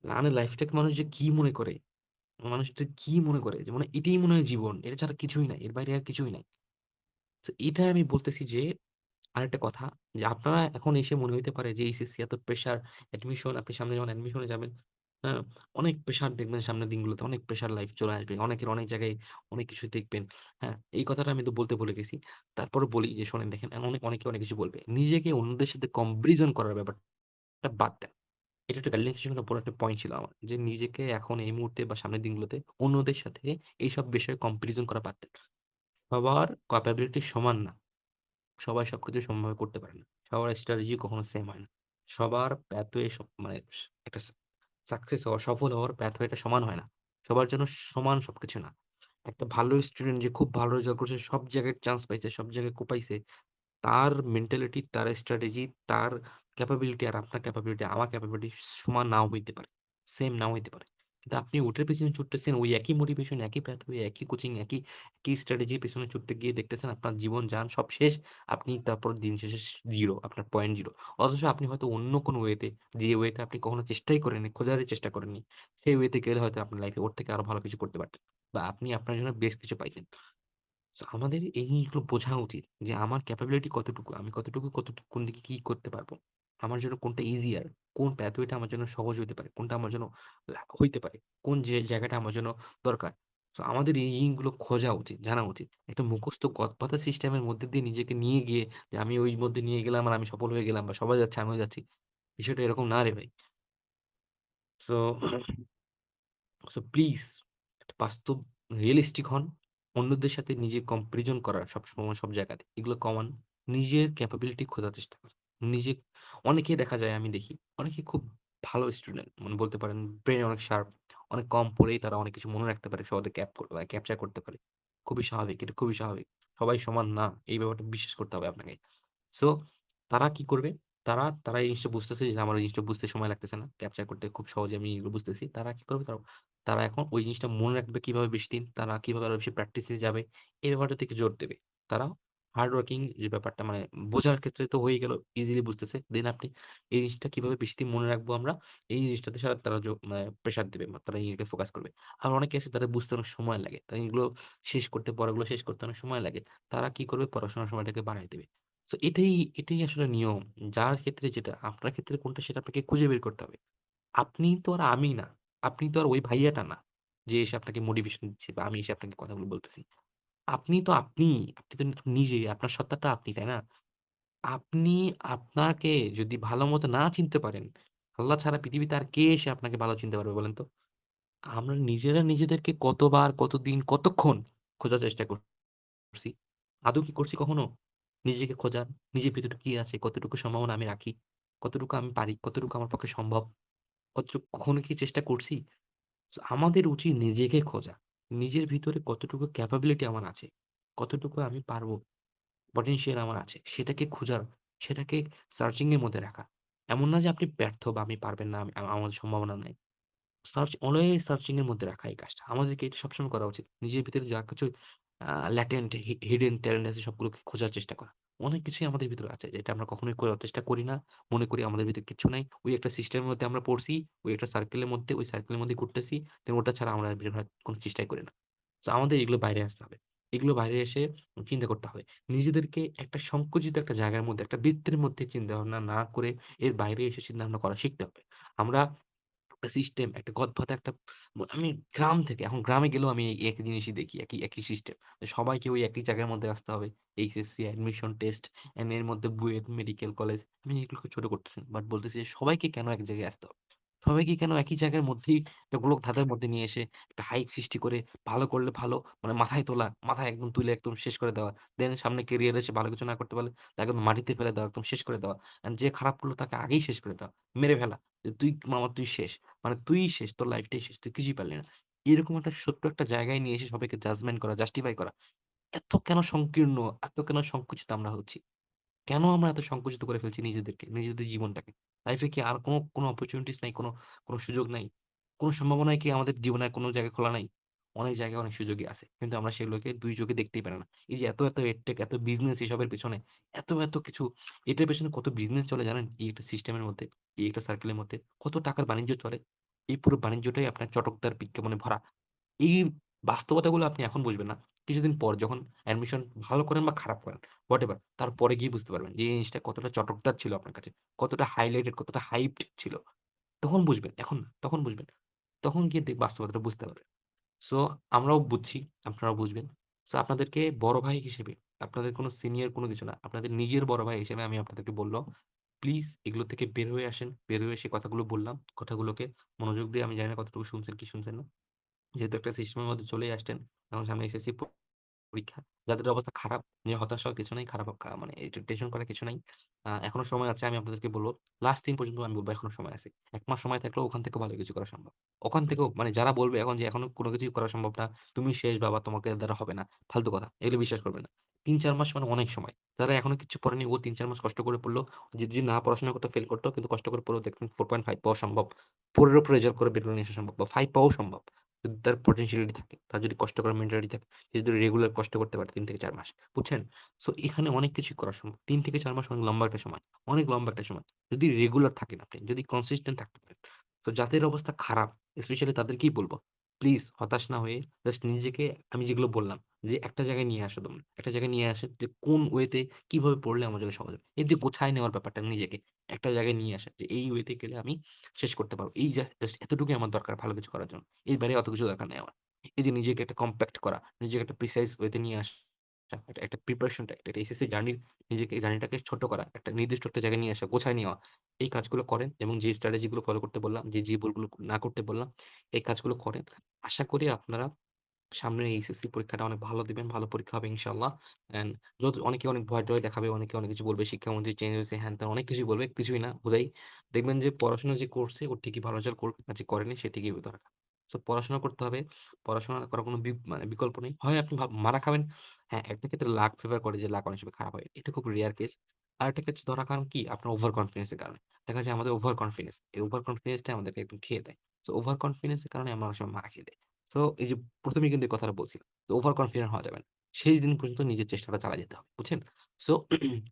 [SPEAKER 1] মানে লাইফটাকে মানুষ যে কি মনে করে, মানুষ যে কি মনে করে যে মানে এটাই মনে হয় জীবন। এটা ছাড়া কিছুই নাই। এর বাইরে আর কিছুই নাই। তো এটাই আমি বলতেছি যে আরেকটা কথা যে আপনারা এখন এসে মনে হইতে পারে যে এইচএসসি এত প্রেশার, অ্যাডমিশন আপনি সামনে যখন অ্যাডমিশনে যাবেন, হ্যাঁ? অনেক প্রেশার দেখবেন সামনের দিনগুলোতে অনেক প্রেশার লাইফ চলে আসবে। অনেকের অনেক জায়গায় অনেক কিছু দেখবেন। হ্যাঁ? এই কথাটা আমি তো বলতে ভুলে গেছি। তারপরও বলি যে শোনেন দেখেন অনেকে অনেক কিছু বলবে। নিজেকে অন্যদের সাথে কম্পারিজন করার ব্যাপারটা বাদ দেন। এটা একটা গাইডলাইন সেশনের উপর একটা পয়েন্ট ছিল আমার। যে নিজেকে এখন এই মুহূর্তে বা সামনের দিনগুলোতে অন্যদের সাথে এইসব বিষয়ে কম্পারিজন করা বাদ দেন। সবার ক্যাপাবিলিটি সমান না। সবাই সবকিছু সমানভাবে করতে পারে না। সবার স্ট্র্যাটেজি কখনো সেম হয় না। সবার প্যাথওয়ে মানে একটা সাকসেস হওয়া, সফল হওয়ার প্যাথওয়েটা সমান হয় না। সবার জন্য সমান সবকিছু না। একটা ভালো স্টুডেন্ট যে খুব ভালো রেজাল্ট করছে, সব জায়গায় চান্স পাইছে, সব জায়গায় কোপাইছে। তার মেন্টালিটি, তার স্ট্র্যাটেজি, তার ক্যাপাবিলিটি আর আপনার ক্যাপাবিলিটি, আমার ক্যাপাবিলিটি সমান নাও হইতে পারে। সেম নাও হইতে পারে। কিন্তু আপনি ওটার পেছনে ছুটতেছেন ওই একই মোটিভেশন, একই পাথওয়ে, একই কোচিং, একই স্ট্র্যাটেজির পেছনে ছুটতে গিয়ে দেখতেছেন আপনার জীবন যান সব শেষ। আপনি তারপর দিন শেষে 0 আপনার পয়েন্ট 0। অথচ আপনি হয়তো অন্য কোনো ওয়েতে, যে ওয়েতে আপনি কখনো চেষ্টাই করেননি, খোঁজারই চেষ্টা করেননি। সেই ওয়েতে গেলে হয়তো আপনার লাইফে ওর থেকে আরো ভালো কিছু করতে পারতেন। বা আপনি আপনার জন্য বেস্ট কিছু পাইতেন। সো আমাদের এই জিনিসগুলো বোঝা উচিত যে আমার ক্যাপাবিলিটি কতটুকু, আমি কতটুকু কোন দিকে কি করতে পারবো। আমার জন্য কোনটা ইজিয়ার, কোন পাথওয়েটা আমার জন্য সহজ হইতে পারে, কোনটা আমার জন্য হইতে পারে, কোন যে জায়গাটা আমার জন্য দরকার। সো আমাদের এই জিনিসগুলো খোঁজা উচিত, জানা উচিত। একটা মুখস্থ গৎপাতা সিস্টেমের মধ্যে দিয়ে নিজেকে নিয়ে গিয়ে যে আমি ওই মধ্যে নিয়ে গেলাম আর আমি সফল হয়ে গেলাম বা সবাই যাচ্ছে আমিও যাচ্ছি। বিষয়টা এরকম না রে ভাই। সো সো প্লিজ একটা বাস্তব রিয়ালিস্টিক হন। অন্যদের সাথে নিজে কম্পারিজন করার সবসময় সব জায়গাতে। এগুলো কমান। নিজের ক্যাপাবিলিটি খোঁজার চেষ্টা করেন। নিজে অনেকেই দেখা যায় আমি দেখি, অনেকে খুব ভালো স্টুডেন্ট। মানে বলতে পারেন ব্রেইন অনেক শার্প। অনেক কম পড়েই তারা অনেক কিছু মনে রাখতে পারে, সহজে ক্যাপচার করতে পারে। খুবই স্বাভাবিক। এটা খুবই স্বাভাবিক। সবাই সমান না। এই ব্যাপারটা বিশ্বাস করতে হবে আপনাকে। সো তারা কি করবে? তারা এই জিনিসটা বুঝতেছে যে আমার এই জিনিসটা বুঝতে সময় লাগতেছে না। ক্যাপচার করতে খুব সহজে আমি এগুলো বুঝতেছি। তারা কি করবে? তারা তারা এখন ওই জিনিসটা মনে রাখবে কিভাবে বেশিদিন, তারা কিভাবে আরো বেশি প্র্যাকটিসে যাবে, এই ব্যাপারটার দিকে জোর দেবে। তারা হার্ড ওয়ার্কিং যে ব্যাপারটা মানে বোঝার ক্ষেত্রে তো হয়ে গেল, ইজিলি বুঝতেছে। দেন আপনি এই জিনিসটা কিভাবে বেশিদিন মনে রাখবো আমরা, এই জিনিসটাতে সারা তারা মানে প্রেশার দিবে বা তারা এই জিনিসকে ফোকাস করবে। আর অনেকে আছে তাদের বুঝতে অনেক সময় লাগে। তাই এগুলো পড়াগুলো শেষ করতে অনেক সময় লাগে। তারা কি করবে? পড়াশোনার সময়টাকে বাড়ায় দিবে। সো এটাই আসলে নিয়ম। যার ক্ষেত্রে যেটা, আপনার ক্ষেত্রে কোনটা সেটা আপনাকে খুঁজে বের করতে হবে। আপনি তো আর আমি না। আপনি তো আর ওই ভাইয়াটা না। যে এসে আপনাকে মোটিভেশন দিচ্ছে বা আমি এসে আপনাকে কথাগুলো বলতেছি। আপনি তো আপনি। আপনি তো নিজে, আপনার সত্তাটা আপনি, তাই না? আপনি আপনাকে যদি ভালোমতো না চিনতে পারেন, আল্লাহ ছাড়া পৃথিবীতে আর কে এসে আপনাকে ভালো চিনতে পারবে বলেন তো? আমরা নিজেরা নিজেদেরকে কতবার, কতদিন, কতক্ষণ খোঁজার চেষ্টা করছি। আদৌ কি করছি কখনো? নিজেকে খোঁজার, নিজের ভিতরে কি আছে, কতটুকু সম্ভাবনা আমি রাখি, কতটুকু আমি পারি, কতটুকু আমার পক্ষে সম্ভব, কতটুকু কখনো কি চেষ্টা করছি? সো আমাদের উচিত নিজেকে খোঁজা। নিজের ভিতরে কতটুকু ক্যাপাবিলিটি আমার আছে, কতটুকু আমি পারবো, পটেনশিয়াল আমার আছে, সেটাকে খোঁজার, সেটাকে সার্চিং এর মধ্যে রাখা। এমন না যে আপনি ব্যর্থ বা আপনি পারবেন না, আমার সম্ভাবনা নাই। অলওয়েজ সার্চিং এর মধ্যে রাখা এই কাজটা। আমাদেরকে এটা সবসময় করা উচিত। নিজের ভিতরে যা কিছু ল্যাটেন্ট হিডেন ট্যালেন্ট আছে সবগুলোকে খোঁজার চেষ্টা করা। অনেক কিছুই আমাদের ভিতরে আছে যেটা আমরা কখনোই করার চেষ্টা করি না। মনে করি আমাদের ভিতরে কিচ্ছু নাই। ওই একটা সিস্টেমের মধ্যে আমরা পড়ছি, ওই একটা সার্কেলের মধ্যে, ওই সার্কেলের মধ্যে ঘুরতেছি। দেন ওটা ছাড়া আমরা আর বের হওয়ার কোনো চেষ্টাই করি না। সো আমাদের এগুলো বাইরে আসতে হবে। এগুলো বাইরে এসে চিন্তা করতে হবে। নিজেদেরকে একটা সংকুচিত একটা জায়গার মধ্যে, একটা বৃত্তের মধ্যে চিন্তাভাবনা না করে এর বাইরে এসে চিন্তাভাবনা করা শিখতে হবে। আমরা একটা সিস্টেম, একটা গৎবাঁধা একটা আমি গ্রাম থেকে এখন গ্রামে গেলেও আমি এই একই জিনিসই দেখি। একই সিস্টেম। সবাইকে ওই একই জায়গার মধ্যে আসতে হবে। এইচএসসি, অ্যাডমিশন টেস্ট এর মধ্যে বুয়েট, মেডিকেল কলেজ। আমি এগুলোকে ছোট করতেছি না। বাট বলতেছি যে সবাইকে কেন এক জায়গায় আসতে হবে? সবাইকে কেন একই জায়গার মধ্যেই একটা গোলক ধাঁধার মধ্যে নিয়ে এসে একটা হাইপ সৃষ্টি করে ভালো করলে ভালো মানে মাথায় তোলা, মাথায় একদম তুলে একদম শেষ করে দেওয়া। দেন সামনে ক্যারিয়ারে এসে ভালো কিছু না করতে পারলে তাকে একদম মাটিতে ফেলে দেওয়া, একদম শেষ করে দেওয়া। অ্যান্ড যে খারাপ করলো তাকে আগেই শেষ করে দেওয়া। মেরে ফেলা। যে তুই মামা তুই শেষ। মানে তুই শেষ। তোর লাইফটাই শেষ। তুই কিছুই পারলি না। এরকম একটা ছোট্ট একটা জায়গায় নিয়ে এসে সবাইকে জাজমেন্ট করা, জাস্টিফাই করা। এত কেন সংকীর্ণ, এত কেন সংকুচিত আমরা হচ্ছি? কেন আমরা এত সংকুচিত করে ফেলছি নিজেদেরকে, নিজেদের জীবনটাকে? লাইফে কি আর কোনো অপরচুনিটিস নাই? কোনো সুযোগ নাই? কোনো সম্ভাবনাই কি আমাদের জীবনে আর কোনো জায়গায় খোলা নাই? অনেক জায়গায় অনেক সুযোগই আছে। কিন্তু আমরা সেগুলোকে ২ চোখে দেখতেই পারি না। এই যে এত এডটেক, এত বিজনেস এসবের পেছনে, এত কিছু এটার পেছনে কত বিজনেস চলে জানেন? এই একটা সিস্টেমের মধ্যে, এই একটা সার্কেলের মধ্যে। কত টাকার বাণিজ্য চলে। এই পুরো বাণিজ্যটাই আপনার চটকদার বিজ্ঞাপনে ভরা। এই বাস্তবতাগুলো আপনি এখন বুঝবেন না। কিছুদিন পর যখন অ্যাডমিশন ভালো করেন বা খারাপ করেন, হোয়াটএভার তারপরে গিয়ে বুঝতে পারবেন যে এই জিনিসটা কতটা চটকদার ছিল আপনার কাছে। কতটা হাইলাইটেড, কতটা হাইপড ছিল। তখন বুঝবেন, এখন না, তখন বুঝবেন। তখন গিয়ে বাস্তবতাটা বুঝতে পারবেন। সো আমরাও বুঝছি, আপনারাও বুঝবেন। সো আপনাদেরকে বড় ভাই হিসেবে, আপনাদের কোনো সিনিয়র কোনো কিছু না। আপনাদের নিজের বড় ভাই হিসেবে আমি আপনাদেরকে বলব, প্লিজ এগুলো থেকে বের হয়ে আসেন। বের হয়ে এসে কথাগুলো বললাম। কথাগুলোকে মনোযোগ দিয়ে আমি জানি না কতটুকু শুনছেন কি শুনছেন না। যেহেতু একটা সিস্টেমের মধ্যে চলেই আসছেন। এখন সামনে এসএসসি পরীক্ষা। যাদের অবস্থা খারাপ, নিয়ে হতাশ হওয়ার কিছু নাই। খারাপ মানে এটা টেনশন করার কিছু নাই। এখনো সময় আছে। আমি আপনাদেরকে বলব, লাস্ট দিন পর্যন্ত আমি বলব এখনো সময় আছে। ১ মাস সময় থাকলেও ওখান থেকেও ভালো কিছু করা সম্ভব। ওখান থেকেও মানে যারা বলবে এখন যে এখনো কোন কিছুই করা সম্ভব না, তুমি শেষ বাবা তোমাকে দ্বারা হবে না। ফালতু কথা। এগুলো বিশ্বাস করবেন না। ৩-৪ মাস মানে অনেক সময়। যারা এখনো কিচ্ছু পড়েনি ও ৩-৪ মাস কষ্ট করে পড়লো। যদি না পড়াশোনা করতো ফেল করতো। কিন্তু কষ্ট করে পড়লেও দেখবেন 4.5 পাওয়া সম্ভব। 4 এর উপরে রেজাল্ট করে বের করে নিয়ে আসা সম্ভব বা 5 পাওয়াও সম্ভব। যদি তার পটেনশিয়ালিটি থাকে, তার যদি কষ্ট করার মেন্টালিটি থাকে। সে যদি রেগুলার কষ্ট করতে পারে ৩ থেকে ৪ মাস। বুঝছেন? সো এখানে অনেক কিছুই করা সম্ভব। ৩ থেকে ৪ মাস অনেক লম্বা একটা সময়। অনেক লম্বা একটা সময়। যদি রেগুলার থাকেন আপনি, যদি কনসিস্টেন্ট থাকতে পারেন। তো যাদের অবস্থা খারাপ, স্পেশালি তাদেরকেই বলব, প্লিজ হতাশ না হয়ে জাস্ট নিজেকে আমি যেগুলো বললাম যে একটা জায়গায় নিয়ে আসো তোমরা। একটা জায়গায় নিয়ে আসেন যে কোন ওয়েতে কিভাবে পড়লে আমার জন্য সহজ হবে। এই যে গোছায় নেওয়ার ব্যাপারটা নিজেকে একটা জায়গায় নিয়ে আসা যে এই ওয়েতে গেলে আমি শেষ করতে পারব। এই জাস্ট এতটুকুই আমার দরকার ভালো কিছু করার জন্য। এর বাইরে অত কিছু দরকার নেই আমার। এই যে নিজেকে একটা কম্প্যাক্ট করা, নিজেকে একটা প্রিসাইজ ওয়েতে নিয়ে আসা, একটা প্রিপারেশন টা একটা এসএসসি জার্নির নিজেকে জার্নিটাকে ছোট করা, একটা নির্দিষ্ট একটা জায়গায় নিয়ে আসা, গোছায় নেওয়া। এই কাজগুলো করেন এবং যে স্ট্র্যাটেজি গুলো ফলো করতে বললাম, যে ভুলগুলো না করতে বললাম, এই কাজগুলো করেন। আশা করি আপনারা সামনের এইচএসসি পরীক্ষাটা অনেক ভালো দিবেন। ভালো পরীক্ষা হবে ইনশাআল্লাহ। অ্যান্ড অনেকে অনেক ভয়-টয় দেখাবে, অনেকে অনেক কিছু বলবে, শিক্ষামন্ত্রী চেঞ্জ হইছে, হ্যান-ত্যান অনেক কিছুই বলবে। কিছুই না, হুদাই দেখবেন যে পড়াশোনা যে করছে ও ঠিকই ভালো রেজাল্ট করবে, আর যে করেনি সে ঠিকই ধরা খাবে। সো পড়াশোনা করতে হবে। পড়াশোনা করার কোনো মানে বিকল্প নেই। হয় আপনি মারা খাবেন। হ্যাঁ, একটা ক্ষেত্রে লাক ফেভার করে যে লাক অনেক সময় খারাপ হয়। এটা খুব রেয়ার কেস। আরেকটা ক্ষেত্রে ধরা খান কি আপনার ওভার কনফিডেন্স এর কারণে। দেখা যায় আমাদের ওভার কনফিডেন্স। এই ওভার কনফিডেন্স টা আমাদেরকে একদম খেয়ে দেয়। সো ওভার কনফিডেন্স এর কারণে আমরা অনেক সময় মারা খেয়ে যাই। সো এই যে ১ম এই কিন্তু এই কথাটা বলছিলাম। তো ওভার কনফিডেন্ট হওয়া যাবে না। শেষ দিন পর্যন্ত নিজের চেষ্টাটা চালায় যেতে হবে। বুঝছেন? সো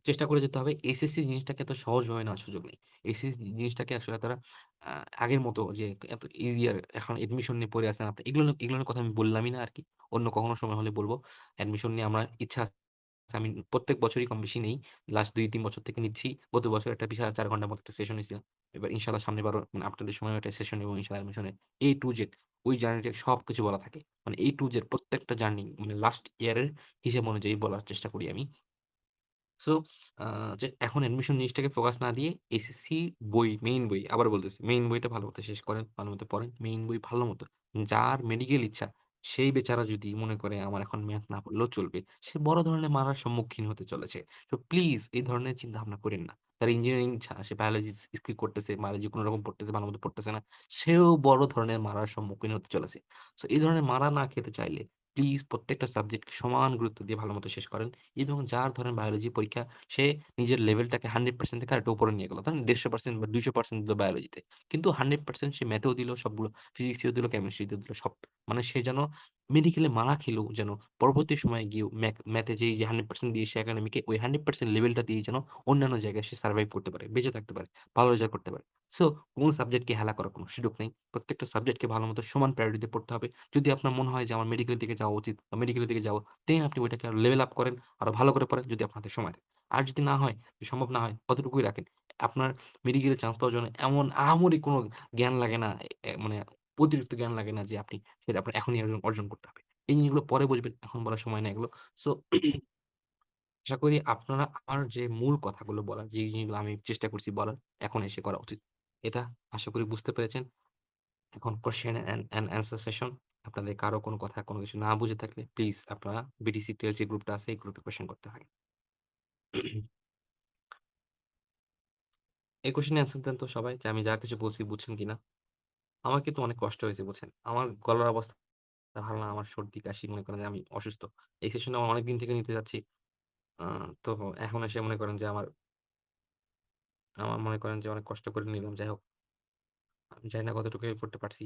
[SPEAKER 1] চেষ্টা করে যেতে হবে। এসএসসি জিনিসটাকে এত সহজভাবে নেওয়ার সুযোগ নেই। এসএসসি জিনিসটাকে আসলে তারা আ আগের মতো যে এত ইজিয়ার এখন অ্যাডমিশন নিয়ে পড়ে আছেন আপনি। এগুলো নিয়ে কথা আমি বললামই না আরকি। অন্য কখনো সময় হলে বলব। অ্যাডমিশন নিয়ে আমার ইচ্ছা আছে আমি প্রত্যেক বছরই কম বেশি নেই। লাস্ট ২-৩ বছর থেকে নিচ্ছি। গত বছর একটা বিশাল ৪ ঘন্টার মতো একটা সেশন নিছিলাম। এবার ইনশাআল্লাহ সামনের বারও মানে আপনাদের সময়ও একটা সেশন নিবো ইনশাআল্লাহ অ্যাডমিশনের A to Z ওই জার্নিটার সবকিছু বলা থাকে। মানে A to Z প্রত্যেকটা জার্নি মানে লাস্ট ইয়ারের হিসেব অনুযায়ী বলার চেষ্টা করি আমি। সো আ যে এখন অ্যাডমিশন জিনিসটাকে ফোকাস না দিয়ে এসএসসি বই, মেইন বই আবার বলতেছি, মেইন বইটা ভালোমতো শেষ করেন, ভালোমতো পড়েন। মেইন বই ভালোমতো। যার মেডিকেল ইচ্ছা সেই বেচারা যদি মনে করে আমার এখন ম্যাথ না পড়লেও চলবে, সে বড় ধরনের মারার সম্মুখীন হতে চলেছে। তো প্লিজ এই ধরনের চিন্তাভাবনা কইরেন না। তার ইঞ্জিনিয়ারিং ইচ্ছা, সে বায়োলজি স্কিপ করতেছে, বায়োলজি কোনরকম পড়তেছে, ভালোমতো পড়তেছে না। সেও বড় ধরনের মারার সম্মুখীন হতে চলেছে। সো এই ধরনের মারা না খেতে চাইলে প্লিজ প্রত্যেকটা সাবজেক্টকে সমান গুরুত্ব দিয়ে ভালোমতো শেষ করেন। এবং যার ধরেন বায়োলজি পরীক্ষা সে নিজের লেভেলটাকে 100% থেকে আরেকটু উপরে নিয়ে গেল। ধরেন 150% বা 200% দিল বায়োলজিতে। কিন্তু 100% সে ম্যাথেও দিল সবগুলো, ফিজিক্সেও দিল, কেমিস্ট্রিতেও দিল সব। মানে সে যেন মেডিকেলে মারা খেলেও যেন পরবর্তী সময়ে গিয়েও ম্যাথে যেই যে 100% দিয়ে সে একাডেমিকে ওই 100% লেভেলটা দিয়েই যেন অন্যান্য জায়গায় সে সার্ভাইভ করতে পারে, বেঁচে থাকতে পারে, ভালো রেজাল্ট করতে পারে। সো কোন সাবজেক্টকে হেলা করার কোন সুযোগ নেই। প্রত্যেকটা সাবজেক্টকে ভালোমতো সমান প্রায়োরিটি দিয়ে পড়তে হবে। যদি আপনার মনে হয় যে আমার মেডিকেলের দিকে যাওয়া উচিত বা মেডিকেলের দিকে যাবো, দেন আপনি ওইটাকে আরো লেভেল আপ করেন। আরো ভালো করে পড়েন যদি আপনার হাতে সময় থাকে। আর যদি না হয়, যদি সম্ভব না হয় অতটুকুই রাখেন। আপনার মেডিকেলে চান্স পাওয়ার জন্য এমন আহামরি কোনো জ্ঞান লাগে না। মানে অতিরিক্ত জ্ঞান লাগে না যে সেটা আপনার এখনই অর্জন করতে হবে। এই জিনিসগুলো পরে বুঝবেন। এখন বলার সময় নাই এগুলো। সো আশা করি আপনারা আমার যে মূল কথাগুলো বলার, যে জিনিসগুলো আমি চেষ্টা করছি বলার, এখন এসে করা উচিত। এটা আশা করি বুঝতে পেরেছেন। এখন কোয়েশ্চেন অ্যান্ড অ্যান্সার সেশন। আপনাদের কারো কোনো কথা কোনো কিছু না বুঝে থাকলে প্লিজ আপনারা বিটিসি টেল যে গ্রুপটা আছে এই গ্রুপে কোয়েশ্চেন করতে থাকেন। এই কোয়েশ্চেন অ্যান্সার দেন তো সবাই যে আমি যা কিছু বলছি বুঝছেন কিনা? আমার কিন্তু অনেক কষ্ট হয়েছে বুঝছেন। আমার গলার অবস্থা ভালো না। আমার সর্দি কাশি মনে করেন যে আমি অসুস্থ। এই সেশন আমার অনেকদিন থেকে নিতে যাচ্ছি। আ তো এখন এসে মনে করেন যে আমার আমার মনে করেন যে অনেক কষ্ট করে নিলাম। যাই হোক, আমি জানি না কতটুকু হেল্প করতে পারছি।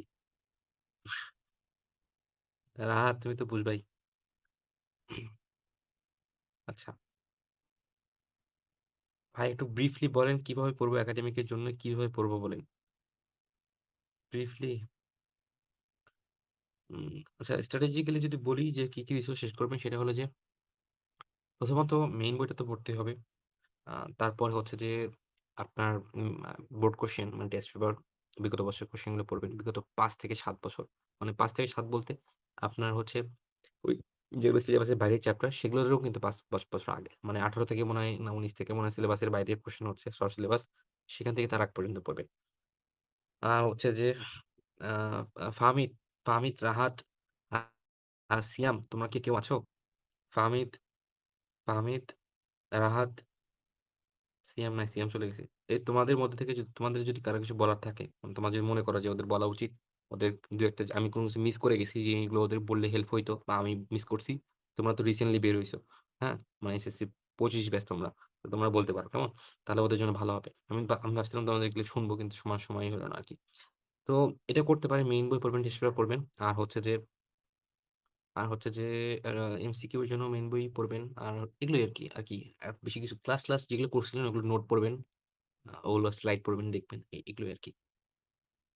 [SPEAKER 1] রাহাত তুমি তো বুঝবাই। আচ্ছা। ভাই একটু ব্রিফলি বলেন কিভাবে পড়বো একাডেমিকের জন্য কিভাবে পড়বো বলেন? ব্রিফলি আচ্ছা স্ট্র্যাটেজিক্যালি যদি বলি যে কি রিসোর্স শেষ করবেন সেটা হলো যে প্রথমত মেইন বইটা তো পড়তেই হবে। তারপর হচ্ছে যে আপনার বোর্ড কোয়েশ্চেন মানে টেস্ট পেপার বিগত বছরের কোয়েশ্চেন গুলো পড়বেন। বিগত ৫ থেকে ৭ বছর। মানে ৫ থেকে ৭ বলতে আপনার হচ্ছে ওই যেগুলো সিলেবাসের বাইরের চ্যাপ্টার সেগুলোরও কিন্তু ৫ বছর আগে। মানে ১৮ থেকে মনে হয় না ১৯ থেকে মনে হয় সিলেবাসের বাইরের কোয়েশ্চেন হচ্ছে শর্ট সিলেবাস। সেখান থেকে তার আগ পর্যন্ত পড়বেন। হচ্ছে যে আ আ ফাহমিদ, ফাহমিদ, রাহাত আ আর সিয়াম তোমরা কি কেউ আছো? ফাহমিদ, ফাহমিদ, রাহাত, সিয়াম নাই, সিয়াম চলে গেছে। এই তোমাদের মধ্যে থেকে তোমাদের যদি কারো কিছু বলার থাকে, তোমরা যদি মনে করো যে ওদের বলা উচিত, ওদের ২-১ টা আমি কোনো কিছু মিস করে গেছি যে এগুলো ওদের বললে হেল্প হইতো বা আমি মিস করছি। তোমরা তো রিসেন্টলি বের হইছো। হ্যাঁ? মানে এসএসসি ২৫ ব্যাচ তোমরা। তো তোমরা বলতে পারো। কেমন? তাহলে ওদের জন্য ভালো হবে। আমি ভাবছিলাম তোমাদের এগুলো শুনবো কিন্তু সময় হলো না আরকি। তো এটা করতে পারেন মেইন বই পড়বেন, টেস্ট পেপার পড়বেন। আর হচ্ছে যে আ এমসিকিউ এর জন্য মেইন বই পড়বেন। আর এগুলোই আরকি। আর বেশি কিছু ক্লাস যেগুলো করছিলেন ওগুলো নোট পড়বেন। ওগুলো স্লাইড পড়বেন দেখবেন। এগুলোই আরকি।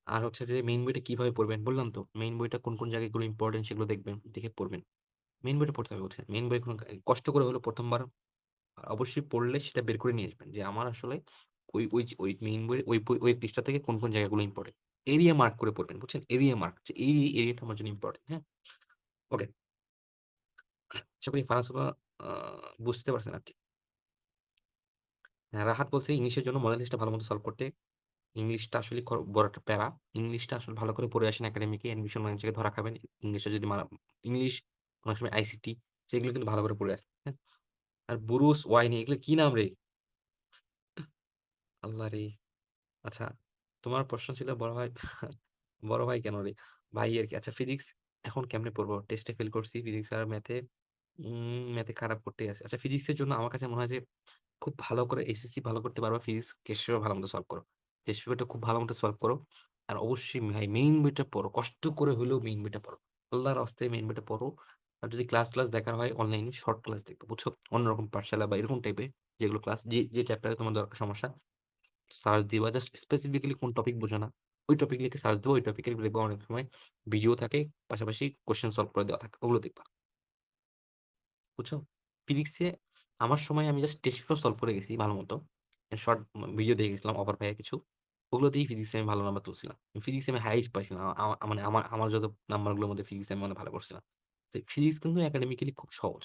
[SPEAKER 1] আর হচ্ছে যে মেইন বইটা কিভাবে পড়বেন বললাম তো। মেইন বইটা কোন জায়গাগুলো ইম্পোর্টেন্ট সেগুলো দেখবেন, দেখে পড়বেন। মেইন বইটা পড়তে হবে বুঝছেন? মেইন বই কোন কষ্ট করে হলেও ১ম বার অবশ্যই পড়লে সেটা বের করে নিয়ে আসবেন। যে আমার আসলে ওই মেইন বইয়ের ওই পৃষ্ঠা থেকে কোন জায়গাগুলো ইম্পোর্টেন্ট। এরিয়া মার্ক করে পড়বেন। বুঝছেন? এরিয়া মার্ক যে এই এরিয়াটা আমার জন্য ইম্পোর্টেন্ট। হ্যাঁ? ওকে। আশা করি ফারাজ আ বুঝতে পারছেন আরকি। হ্যাঁ, রাহাত বলছে ইংলিশের জন্য মডেল টেস্টটা ভালোমতো সলভ করতে। ইংলিশটা আসলে বড় একটা প্যারা। ইংলিশটা আসলে ভালো করে পড়ে আসেন একাডেমিকে। অ্যাডমিশন অনেক জায়গায় ধরা খাবেন। ইংলিশে যদি ইংলিশ অনেক সময় আইসিটি সেগুলো কিন্তু ভালো করে পড়ে আসতে। হ্যাঁ? আর বুরুস, ওয়াইনি এগুলো কি নাম রে? আল্লাহরে! আচ্ছা, তোমার প্রশ্ন ছিল বড় ভাই বড় ভাই কেন রে? ভাই আরকি। আচ্ছা ফিজিক্স এখন কেমনে পড়বো? টেস্টে ফেল করছি ফিজিক্স আর ম্যাথে। ম্যাথে খারাপ করতেই আছি। আচ্ছা ফিজিক্সের জন্য আমার কাছে মনে হয় যে খুব ভালো করে এসএসসি ভালো করতে পারবা ফিজিক্স টেস্ট পেপার ভালো মতো সলভ করো। টেস্ট পেপারটা খুব ভালো মতো সলভ করো। আর অবশ্যই ভাই মেইন বইটা পড়ো। কষ্ট করে হলেও মেইন বইটা পড়ো। আল্লাহর রাস্তায় মেইন বইটা পড়ো। আর যদি ক্লাস দেখার হয় অনলাইনে শর্ট ক্লাস দেখবা। বুঝছো? অন্যরকম পাঠশালা বা এরকম টাইপের যেগুলো ক্লাস যে চ্যাপ্টারে তোমার দরকার সমস্যা সার্চ দিবা। জাস্ট স্পেসিফিক্যালি কোন টপিক বুঝো না। ওই টপিক লিখে সার্চ দিবা। ওই টপিকের দেখবা অনেক সময় ভিডিও থাকে। পাশাপাশি কোয়েশ্চেন সলভ করে দেওয়া থাকে। ওগুলো দেখবা। বুঝছো? ফিজিক্সে আমার সময় আমি জাস্ট টেস্ট পেপার সলভ করে গেছি ভালোমতো। শর্ট ভিডিও দেখে গেছিলাম অপার ভাইয়া কিছু। ওগুলো দিয়েই ফিজিক্সে আমি ভালো নাম্বার তুলছিলাম। ফিজিক্সে আমি হাইয়েস্ট পাইছিলাম। মানে আমার যত নাম্বারগুলোর মধ্যে ফিজিক্সে আমি ভালো করছিলাম। তো ফিজিক্স কিন্তু একাডেমিক্যালি খুব সহজ।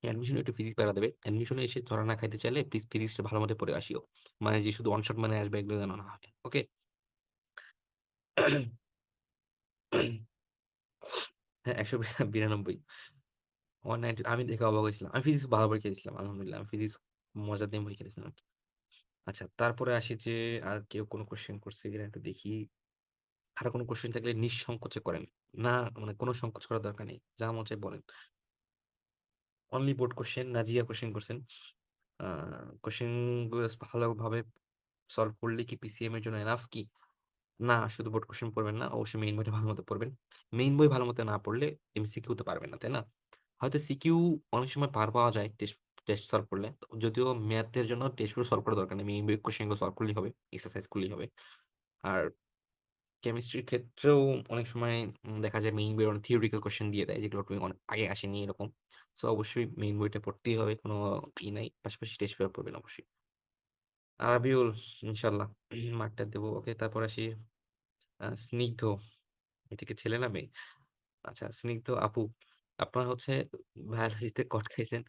[SPEAKER 1] অ্যাডমিশনে একটু ফিজিক্স প্যারা দেবে। অ্যাডমিশনে এসে ধরা না খাইতে চাইলে প্লিজ ফিজিক্সটা ভালো মতো পড়ে আসিও। মানে যে শুধু ওয়ান শট মানে আসবে এগুলো যেন না হয়। ওকে? হ্যাঁ, ১৯২ 190 আমি দেখে অবাক হইছিলাম। আমি ফিজিক্স ভালো পরীক্ষা দিছিলাম। আলহামদুলিল্লাহ। আমি ফিজিক্স মজা দিয়ে পরীক্ষা দিছিলাম আরকি। আচ্ছা তারপরে আসি যে আর কেউ কোন কোয়েশ্চেন করছে কিনা একটু দেখি। কারো কোন কোয়েশ্চেন থাকলে নিঃসংকোচে করেন। না মানে কোন সংকোচ করার দরকার নেই। যা মন চায় বলেন। Only board question Nazia question করছেন। আ কোয়েশ্চেন গুলো ভালোভাবে সলভ করলে কি পিসিএম এর জন্য এনাফ কি? না, শুধু বোর্ড কোয়েশ্চেন পড়বেন না। অবশ্যই মেইন বইটা ভালোমতো পড়বেন। মেইন বই ভালোমতো না পড়লে এমসিকিউ তো পারবেন না, তাই না? হয়তো সিকিউ অনেক সময় পার পাওয়া যায় টেস্ট সলভ করলে। যদিও ম্যাথের জন্য টেস্ট গুলো সলভ করার দরকার নেই। মেইন বই কোয়েশ্চেন গুলো সলভ করলেই হবে। এক্সারসাইজ করলেই হবে। আর কেমিস্ট্রির ক্ষেত্রেও অনেক সময় দেখা যায় মেইন বইয়ের অনেক থিওরিটিক্যাল কোয়েশ্চেন দিয়ে দেয় যেগুলো অনেক আগে আসেনি এরকম। সো অবশ্যই মেইন বইটা পড়তেই হবে। কোন নাই। পাশাপাশি টেস্ট পেপার পড়বেন অবশ্যই। আরাবিউল ইনশাআল্লাহ মার্কটা দেব। ওকে তারপর আসি স্নিগ্ধ। এটা কি ছেলে না মেয়ে? আচ্ছা স্নিগ্ধ আপু, আপনার হচ্ছে বায়োলজিতে কট খাইছেন।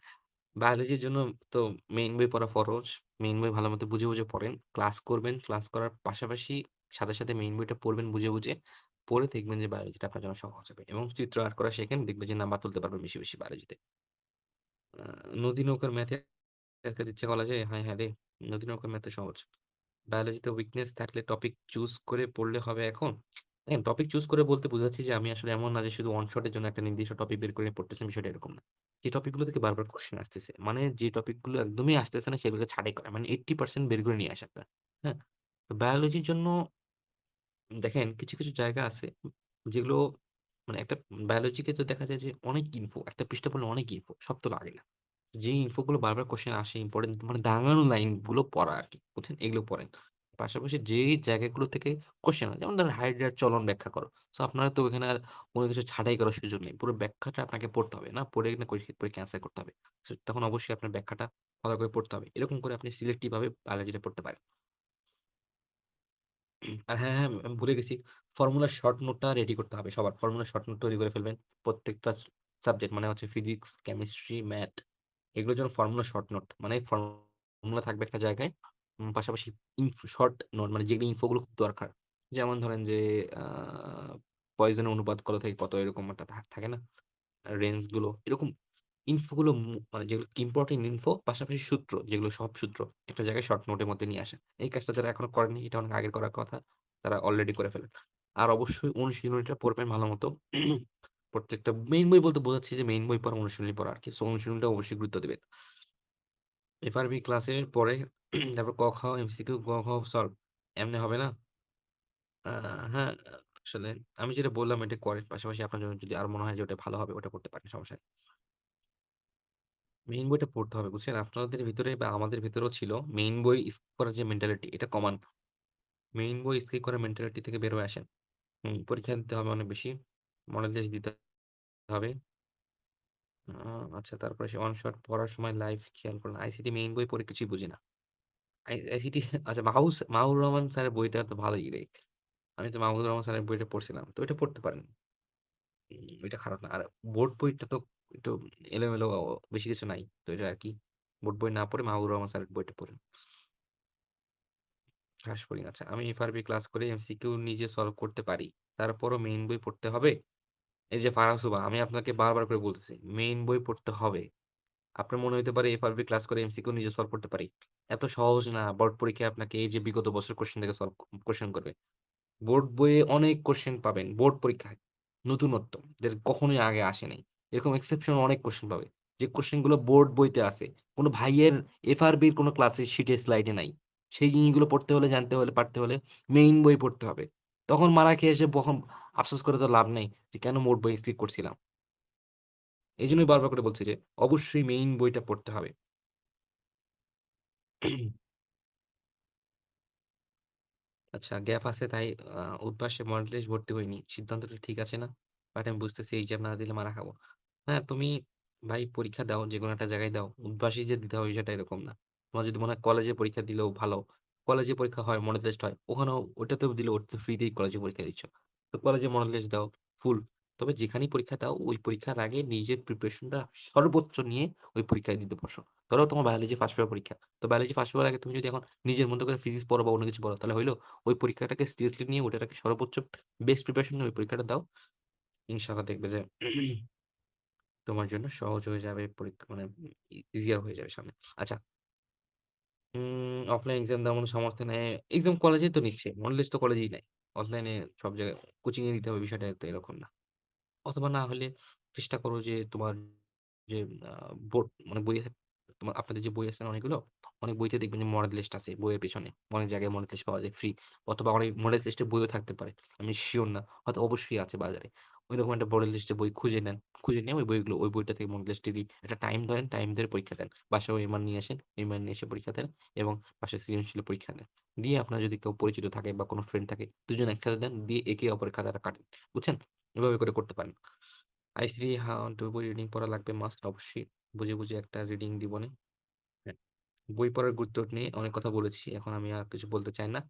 [SPEAKER 1] বায়োলজির জন্য তো মেইন বই পড়া ফরজ। মেইন বই ভালোমতো বুঝে, বুঝে পড়েন। ক্লাস করবেন। ক্লাস করার পাশাপাশি সাথে, সাথে মেইন বইটা পড়বেন বুঝে, বুঝে। পড়ে দেখবেন যে বায়োলজিটা আপনার জন্য সহজ হবে এবং চিত্র আর্ট করা শেখেন। দেখবেন যে নাম্বার তুলতে পারবেন বেশি, বেশি বায়োলজিতে। আ নদী নৌকার ম্যাথে একটা ইচ্ছা করা যায়, হায়, হায় রে! নদী নৌকার ম্যাথ তো সহজ। বায়োলজিতে উইকনেস থাকলে টপিক চুজ করে পড়লে হবে এখন? দেখেন টপিক চুজ করে বলতে বুঝাচ্ছি যে আমি আসলে এমন না যে শুধু ওয়ান শট এর জন্য একটা নির্দিষ্ট টপিক বের করে পড়তেছি বিষয়টা এরকম না। যে টপিকগুলো থেকে বারবার কোয়েশ্চেন আসতেছে। মানে যে টপিকগুলো একদমই আসতেছে না সেগুলোকে ছাঁটাই করা। মানে 80% বের করে নিয়ে আসা আপনার। হ্যাঁ? তো বায়োলজির জন্য দেখেন কিছু, কিছু জায়গা আছে যেগুলো মানে একটা বায়োলজিতে তো দেখা যায় যে অনেক ইনফো। একটা পৃষ্ঠা পড়লে অনেক ইনফো। সব তো লাগে না। যেই ইনফো গুলো বারবার কোয়েশ্চেন আসে ইম্পোর্টেন্ট মানে দাগানো লাইন গুলো পড়া আরকি। বুঝছেন? এগুলো পড়েন। পাশাপাশি যেই জায়গাগুলো থেকে কোয়েশ্চেন হয় যেমন ধরেন হাইড্রার চলন ব্যাখ্যা করো। সো আপনারা তো ওখানে আর কোন কিছু ছাঁটাই করার সুযোগ নেই। পুরো ব্যাখ্যাটা আপনাকে পড়তে হবে। না পড়ে না পরীক্ষায় অ্যান্সার করতে হবে। সো তখন অবশ্যই আপনার ব্যাখ্যাটা ভালো করে পড়তে হবে। এরকম করে আপনি সিলেক্টিভ ভাবে বায়োলজিটা পড়তে পারেন। আর হ্যাঁ, হ্যাঁ, আমি ভুলে গেছি। ফর্মুলার শর্ট নোটটা রেডি করতে হবে সবার। ফর্মুলার শর্ট নোট তৈরি করে ফেলবেন। প্রত্যেকটা সাবজেক্ট মানে হচ্ছে ফিজিক্স, কেমিস্ট্রি, ম্যাথ এগুলোর জন্য ফর্মুলা শর্ট নোট। মানে ফর্মুলা থাকবে একটা জায়গায়। পাশাপাশি শর্ট নোট মানে যেগুলো ইনফো গুলো খুব দরকার। যেমন ধরেন যে আ পয়জনের অনুপাত কত থেকে কত এরকম একটা থাকে না? রেঞ্জ গুলো এরকম ইনফো গুলো মানে যেগুলো ইম্পোর্টেন্ট ইনফো পাশাপাশি সূত্র যেগুলো সব সূত্র একটা জায়গায় শর্ট নোটের মধ্যে নিয়ে আসা। এই কাজটা যারা এখনো করেনি এটা অনেক আগের করার কথা। তারা অলরেডি করে ফেলেন। আর অবশ্যই অনুশীলনীটা পড়বেন ভালোমতো। প্রত্যেকটা মেইন বই বলতে বোঝাচ্ছি যে মেইন বই পড়া, অনুশীলনী পড়া আরকি। সো অনুশীলনীটা অবশ্যই গুরুত্ব দিবেন। এফআরবি ক্লাসের পরে তারপর ক, খ, এমসিকিউ, গ, ঘ সলভ। এমনে হবে না? আ হ্যাঁ, আসলে আমি যেটা বললাম এটা করেন। পাশাপাশি আপনার জন্য যদি আরো মনে হয় যে ওটা ভালো হবে ওটা করতে পারেন সমস্যা নেই। মেইন বইটা পড়তে হবে বুঝছেন? আপনাদের ভিতরে বা আমাদের ভেতরেও ছিল মেইন বই স্কিপ করার যে মেন্টালিটি এটা কমান। মেইন বই স্কিপ করার মেন্টালিটি থেকে বের হয়ে আসেন। পরীক্ষা দিতে হবে অনেক বেশি। মডেল টেস্ট দিতে হবে। আ আচ্ছা তারপরে সে অন শট পড়ার সময় লাইভ খেয়াল করুন। আইসিটি মেইন বই পড়ে কিছুই বুঝি না। আইসিটি আচ্ছা মাহবুবুর রহমান স্যারের বইটা তো ভালোই রে। আমি তো মাহমুদুর রহমান স্যারের বইটা পড়ছিলাম। তো ওইটা পড়তে পারেন। ওইটা খারাপ না। আর বোর্ড বইটা তো একটু এলোমেলো বেশি কিছু নাই। তো এটা আরকি বোর্ড বই না পড়ে মাহবুবুর রহমান স্যারের বইটা পড়েন। ঘাস করি আচ্ছা। আমি এফআরবি ক্লাস করে এমসিকিউ নিজে সলভ করতে পারি। তারপরও মেইন বই পড়তে হবে? এই যে ফারাহ সুবা আমি আপনাকে বারবার করে বলতেছি, মেইন বই পড়তে হবে। আপনার মনে হইতে পারে এফআরবি ক্লাস করে এমসিকিউ নিজে সলভ করতে পারি। এত সহজ না। বোর্ড পরীক্ষায় আপনাকে এই যে বিগত বছর কোয়েশ্চেন থেকে কোয়েশ্চেন করবে। বোর্ড বইয়ে অনেক কোয়েশ্চেন পাবেন। বোর্ড পরীক্ষায়। নতুনত্ব। যেটা কখনোই আগে আসে নাই। এরকম এক্সেপশনাল অনেক কোয়েশ্চেন পাবে। যে কোয়েশ্চেন গুলো বোর্ড বইতে আছে। কোন ভাইয়ের এফআরবির কোন ক্লাসে শিটে স্লাইডে নাই। সেই জিনিসগুলো পড়তে হলে, জানতে হলে, পারতে হলে মেইন বই পড়তে হবে। তখন মারা খেয়ে এসে আফসোস করে তো লাভ নেই যে কেন বোর্ড বই স্কিপ করছিলাম। এজন্যই বারবার করে বলছি যে অবশ্যই মেইন বইটা পড়তে হবে। আচ্ছা গ্যাপ আছে তাই উদ্ভাসে মডেল টেস্ট ভর্তি হইনি। সিদ্ধান্তটা ঠিক আছে না? বাট আমি বুঝতেছি এক্সাম না দিলে মারা খাবো। হ্যাঁ, তুমি ভাই পরীক্ষা দাও, যেকোনো একটা জায়গায় দাও। উদ্ভাসই যে দিতে হবে বিষয়টা এরকম না। তোমার যদি মনে হয় কলেজে পরীক্ষা দিলেও ভালো। কলেজে পরীক্ষা হয়, মডেল টেস্ট হয়। ওখানেও ওটাতেও দিলে ওটা তো ফ্রিতেই কলেজে পরীক্ষা দিচ্ছ। তো কলেজে মডেল টেস্ট দাও ফুল। তবে যেখানেই পরীক্ষা দাও ওই পরীক্ষার আগে নিজের প্রিপারেশনটা সর্বোচ্চ নিয়ে ওই পরীক্ষায় দিতে বসো। ধরো তোমার বায়োলজি ফার্স্ট পেপার পরীক্ষা। তো বায়োলজি ফার্স্ট পেপার আগে তুমি যদি এখন নিজের মতো করে ফিজিক্স পড়ো বা অন্য কিছু পড়ো তাহলে হইল? ওই পরীক্ষাটাকে সিরিয়াসলি নিয়ে ওটাকে সর্বোচ্চ বেস্ট প্রিপারেশন নিয়ে ওই পরীক্ষাটা দাও। ইনশাআল্লাহ দেখবে যে তোমার জন্য সহজ হয়ে যাবে পরীক্ষা মানে ইজিয়ার হয়ে যাবে সামনে। আচ্ছা, অফলাইন এক্সাম দেওয়ার মতো সামর্থ্য নেই। এক্সাম কলেজেই তো নিচ্ছে। মডেল টেস্ট তো কলেজেই নেয়। অনলাইনে সব জায়গায় কোচিং এ দিতে হবে বিষয়টা তো এরকম না। অথবা না হলে চেষ্টা করো যে তোমার যে আ বোর্ড মানে বই তোমার আপনাদের যে বই আছে না অনেকগুলো, অনেক বইতে দেখবেন যে মডেল লিস্ট আছে বইয়ের পেছনে। অনেক জায়গায় মডেল লিস্ট পাওয়া যায় ফ্রি। অথবা অনেক মডেল লিস্টের বইও থাকতে পারে। আমি সিউর না। হয়তো অবশ্যই আছে বাজারে। ঐরকম একটা মডেল লিস্টের বই খুঁজে নেন। খুঁজে নিয়ে ওই বইগুলো ওই বইটা থেকে মডেল লিস্টে একটা টাইম ধরেন, টাইম ধরে পরীক্ষা দেন। বাসায় ওএমআর নিয়ে আসেন। ওএমআর নিয়ে এসে পরীক্ষা দেন এবং বাসায় সৃজনশীল পরীক্ষা দেন। দিয়ে আপনার যদি কেউ পরিচিত থাকে বা কোনো ফ্রেন্ড থাকে, ২ জন একসাথে দেন। দিয়ে একে অপরের খাতাটা কাটেন। বুঝছেন? এভাবে করে করতে পারেন। আই3 হ্যাঁ, ২ বই রিডিং পড়া লাগবে মাস্ট অবশ্যই। বুঝে, বুঝে একটা রিডিং দিবনে। হ্যাঁ, বই পড়ার গুরুত্ব নিয়ে অনেক কথা বলেছি। এখন আমি আর কিছু বলতে চাই না।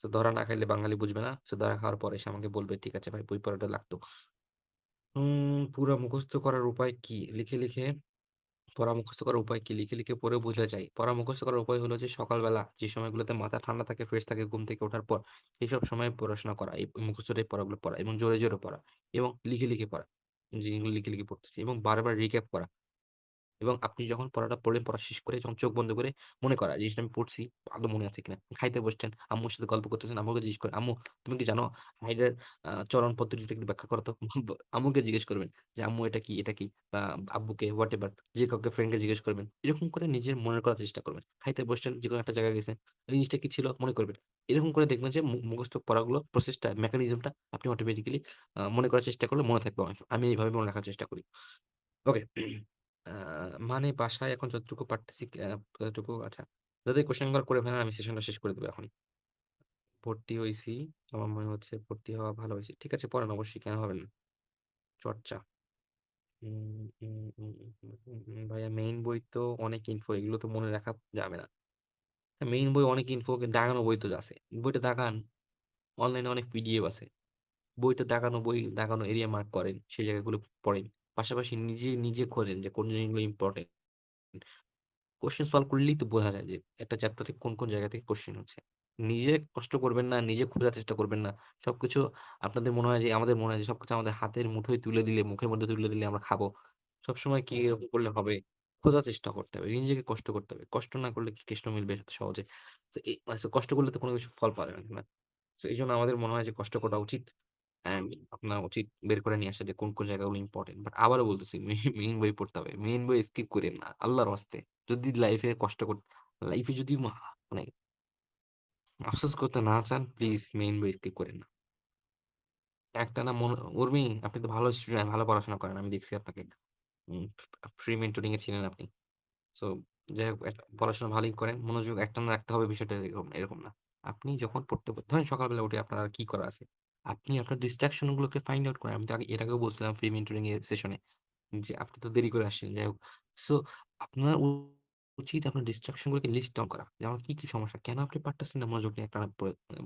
[SPEAKER 1] সো ধরা না খাইলে বাঙালি বুঝবে না। সো ধরা খাওয়ার পরে সে আমাকে বলবে, "ঠিক আছে ভাই বই পড়াটা লাগতো।" পুরা মুখস্থ করার উপায় কি? লিখে, লিখে পড়া মুখস্থ করার উপায় কি? লিখে, লিখে পড়ে বুঝে যাই। পড়া মুখস্থ করার উপায় হলো যে সকালবেলা যে সময়গুলোতে মাথা ঠান্ডা থাকে, ফ্রেশ থাকে ঘুম থেকে ওঠার পর, এসব সময় পড়াশোনা করা। এই মুখস্থ টাইপ পড়াগুলো পড়া এবং জোরে, জোরে পড়া এবং লিখে, লিখে পড়া। জিনিসগুলো লিখে, লিখে পড়তেছি এবং বারবার রিক্যাপ করা। এবং আপনি যখন পড়াটা পড়লেন, পড়া শেষ করে যখন চোখ বন্ধ করে মনে করা জিনিসটা আমি পড়ছি, আদৌ মনে আছে কিনা? খাইতে বসছেন, আম্মুর সাথে গল্প করতেছেন, আম্মুকে জিজ্ঞেস করেন, "আম্মু তুমি কি জানো হাইডের চলন পদ্ধতিটা একটু ব্যাখ্যা করো তো?" আম্মুকে জিজ্ঞেস করবেন যে, "আম্মু এটা কি? এটা কি?" বা আব্বুকে হোয়াটএভার যে কাউকে ফ্রেন্ডকে জিজ্ঞেস করবেন। এরকম করে নিজের মনে করার চেষ্টা করবেন। খাইতে বসছেন, যেকোনো একটা জায়গায় গেছেন, ওই জিনিসটা কি ছিল মনে করবেন। এরকম করে দেখবেন যে মুখস্থ পড়াগুলো প্রসেসটা মেকানিজমটা আপনি অটোমেটিক্যালি মনে করার চেষ্টা করলে মনে থাকবে অনেক। আমি এইভাবে মনে রাখার চেষ্টা করি। ওকে। আ মানে বাসায় এখন যতটুকু পারতেছি ততটুকু আচ্ছা। যদি কোয়েশ্চেন গুলো করে ফেলেন আমি সেশনটা শেষ করে দেব এখনই। ভর্তি হইছি। আমার মনে হচ্ছে ভর্তি হওয়া ভালো হইছে। ঠিক আছে পড়েন অবশ্যই কেন হবে না? চর্চা। উম উম উম উম ভাইয়া মেইন বই তো অনেক ইনফো এগুলো তো মনে রাখা যাবে না। মেইন বই অনেক ইনফো দাগানো বই তো আছে। বইটা দাগান। অনলাইনে অনেক পিডিএফ আছে। বইটা দাগানো বই দাগানো এরিয়া মার্ক করেন। সেই জায়গাগুলো পড়েন। পাশাপাশি নিজে, নিজে খোঁজেন যে কোন জিনিসগুলো ইম্পোর্টেন্ট। কোয়েশ্চেন সলভ করলেই তো বোঝা যায় যে একটা চ্যাপ্টারে কোন, কোন জায়গা থেকে কোয়েশ্চেন হচ্ছে। নিজে কষ্ট করবেন না, নিজে খোঁজার চেষ্টা করবেন না। সবকিছু আপনাদের মনে হয় যে আমাদের মনে হয় যে সবকিছু আমাদের হাতের মুঠোয় তুলে দিলে, মুখের মধ্যে তুলে দিলে আমরা খাবো। সবসময় কি এরকম করলে হবে? খোঁজার চেষ্টা করতে হবে। নিজেকে কষ্ট করতে হবে। কষ্ট না করলে কি কৃষ্ণ মিলবে এত সহজে? তো কষ্ট করলে তো কোন কিছু ফল পাওয়া যাবে না। সো এইজন্য আমাদের মনে হয় যে কষ্ট করা উচিত। অ্যান্ড আপনার উচিত বের করে নিয়ে আসা যে কোন, কোন জায়গাগুলো ইম্পোর্টেন্ট। বাট আবারও বলতেছি মেইন বই পড়তে হবে। মেইন বই স্কিপ কইরেন না। আল্লাহর ওয়াস্তে। যদি লাইফে কষ্ট কর লাইফে যদি মানে আফসোস করতে না চান প্লিজ মেইন বই স্কিপ কইরেন না। একটানা উর্মি আপনি তো ভালো স্টুডেন্ট, ভালো পড়াশোনা করেন। আমি দেখছি আপনাকে। উম ফ্রি মেন্টরিং এ ছিলেন আপনি। সো যাই হোক পড়াশোনা ভালোই করেন। মনোযোগ একটানা রাখতে হবে বিষয়টা এরকম এরকম না। আপনি যখন ধরেন সকালবেলা উঠে আপনার আর কি করা আছে? আপনি আপনার ডিসট্রাকশন গুলোকে ফাইন্ড আউট করেন। আমি তো এর আগেও বলছিলাম ফ্রি মেন্টরিং এর সেশনে যে আপনি তো দেরি করে আসছেন। যাই হোক। সো আপনার উচিত আপনার ডিসট্রাকশন গুলোকে লিস্ট ডাউন করা। যে আমার কি, কি সমস্যা? কেন আপনি পারতেছেন না মনোযোগ নিয়ে একটানা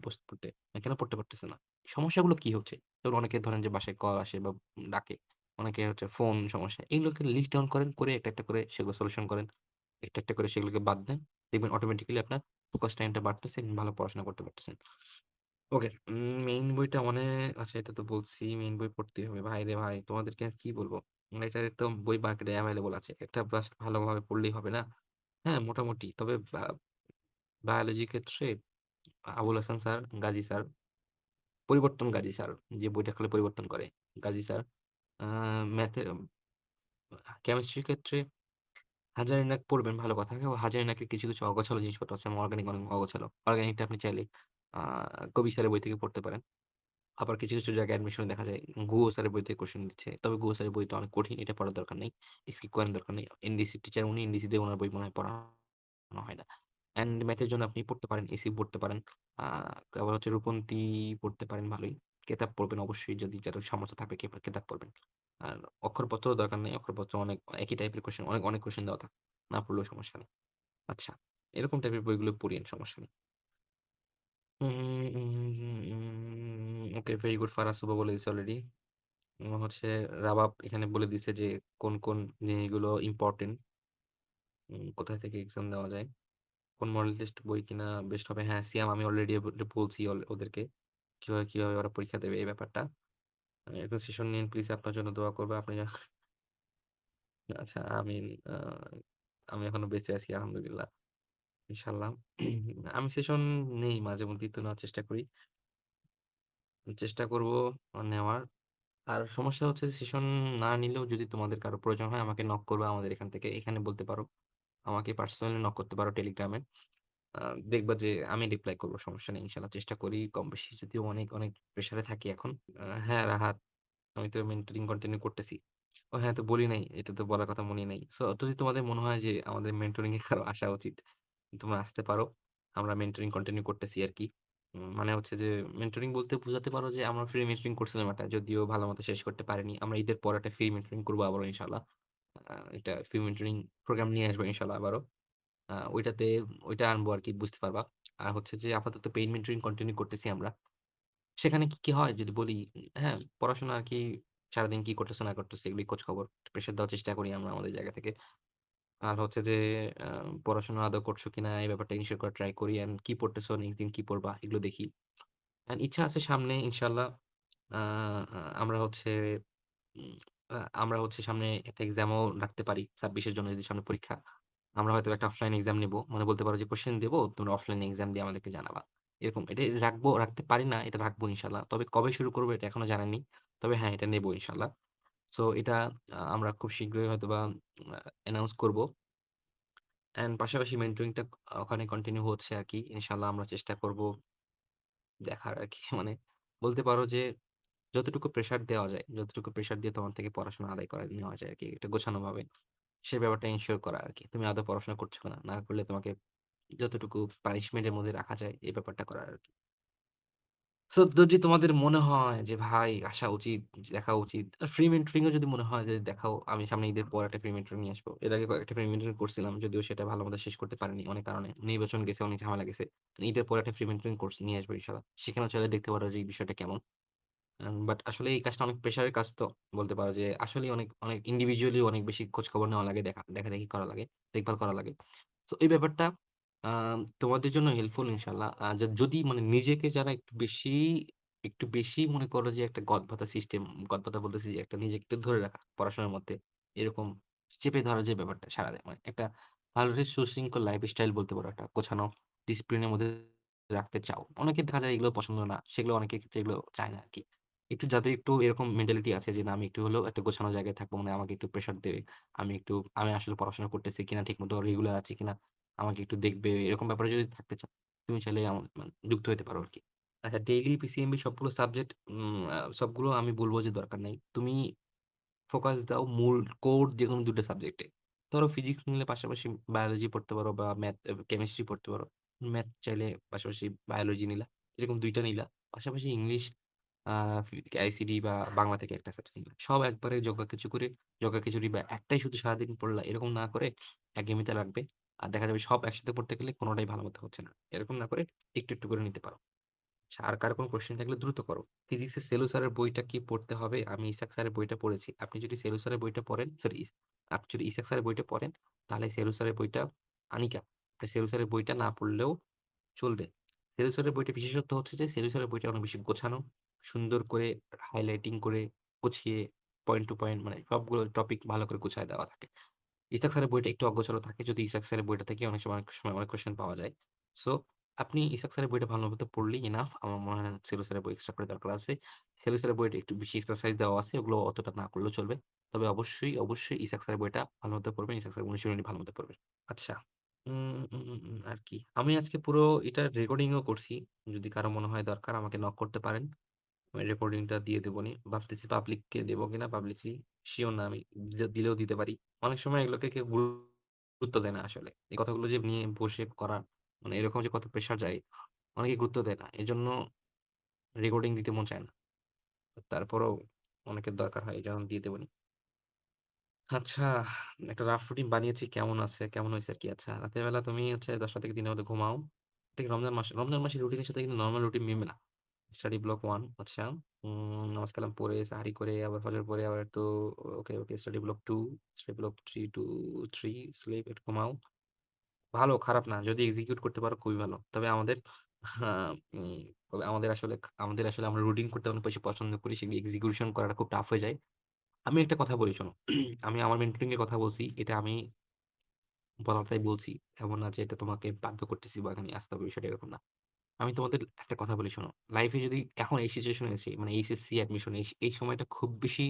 [SPEAKER 1] পড়তে? কেন পড়তে পারতেছেন না? সমস্যাগুলো কি হচ্ছে? যেমন অনেকে ধরেন যে বাসায় কল আসে বা ডাকে। অনেকে হচ্ছে ফোন সমস্যা। এগুলোকে লিস্ট ডাউন করেন, করে একটা, একটা করে সেগুলো সলিউশন করেন। একটা, একটা করে সেগুলোকে বাদ দেন। দেখবেন অটোমেটিক্যালি আপনার ফোকাস টাইমটা বাড়তেছে এবং ভালো পড়াশোনা করতে পারতেছেন। ওকে। মেইন বইটা আচ্ছা এটা তো বলছি মেইন বই পড়তেই হবে। ভাইরে ভাই তোমাদেরকে আর কি বলবো? এটার তো বই মার্কেটে এভেইলেবল আছে। একটা জাস্ট ভালোভাবে পড়লেই হবে না? হ্যাঁ, মোটামুটি। তবে বায়োলজির ক্ষেত্রে আবুল হাসান স্যার, গাজী স্যার, পরিবর্তন গাজী স্যার যে বইটা খালি পরিবর্তন করে। গাজী স্যার। আ ম্যাথে কেমিস্ট্রির ক্ষেত্রে হাজারি নাগ পড়বেন ভালো কথা। হাজারি নাগের কিছু, কিছু অগোছালো জিনিসপত্র আছে। অর্গানিক অনেক অগোছালো। অর্গানিকটা আপনি চাইলে আ কবি স্যারের বই থেকে পড়তে পারেন। আবার কিছু, কিছু জায়গায় অ্যাডমিশনে দেখা যায় গুয়ো স্যারের বই থেকে কোয়েশ্চেন দিচ্ছে। তবে গুয়ো স্যারের বইটা অনেক কঠিন। এটা পড়ার দরকার নেই। স্কিপ করার দরকার নেই। এনডিসি টিচার উনি এনডিসি তে উনার বই মনে হয় পড়ানো হয় না। অ্যান্ড ম্যাথের জন্য আপনি পড়তে পারেন, এসি পড়তে পারেন। আ আবার হচ্ছে রূপন্তি পড়তে পারেন ভালোই। কেতাব পড়বেন অবশ্যই যদি যাদের সামর্থ্য থাকে কেতাব পড়বেন। আর অক্ষরপত্রেরও দরকার নেই। অক্ষরপত্র অনেক একই টাইপের কোয়েশ্চেন অনেক, অনেক কোয়েশ্চেন দেওয়া থাকে। না পড়লেও সমস্যা নেই। আচ্ছা, এরকম টাইপের বইগুলো পড়িয়েন সমস্যা নেই। ওকে ভেরি গুড ফারাজ সুবা বলে দিছে অলরেডি। হচ্ছে রাবাব এখানে বলে দিছে যে কোন, কোন জিনিসগুলো ইম্পোর্টেন্ট। কোথা থেকে এক্সাম দেওয়া যায়। কোন মডেল টেস্ট বই কিনা বেস্ট হবে। হ্যাঁ, সিয়াম আমি অলরেডি বলছি ওদেরকে। কিভাবে, কিভাবে ওরা পরীক্ষা দেবে এই ব্যাপারটা। একটু সেশন নিন প্লিজ আপনার জন্য দোয়া করব। আপনি আচ্ছা আমিন। আমি এখনো বেঁচে আছি আলহামদুলিল্লাহ। ইনশাআল্লাহ। আমি সেশন নেই মাঝে মধ্যেই তো নেওয়ার চেষ্টা করি। চেষ্টা করব নেওয়ার। আর সমস্যা হচ্ছে সেশন না নিলেও যদি তোমাদের কারো প্রয়োজন হয় আমাকে নক করবা আমাদের এখান থেকে। এখানে বলতে পারো। আমাকে পার্সোনালি নক করতে পারো টেলিগ্রামে। আ দেখবা যে আমি রিপ্লাই করব। সমস্যা নেই। ইনশাআল্লাহ চেষ্টা করি কম বেশি যদিও অনেক, অনেক প্রেশারে থাকি এখন। হ্যাঁ, রাহাত আমি তো মেন্টরিং কন্টিনিউ করতেছি। ও হ্যাঁ, তো বলি নাই। এটা তো বলার কথা মনেই নাই। সো যদি তোমাদের মনে হয় যে আমাদের মেন্টরিং এ কারো আসা উচিত, তোমরা আসতে পারো। আমরা মেন্টরিং কন্টিনিউ করতেছি আরকি। মানে হচ্ছে যে মেন্টরিং বলতে বোঝাতে পারো যে আমরা ফ্রি মেন্টরিং করছিলাম একটা। যদিও ভালোমতো শেষ করতে পারিনি। আমরা ঈদের পর একটা ফ্রি মেন্টরিং করব আবারও ইনশাআল্লাহ। একটা ফ্রি মেন্টরিং প্রোগ্রাম নিয়ে আসবো ইনশাআল্লাহ আবারও। ওইটাতে ওইটা আনবো আরকি বুঝতে পারবা। আর হচ্ছে যে আপাতত পেইড মেন্টরিং কন্টিনিউ করতেছি আমরা। সেখানে কি, কি হয় যদি বলি, হ্যাঁ, পড়াশোনা আরকি সারাদিন কি করতেছো না করতেছো এগুলি খোঁজ খবর প্রেশার দেওয়ার চেষ্টা করি আমরা আমাদের জায়গা থেকে। আর হচ্ছে যে আ পড়াশোনা আদৌ করছো কিনা এই ব্যাপারটা এনশিওর করার ট্রাই করি। অ্যান্ড কি পড়তেছো, নেক্সট দিন কি পড়বা এগুলো দেখি। অ্যান্ড ইচ্ছা আছে সামনে ইনশাআল্লাহ আ আ আমরা হচ্ছে উম আমরা হচ্ছে সামনে একটা এক্সামও রাখতে পারি। ২৬ এর জন্য যদি সামনে পরীক্ষা। আমরা হয়তো একটা অফলাইন এক্সাম নিবো। মানে বলতে পারো যে কোয়েশ্চেন দেব, তোমরা অফলাইন এক্সাম দিয়ে আমাদেরকে জানাবা। এরকম এটা রাখতে পারি না, এটা রাখবো ইনশাআল্লাহ। তবে কবে শুরু করব এটা এখনো জানা নেই। তবে হ্যাঁ, এটা নেবো ইনশাআল্লাহ। সো এটা আমরা খুব শীঘ্রই হয়তোবা অ্যানাউন্স করব। অ্যান্ড পাশাপাশি মেন্টরিংটা ওখানে কন্টিনিউ হচ্ছে আরকি। ইনশাআল্লাহ আমরা চেষ্টা করব দেখার আরকি। মানে বলতে পারো যে যতটুকু প্রেশার দেওয়া যায়, যতটুকু প্রেশার দিয়ে তোমার থেকে পড়াশোনা আদায় করা নেওয়া যায় আরকি। এটা গোছানোভাবে। সেই ব্যাপারটা এনশিওর করা আরকি। তুমি আদৌ পড়াশোনা করছো কিনা? না করলে তোমাকে যতটুকু পানিশমেন্ট এর মধ্যে রাখা যায় এই ব্যাপারটা করা আরকি। সো যদি তোমাদের মনে হয় যে ভাই আসা উচিত, দেখা উচিত, ফ্রি মেন্টরিং ও যদি মনে হয় যে দেখাও আমি সামনে ঈদের পর একটা ফ্রি মেন্টরিং নিয়ে আসবো। এর আগে কয়েকটা ফ্রি মেন্টরিং করছিলাম। যদিও সেটা ভালোমতো শেষ করতে পারিনি অনেক কারণে। নির্বাচন গেছে, অনেক ঝামেলা গেছে। ঈদের পরে একটা ফ্রি মেন্টরিং কোর্স নিয়ে আসবো ইনশাআল্লাহ। সেখানেও চাইলে দেখতে পারো যে এই বিষয়টা কেমন। বাট আসলে এই কাজটা অনেক প্রেশারের কাজ তো। বলতে পারো যে আসলেই অনেক ইন্ডিভিজুয়ালি অনেক বেশি খোঁজখবর নেওয়া লাগে, দেখাদেখি করা লাগে, দেখভাল করা লাগে। সো এই ব্যাপারটা তোমাদের জন্য হেল্পফুল ইনশাআল্লাহ। যদি মানে নিজেকে যারা একটু বেশি মনে করো যে একটা গদবাঁধা সিস্টেম, গদবাঁধা বলতেছি যে একটা নিজেকে একটু ধরে রাখা পড়াশোনার মধ্যে। এরকম চেপে ধরার যে ব্যাপারটা সারাদিন মানে একটা ভালো সুশৃঙ্খল লাইফস্টাইল বলতে পারো একটা গোছানো ডিসিপ্লিন এর মধ্যে রাখতে চাও। অনেকের দেখা যায় এগুলো পছন্দ না। সেগুলো অনেকের ক্ষেত্রে এগুলো চায় না আরকি। একটু যাদের একটু এরকম মেন্টালিটি আছে যে, না আমি একটু হলেও একটা গোছানো জায়গায় থাকবো। মানে আমাকে একটু প্রেশার দেবে। আমি আসলে পড়াশোনা করতেছি কিনা, ঠিকমতো রেগুলার আছি কিনা, আমাকে একটু দেখবে। এরকম ব্যাপারে যদি থাকতে চাও, তুমি চাইলে মানে যুক্ত হইতে পারো আরকি। আচ্ছা ডেইলি পিসিএমবি সবগুলো সাবজেক্ট সবগুলো আমি বলব যে দরকার নাই। তুমি ফোকাস দাও মূল কোর যেকোনো ২ টা সাবজেক্টে। ধরো ফিজিক্স নিলে পাশাপাশি বায়োলজি পড়তে পারো বা কেমিস্ট্রি পড়তে পারো। ম্যাথ চাইলে পাশাপাশি বায়োলজি নিলা। এরকম ২ টা নিলা। পাশাপাশি ইংলিশ, আ আইসিডি বা বাংলা থেকে একটা সাবজেক্ট নিলা। সব একবারে জগাখিচুড়ি বা একটাই শুধু সারাদিন পড়লা এরকম না করে একঘেয়েমিতে লাগবে। আর দেখা যাবে সব একসাথে পড়তে গেলে কোনটাই ভালো মতো হচ্ছে না। এরকম না করে একটু করে নিতে পারো। আচ্ছা, আর কারো কোনো কোয়েশ্চেন থাকলে দ্রুত করো। ফিজিক্সের সেলু স্যারের বইটা কি পড়তে হবে? আমি ইসাক স্যারের বইটা পড়েছি। আপনি যদি সেলু স্যারের বইটা পড়েন, সরি আপনি যদি ইসাক স্যারের বইটা পড়েন, তাহলে সেলু স্যারের বইটা আনিকা। আপনি সেলু স্যারের বইটা না পড়লেও চলবে। সেলু স্যারের বইটার বিশেষত্ব হচ্ছে যে, সেলু স্যারের বইটা অনেক বেশি গোছানো, সুন্দর করে হাইলাইটিং করে, গুছিয়ে পয়েন্ট টু পয়েন্ট মানে সবগুলো টপিক ভালো করে গুছায় দেওয়া থাকে। ইসাক স্যারের বইটা একটু অগোছালো থাকে। যদি ইসাক স্যারের বইটা থেকে অনেক সময় অনেক কোয়েশ্চেন পাওয়া যায়। সো আপনি ইসাক স্যারের বইটা ভালোমতো পড়লেই এনাফ। আমার মনে হয় না সেলু স্যারের বই এক্সট্রা করে দরকার আছে। সেলু স্যারের বইটা একটু বেশি এক্সারসাইজ দেওয়া আছে। ওগুলো অতটা না করলেও চলবে। তবে অবশ্যই ইসাক স্যারের বইটা ভালোমতো পড়বেন। ইসাক স্যারের অনুশীলনী ভালোমতো পড়বেন। আচ্ছা। উম উম উম উম আর কি? আমি আজকে পুরো এটার রেকর্ডিং ও করছি। যদি কারো মনে হয় দরকার আমাকে নক করতে পারেন। আমি রেকর্ডিংটা দিয়ে দেবনি। ভাবতেছি পাবলিককে দেব কিনা পাবলিকলি সিওর না আমি। দিলেও দিতে পারি। অনেক সময় এগুলোকে কেউ গুরুত্ব দেয় না আসলে। এই কথাগুলো যে নিয়ে বসে করা মানে এরকম যে কত প্রেশার যায়, অনেকে গুরুত্ব দেয় না। এজন্য রেকর্ডিং দিতে মন চায় না। তারপরেও অনেকের দরকার হয় এজন্য দিয়ে দেবনি। আচ্ছা, একটা রাফ রুটিন বানিয়েছি কেমন আছে, কেমন হইছে আরকি। আচ্ছা, রাতের বেলা তুমি হচ্ছে ১০টা থেকে ৩টার মধ্যে ঘুমাও। এটা কি রমজান মাসের রুটিনের সাথে কিন্তু নরমাল রুটিন মিলবে না। স্টাডি ব্লক 1 আচ্ছা। নামাজ কালাম পড়ে, সেহরি করে, আবার ফজর পড়ে আবার একটু okay, study block 2, study block 3 to 3 sleep একটু ঘুমাও। ভালো, খারাপ না। যদি এক্সিকিউট করতে পারো খুবই ভালো। তবে আ উম আমাদের আসলে আমরা রুটিন করতে অনেক বেশি পছন্দ করি। সেগুলো এক্সিকিউশন করাটা খুব টাফ হয়ে যায়। আমি একটা কথা বলি শোনো। আমি আমার মেন্টরিং এর কথা বলছি। এটা আমি বলাটাই বলছি। এমন না যে এটা তোমাকে বাধ্য করতেছি বা এখানে আসতে হবে বিষয়টা এরকম না। আমি তোমাদের একটা কথা বলি শোনো। লাইফে যদি এখন এই সিচুয়েশন এ আছি মানে এইচএসসি অ্যাডমিশন এই সময়টা খুব বেশি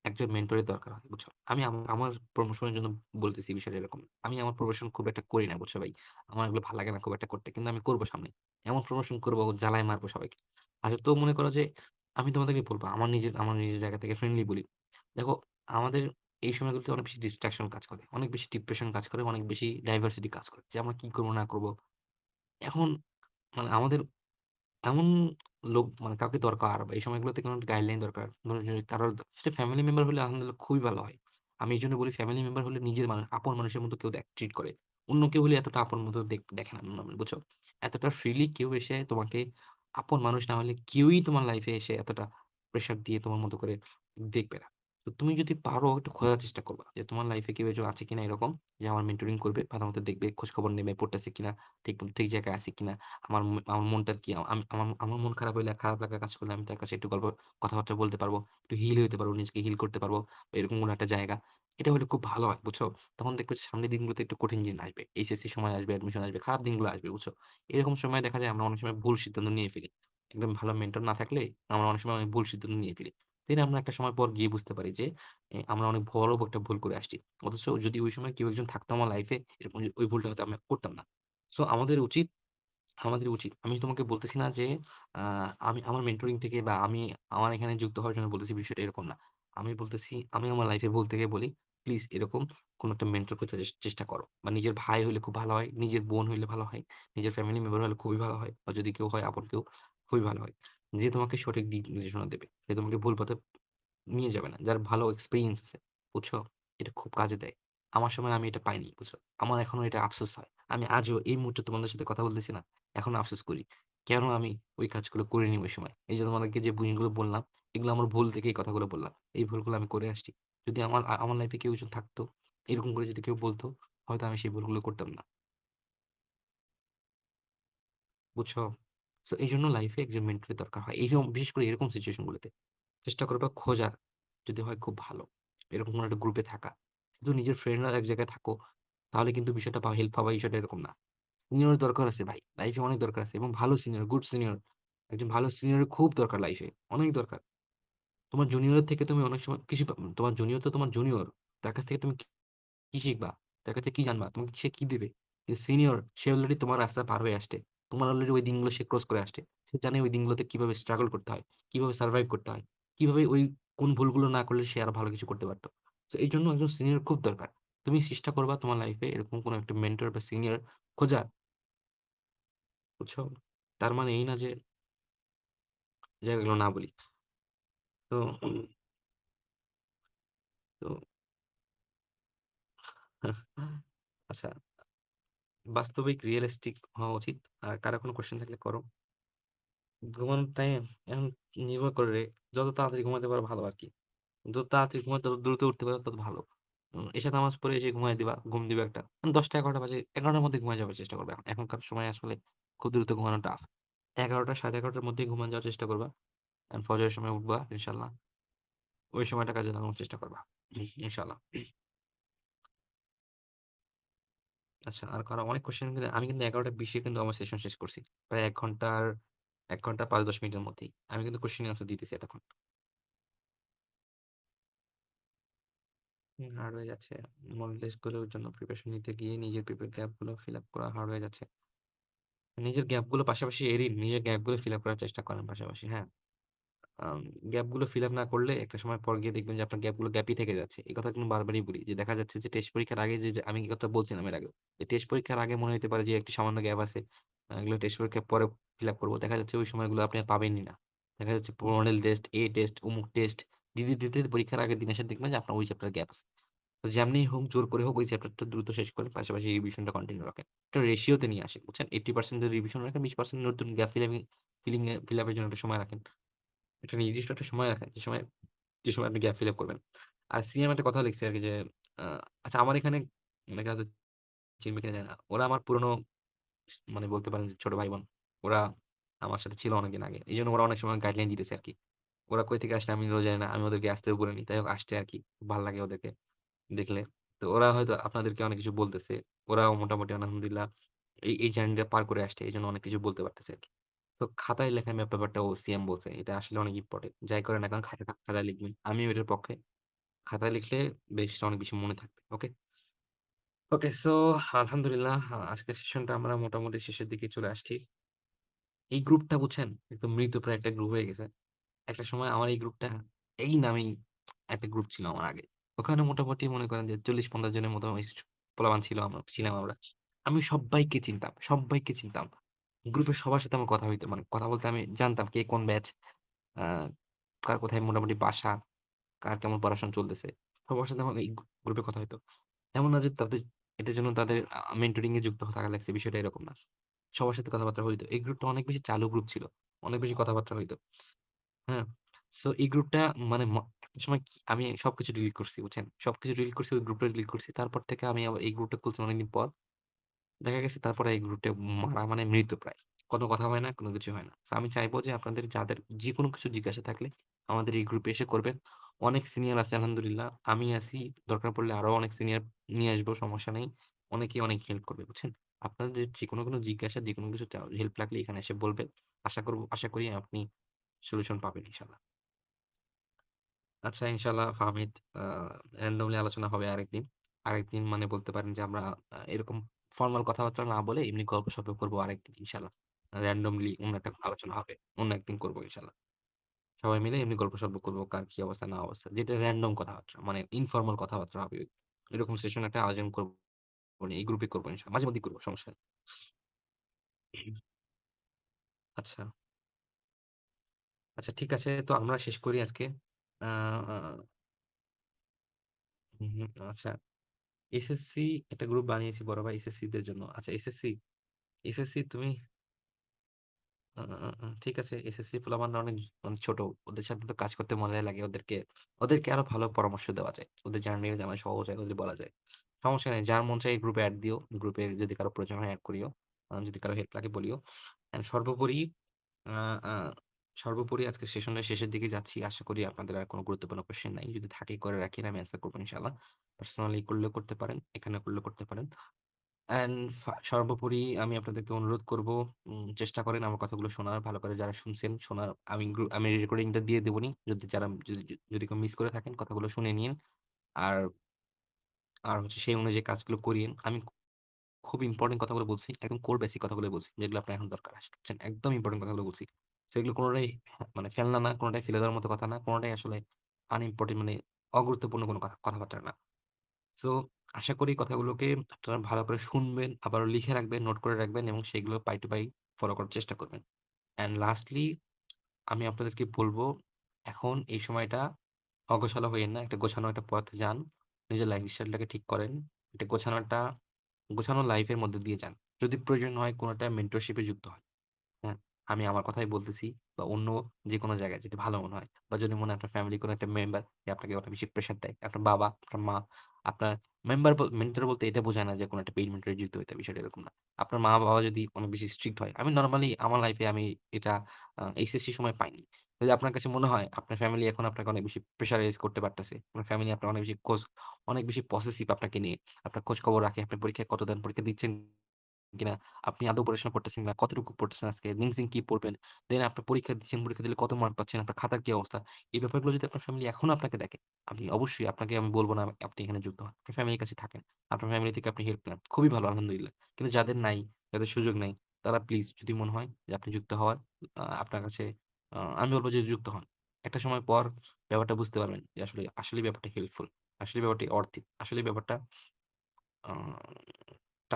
[SPEAKER 1] একজন মেন্টরের দরকার হয়, বুঝছো? আমি আমার প্রমোশনের জন্য বলতেছি বিষয়টা এরকম। আমি আমার প্রমোশন খুব একটা করি না, বুঝছো ভাই? আমার এগুলো ভাল লাগে না খুব একটা করতে। কিন্তু আমি করব সামনে। এমন প্রমোশন করব জ্বালায় মারবো সবাইকে। আচ্ছা তো মনে করো যে আমি তোমাদেরকে বলব আমার নিজের জায়গা থেকে ফ্রেন্ডলি বলি। দেখো আমাদের এই সময়গুলোতে অনেক বেশি ডিস্ট্রাকশন কাজ করে। অনেক বেশি ডিপ্রেশন কাজ করে, অনেক বেশি ডাইভার্সিটি কাজ করে। যে আমরা কি করব না করব। এখন মানে আমাদের এমন লোক মানে কাউকে দরকার বা এই সময়গুলোতে কোনো গাইডলাইন দরকার। ধরুন যদি কারোর সেটা ফ্যামিলি মেম্বার হলে আলহামদুলিল্লাহ খুবই ভালো হয়। আমি এজন্য বলি ফ্যামিলি মেম্বার হলে নিজের মানুষ, আপন মানুষের মতো কেউ ট্রিট করে। অন্য কেউ হলে এতটা আপন মতো দেখে না নরমালি, বুঝছো? এতটা ফ্রিলি কেউ এসে তোমাকে আপন মানুষ না হলে কেউই তোমার লাইফে এসে এতটা প্রেশার দিয়ে তোমার মতো করে দেখবে না। তো তুমি যদি পারো একটু খোঁজার চেষ্টা করবা যে তোমার লাইফে কেউ একজন আছে কিনা এরকম যে আমার মেন্টরিং করবে, ভালোমতো দেখবে, খোঁজখবর নেবে, পড়তেছি কিনা, ঠিক জায়গায় আছি কিনা, আমার মনটার কি, আমি আমার মন খারাপ হইলে, খারাপ লাগা কাজ করলে আমি তার কাছে একটু গল্প কথাবার্তা বলতে পারবো, একটু হিল হইতে পারবো, নিজেকে হিল করতে পারবো। এরকম কোনো একটা জায়গা। এটা হলে খুব ভালো হয়, বুঝছো? তখন দেখবে যে সামনের দিনগুলোতে একটু কঠিন দিন আসবে। এইচএসসি সময় আসবে, অ্যাডমিশন আসবে, খারাপ দিনগুলো আসবে, বুঝছো? এরকম সময় দেখা যায় আমরা অনেক সময় ভুল সিদ্ধান্ত নিয়ে ফেলি। একদম ভালো মেন্টর না থাকলে আমরা অনেক সময় অনেক ভুল সিদ্ধান্ত নিয়ে ফেলি। দেন আমরা একটা সময় পর গিয়ে বুঝতে পারি যে আমরা অনেক বড় একটা ভুল করে আসছি। অথচ যদি ওই সময় কেউ একজন থাকতো আমার লাইফে, এরকম ওই ভুলটা হয়তো আমি করতাম না। সো আমাদের উচিত। আমি তোমাকে বলতেছি না যে আ আমি আমার মেন্টরিং থেকে বা আমি আমার এখানে যুক্ত হওয়ার জন্য বলতেছি, বিষয়টা এরকম না। আমি বলতেছি আমি আমার লাইফে ভুল থেকে বলি, প্লিজ এরকম কোন একটা মেন্টর পেতে চেষ্টা করো। বা নিজের ভাই হইলে খুব ভালো হয়, নিজের বোন হইলে ভালো হয়, নিজের ফ্যামিলি মেম্বার হলে খুবই ভালো হয়। বা যদি কেউ হয় আপন কেউ, খুবই ভালো হয়। যে তোমাকে সঠিক দিক নির্দেশনা দেবে। যে তোমাকে ভুল পথে নিয়ে যাবে না। যার ভালো এক্সপেরিয়েন্স আছে। বুঝছো? এটা খুব কাজে দেয়। আমার সময় আমি এটা পাইনি। বুঝছো? আমার এখনো এটা আফসোস হয়। আমি আজও এই মুহূর্তে তোমাদের সাথে কথা বলতেছি না। এখনো আফসোস করি। কেন আমি ওই কাজগুলো করিনি ওই সময়? এই যে তোমাদেরকে যে জিনিসগুলো বললাম, এগুলো আমার ভুল থেকে এই কথাগুলো বললাম। এই ভুলগুলো আমি করে আসছি। যদি আমার লাইফে কেউ একজন থাকতো, এরকম করে যদি কেউ বলতো, হয়তো আমি সেই ভুলগুলো করতাম না। বুঝছো? সো এইজন্য লাইফে একজন মেন্টরের দরকার হয়। বিশেষ করে এরকম সিচুয়েশন গুলোতে। চেষ্টা করবা খোঁজার। যদি হয় খুব ভালো। এরকম কোনো একটা গ্রুপে থাকা। শুধু নিজের ফ্রেন্ডরা এক জায়গায় থাকো, তাহলে কিন্তু বিষয়টা হেল্প পাবা, বিষয়টা এরকম না। সিনিয়রের দরকার আছে ভাই। লাইফে অনেক দরকার আছে এবং ভালো সিনিয়র, গুড সিনিয়র। একজন ভালো সিনিয়রের খুব দরকার লাইফে। অনেক দরকার। তোমার জুনিয়রের থেকে তুমি অনেক সময় কিছু তোমার জুনিয়র তো তোমার জুনিয়র। তার কাছ থেকে তুমি কি শিখবা? তার কাছে কি জানবা? তোমাকে সে কি দিবে? কিন্তু সিনিয়র সে অলরেডি তোমার রাস্তা পার হয়ে আসছে। তোমার অলরেডি ওই দিনগুলো সে ক্রস করে আসছে। সে জানে ওই দিনগুলোতে কিভাবে স্ট্রাগল করতে হয়, কিভাবে সারভাইভ করতে হয়, কিভাবে কোন ভুলগুলো না করলে সে আরো ভালো কিছু করতে পারত। সো এইজন্য একজন সিনিয়র খুব দরকার। তুমি চেষ্টা করবা তোমার লাইফে এরকম কোন একটা মেন্টর বা সিনিয়র খোঁজার, বুঝছো? তার মানে এই না যে জায়গাগুলো না বলি। তো তো আচ্ছা, বাস্তবিক রিয়ালিস্টিক হওয়া উচিত। আর কারো কোনো কোয়েশ্চেন থাকলে করো। ঘুমানোর টাইম এখন নির্ভর করে যত তাড়াতাড়ি ঘুমাতে পারো ভালো আরকি। যত তাড়াতাড়ি ঘুমাতে যত দ্রুত উঠতে পারো তত ভালো। এশার নামাজ পড়ে এসে ঘুমায় দিবা, ঘুম দিবা একটা। ১০টা ১১টা বাজে, ১১টার মধ্যে ঘুমায় যাবার চেষ্টা করবা। এখনকার সময় আসলে খুব দ্রুত ঘুমানো টাফ। ১১টা ১১:৩০ র মধ্যেই ঘুমায় যাওয়ার চেষ্টা করবা। ফজরের সময় উঠবা ইনশাআল্লাহ। ওই সময়টা কাজে লাগানোর চেষ্টা করবা। ইনশাআল্লাহ। আচ্ছা, আর কারো অনেক কোয়েশ্চেন কিন্তু আমি কিন্তু ১১:২০ এ কিন্তু আমার সেশন শেষ করছি। প্রায় ১ ঘন্টা ৫-১০ মিনিটের মধ্যেই। আমি কিন্তু কোয়েশ্চেন এর আনসার দিতেছি এতক্ষণ। হার্ড হয়ে যাচ্ছে। মডেল টেস্টগুলোর জন্য প্রিপারেশন নিতে গিয়ে নিজের গ্যাপ গুলো ফিল আপ করা হার্ড হয়ে যাচ্ছে। নিজের গ্যাপ গুলো পাশাপাশি নিজের গ্যাপ গুলো ফিল আপ করার চেষ্টা করেন পাশাপাশি, হ্যাঁ? গ্যাপ গুলো ফিল আপ না করলে একটা সময় পর গিয়ে দেখবেন যে আপনার গ্যাপ গুলো গ্যাপই থেকে যাচ্ছে। এই কথা কিন্তু বারবারই বলি যে দেখা যাচ্ছে যে টেস্ট পরীক্ষার আগে যে আমি এই কথা বলছিলাম এর আগেও। যে টেস্ট পরীক্ষার আগে মনে হইতে পারে যে একটু সামান্য গ্যাপ আছে। এগুলো টেস্ট পরীক্ষার পরে ফিল আপ করব। দেখা যাচ্ছে ওই সময়গুলো আপনি আর পাবেনই না। দেখা যাচ্ছে মডেল টেস্ট, এ টেস্ট, অমুক টেস্ট দিতে পরীক্ষার আগের দিন এসে দেখবেন যে আপনার ওই চ্যাপ্টারে গ্যাপ আছে। তো যেমনি হোক জোর করে হোক ওই চ্যাপ্টারটা দ্রুত শেষ করেন। পাশাপাশি রিভিশনটা কন্টিনিউ রাখেন। একটা রেশিও তে নিয়ে আসেন। বুঝছেন? 80% যদি রিভিশন রাখেন, 20% নতুন গ্যাপ ফিল আপের জন্য একটা সময় রাখেন। একটা নির্দিষ্ট একটা সময় রাখেন। যে সময় আপনি গ্যাপ ফিল আপ করবেন। আর সিএম একটা কথা লিখছে আরকি যে আ আচ্ছা আমার এখানে অনেকে হয়তো চিনবে কিনা জানি না। ওরা আমার পুরনো মানে বলতে পারেন যে ছোট ভাই-বোন। ওরা আমার সাথে ছিল অনেকদিন আগে। এজন্য ওরা অনেক সময় গাইডলাইন দিতেছে আরকি। ওরা কই থেকে আসলে আমি নিজেও জানি না। আমি ওদেরকে আসতেও বলিনি। তাই হোক আসছে আরকি। খুব ভাল লাগে ওদেরকে দেখলে। তো ওরা হয়তো আপনাদেরকে অনেক কিছু বলতেছে। ওরাও মোটামুটি আলহামদুলিল্লাহ এই জার্নিটা পার করে আসছে। এজন্য অনেক কিছু বলতে পারতেছে আরকি। তো খাতায় লেখা ব্যাপারটা ও সিএম বলছে। এটা আসলে অনেক ইম্পোর্টেন্ট। যাই করেন না কেন খাতায় লিখবেন। আমিও এটার পক্ষে। খাতায় লিখলে বেশ অনেক বেশি মনে থাকবে। ওকে? ওকে সো আলহামদুলিল্লাহ আজকের সেশনটা আমরা মোটামুটি শেষের দিকে চলে আসছি। এই গ্রুপটা বুঝছেন? একদম মৃতপ্রায় একটা গ্রুপ হয়ে গেছে। একটা সময় আমার এই গ্রুপটা এই নামেই একটা গ্রুপ ছিল আমার আগে। ওখানে মোটামুটি মনে করেন যে ৪০-৫০ জনের মতো পোলাপান ছিলাম আমরা। আমি সব্বাইকে চিনতাম, সব্বাইকে চিনতাম। গ্রুপের সবার সাথে আমার কথা হইতো। মানে কথা বলতে আমি জানতাম কে কোন ব্যাচ, আ কার কোথায় মোটামুটি বাসা, কার কেমন পড়াশোনা চলতেছে। সবার সাথে আমার এই গ্রুপে কথা হইতো। এমন না যে এটার জন্য তাদের মেন্টরিং এ যুক্ত থাকা লাগছে, বিষয়টা এরকম না। সবার সাথে কথাবার্তা হইতো। এই গ্রুপটা অনেক বেশি চালু গ্রুপ ছিল। অনেক বেশি কথাবার্তা হইতো। হ্যাঁ? সো এই গ্রুপটা মানে সময় আমি সবকিছু ডিলিট করছি, বুঝছেন? সবকিছু ডিলিট করছি, ওই গ্রুপটা ডিলিট করছি। তারপর থেকে আমি আবার এই গ্রুপটা খুলছি অনেকদিন পর। দেখা গেছে তারপরে এই গ্রুপটা মারা মানে মৃতপ্রায়। কোন কথা হয় না, কোন কিছু হয় না। সো আমি চাইবো যে আপনাদের যাদের যেকোনো কিছু জিজ্ঞাসা থাকলে আমাদের এই গ্রুপে এসে করবেন। অনেক সিনিয়র আছে আলহামদুলিল্লাহ। আমি আছি। দরকার পড়লে আরো অনেক সিনিয়র নিয়ে আসবো, সমস্যা নেই। অনেকেই অনেক হেল্প করবে, বুঝছেন? আপনাদের যেকোনো জিজ্ঞাসা, যেকোনো কিছু হেল্প লাগলে এখানে এসে বলবেন। আশা করি আপনি সলিউশন পাবেন ইনশাআল্লাহ। আচ্ছা ইনশাআল্লাহ ফাহমিদ, আ randomly আলোচনা হবে আরেকদিন। আরেকদিন মানে বলতে পারেন যে আমরা এরকম ফরমাল কথাবার্তা না বলে এমনি গল্পসল্প করব আরেকদিন ইনশাআল্লাহ। randomly অন্য একটা কোনো আলোচনা হবে। অন্য একদিন করব ইনশাআল্লাহ। সবাই মিলে এমনি গল্পসল্প করব কার কি অবস্থা না অবস্থা। যেটা র‍্যান্ডম কথাবার্তা মানে ইনফরমাল কথাবার্তা হবে। এরকম সেশন একটা আয়োজন করব। এই গ্রুপে করব ইনশাআল্লাহ। মাঝে মধ্যেই করব, সমস্যা নেই। আচ্ছা, আচ্ছা ঠিক আছে। তো আমরা শেষ করি আজকে। আ আ হুম, হুম, আচ্ছা। এসএসসি একটা গ্রুপ বানিয়েছি বড় ভাই এসএসসি দের জন্য। আচ্ছা এসএসসি তুমি আ আ আ ঠিক আছে। এসএসসি পোলাপানরা অনেক অনেক ছোট। ওদের সাথে তো কাজ করতে মজাই লাগে। ওদেরকে আরো ভালো পরামর্শ দেওয়া যায়। ওদের জার্নি জানা সহজ হয়, ওদের বলা যায়। সমস্যা নেই। যার মন চায় এই গ্রুপে এড দিও। গ্রুপে যদি কারো প্রয়োজন হয় এড করিও। যদি কারো হেল্প লাগে বলিও। অ্যান্ড আ আ সর্বোপরি আজকে সেশনের শেষের দিকে যাচ্ছি। আশা করি আপনাদের আর কোন গুরুত্বপূর্ণ কোয়েশ্চেন নাই। যদি থাকে করে রাখেন, আমি অ্যান্সার করব ইনশাআল্লাহ। পার্সোনালি করলেও করতে পারেন, এখানে করলেও করতে পারেন। অ্যান্ড সর্বোপরি আমি আপনাদেরকে অনুরোধ করব চেষ্টা করেন আমার কথাগুলো শোনার, ভালো করে যারা শুনছেন শোনার। আমি রেকর্ডিংটা দিয়ে দেবনি। যারা যদি কেউ মিস করে থাকেন কথাগুলো শুনে নিয়েন। আর আর হচ্ছে সেই অনুযায়ী কাজগুলো করিয়েন। আমি খুব ইম্পোর্টেন্ট কথাগুলো বলছি। একদম কোর বেসিক কথাগুলো বলছি। যেগুলো আপনার এখন দরকার বুঝছেন? একদম ইম্পোর্টেন্ট কথাগুলো বলছি। সেগুলো কোনটাই মানে ফেলনা না, কোনটাই ফেলে দেওয়ার মতো কথা না। কোনটাই আসলে আনইম্পোর্টেন্ট মানে অগুরুত্বপূর্ণ কোনো কথাবার্তা না। সো আশা করি কথাগুলোকে আপনারা ভালো করে শুনবেন, আবারও লিখে রাখবেন, নোট করে রাখবেন এবং সেগুলো পাই টু পাই ফলো করার চেষ্টা করবেন। অ্যান্ড লাস্টলি আমি আপনাদেরকে বলব, এখন এই সময়টা অগোছালো হইয়েন না। একটা গোছানো একটা পথে যান। নিজের লাইফস্টাইলটাকে ঠিক করেন। একটা গোছানো লাইফের মধ্যে দিয়ে যান। যদি প্রয়োজন হয় কোন একটা মেন্টরশিপ এ যুক্ত হন। হ্যাঁ, আমি আমার কথাই বলতেছি বা অন্য যেকোনো জায়গায় যদি ভালো মনে হয় বা যদি মনে হয় আপনার ফ্যামিলির কোনো একটা মেম্বার যে আপনাকে অনেক বেশি প্রেশার দেয়। আপনার বাবা, আপনার মা, আপনার মেন্টর বলতে এটা বোঝায় না যে কোনো একটা পেইড মেন্টর এ যুক্ত হইতে হবে, বিষয়টা এরকম না। আপনার মা-বাবা যদি অনেক বেশি স্ট্রিক্ট হয়। আমি নরমালি আমার লাইফে আমি এটা এইচএসসি সময় পাইনি। যদি আপনার কাছে মনে হয় আপনার ফ্যামিলি এখন আপনাকে অনেক বেশি প্রেশারাইজ করতে পারতেছে। আপনার ফ্যামিলি আপনার অনেক বেশি পসেসিভ আপনাকে নিয়ে। আপনার খোঁজ খবর রাখে। আপনি পরীক্ষায় কত দেন, পরীক্ষা দিচ্ছেন কিনা, আপনি আদৌ পড়াশোনা করতেছেন কিনা, কতটুকু পড়তেছেন আজকে, লিঙ্কডিন কি পড়বেন, দেন আপনি পরীক্ষা দিচ্ছেন, পরীক্ষা দিলে কত মার্ক পাচ্ছেন, আপনার খাতার কি অবস্থা। এই ব্যাপারগুলো যদি আপনার ফ্যামিলি এখনো আপনাকে দেখে, আপনি অবশ্যই আপনাকে আমি বলব না আপনি এখানে যুক্ত হন। আপনার ফ্যামিলির কাছে থাকেন। আপনার ফ্যামিলি থেকে আপনি হেল্প নেন। খুবই ভালো আলহামদুলিল্লাহ। কিন্তু যাদের নাই, যাদের সুযোগ নাই, তারা প্লিজ যদি মনে হয় যে আপনি যুক্ত হওয়ার আপনার কাছে আমি বলব যে যুক্ত হন। একটা সময় পর ব্যাপারটা বুঝতে পারবেন যে আসলেই ব্যাপারটা হেল্পফুল। আসলেই ব্যাপারটা অর্থিক। আসলেই ব্যাপারটা আ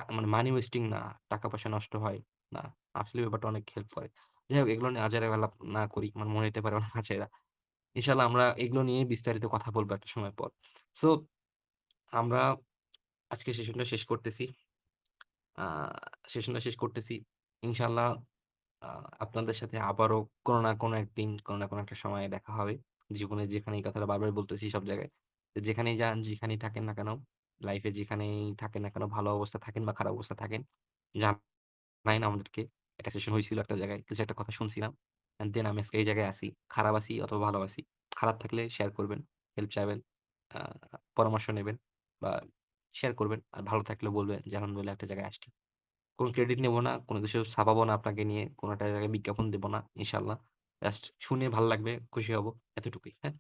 [SPEAKER 1] মানে মানি ওয়েস্টিং না, টাকা-পয়সা নষ্ট হয় না। আসলে ব্যাপারটা অনেক হেল্প করে। যাই হোক এগুলো নিয়ে আজারে আলাপ না করি। আমার মনে হইতে পারে অনেক আজাইরা। ইনশাআল্লাহ আমরা এগুলো নিয়ে বিস্তারিত কথা বলব একটা সময় পর। সো আমরা আজকে সেশনটা শেষ করতেছি। আ সেশনটা শেষ করতেছি। ইনশাআল্লাহ আ আপনাদের সাথে আবারও কোন না কোন একদিন, কোন না কোন একটা সময়ে দেখা হবে। জীবনে যেখানে এই কথাটা বারবার বলতেছি সব জায়গায়। যেখানেই যান, যেখানেই থাকেন না কেন, লাইফে যেখানেই থাকেন না কেন, ভালো অবস্থা থাকেন বা খারাপ অবস্থা থাকেন, জানাইন আমাদেরকে। একটা সেশন হইছিল একটা জায়গায়। কিছু একটা কথা শুনছিলাম। অ্যান্ড দেন আমি আজকে এই জায়গায় আছি। খারাপ আছি অথবা ভালো আছি। খারাপ থাকলে শেয়ার করবেন, হেল্প চাইবেন, আ পরামর্শ নেবেন বা শেয়ার করবেন। আর ভালো থাকলে বলবেন যে আলহামদুলিল্লাহ একটা জায়গায় আসছি। কোন ক্রেডিট নেব না, কোন কিছু ছাপাবো না আপনাকে নিয়ে, কোন একটা জায়গায় বিজ্ঞাপন দেব না ইনশাআল্লাহ। জাস্ট শুনে ভাল লাগবে, খুশি হব। এতটুকুই। হ্যাঁ?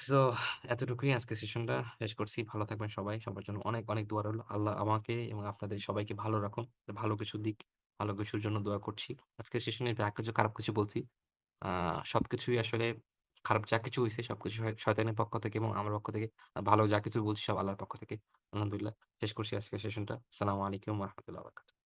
[SPEAKER 1] সো এতটুকুই আজকের সেশনটা শেষ করছি। ভালো থাকবেন সবাই। সবার জন্য অনেক, অনেক দোয়া রইলো। আল্লাহ আমাকে এবং আপনাদের সবাইকে ভালো রাখুন। ভালো কিছু দিক, ভালো কিছুর জন্য দোয়া করছি। আজকের সেশনে যা কিছু খারাপ কিছু বলছি, আ সবকিছুই আসলে খারাপ যা কিছু হইছে সবকিছু শয়তানের পক্ষ থেকে এবং আমার পক্ষ থেকে। ভালো যা কিছু বলছি সব আল্লাহর পক্ষ থেকে। আলহামদুলিল্লাহ। শেষ করছি আজকের সেশনটা। আসসালামু আলাইকুম ওয়া রাহমাতুল্লাহি ওয়া বারাকাতুহু।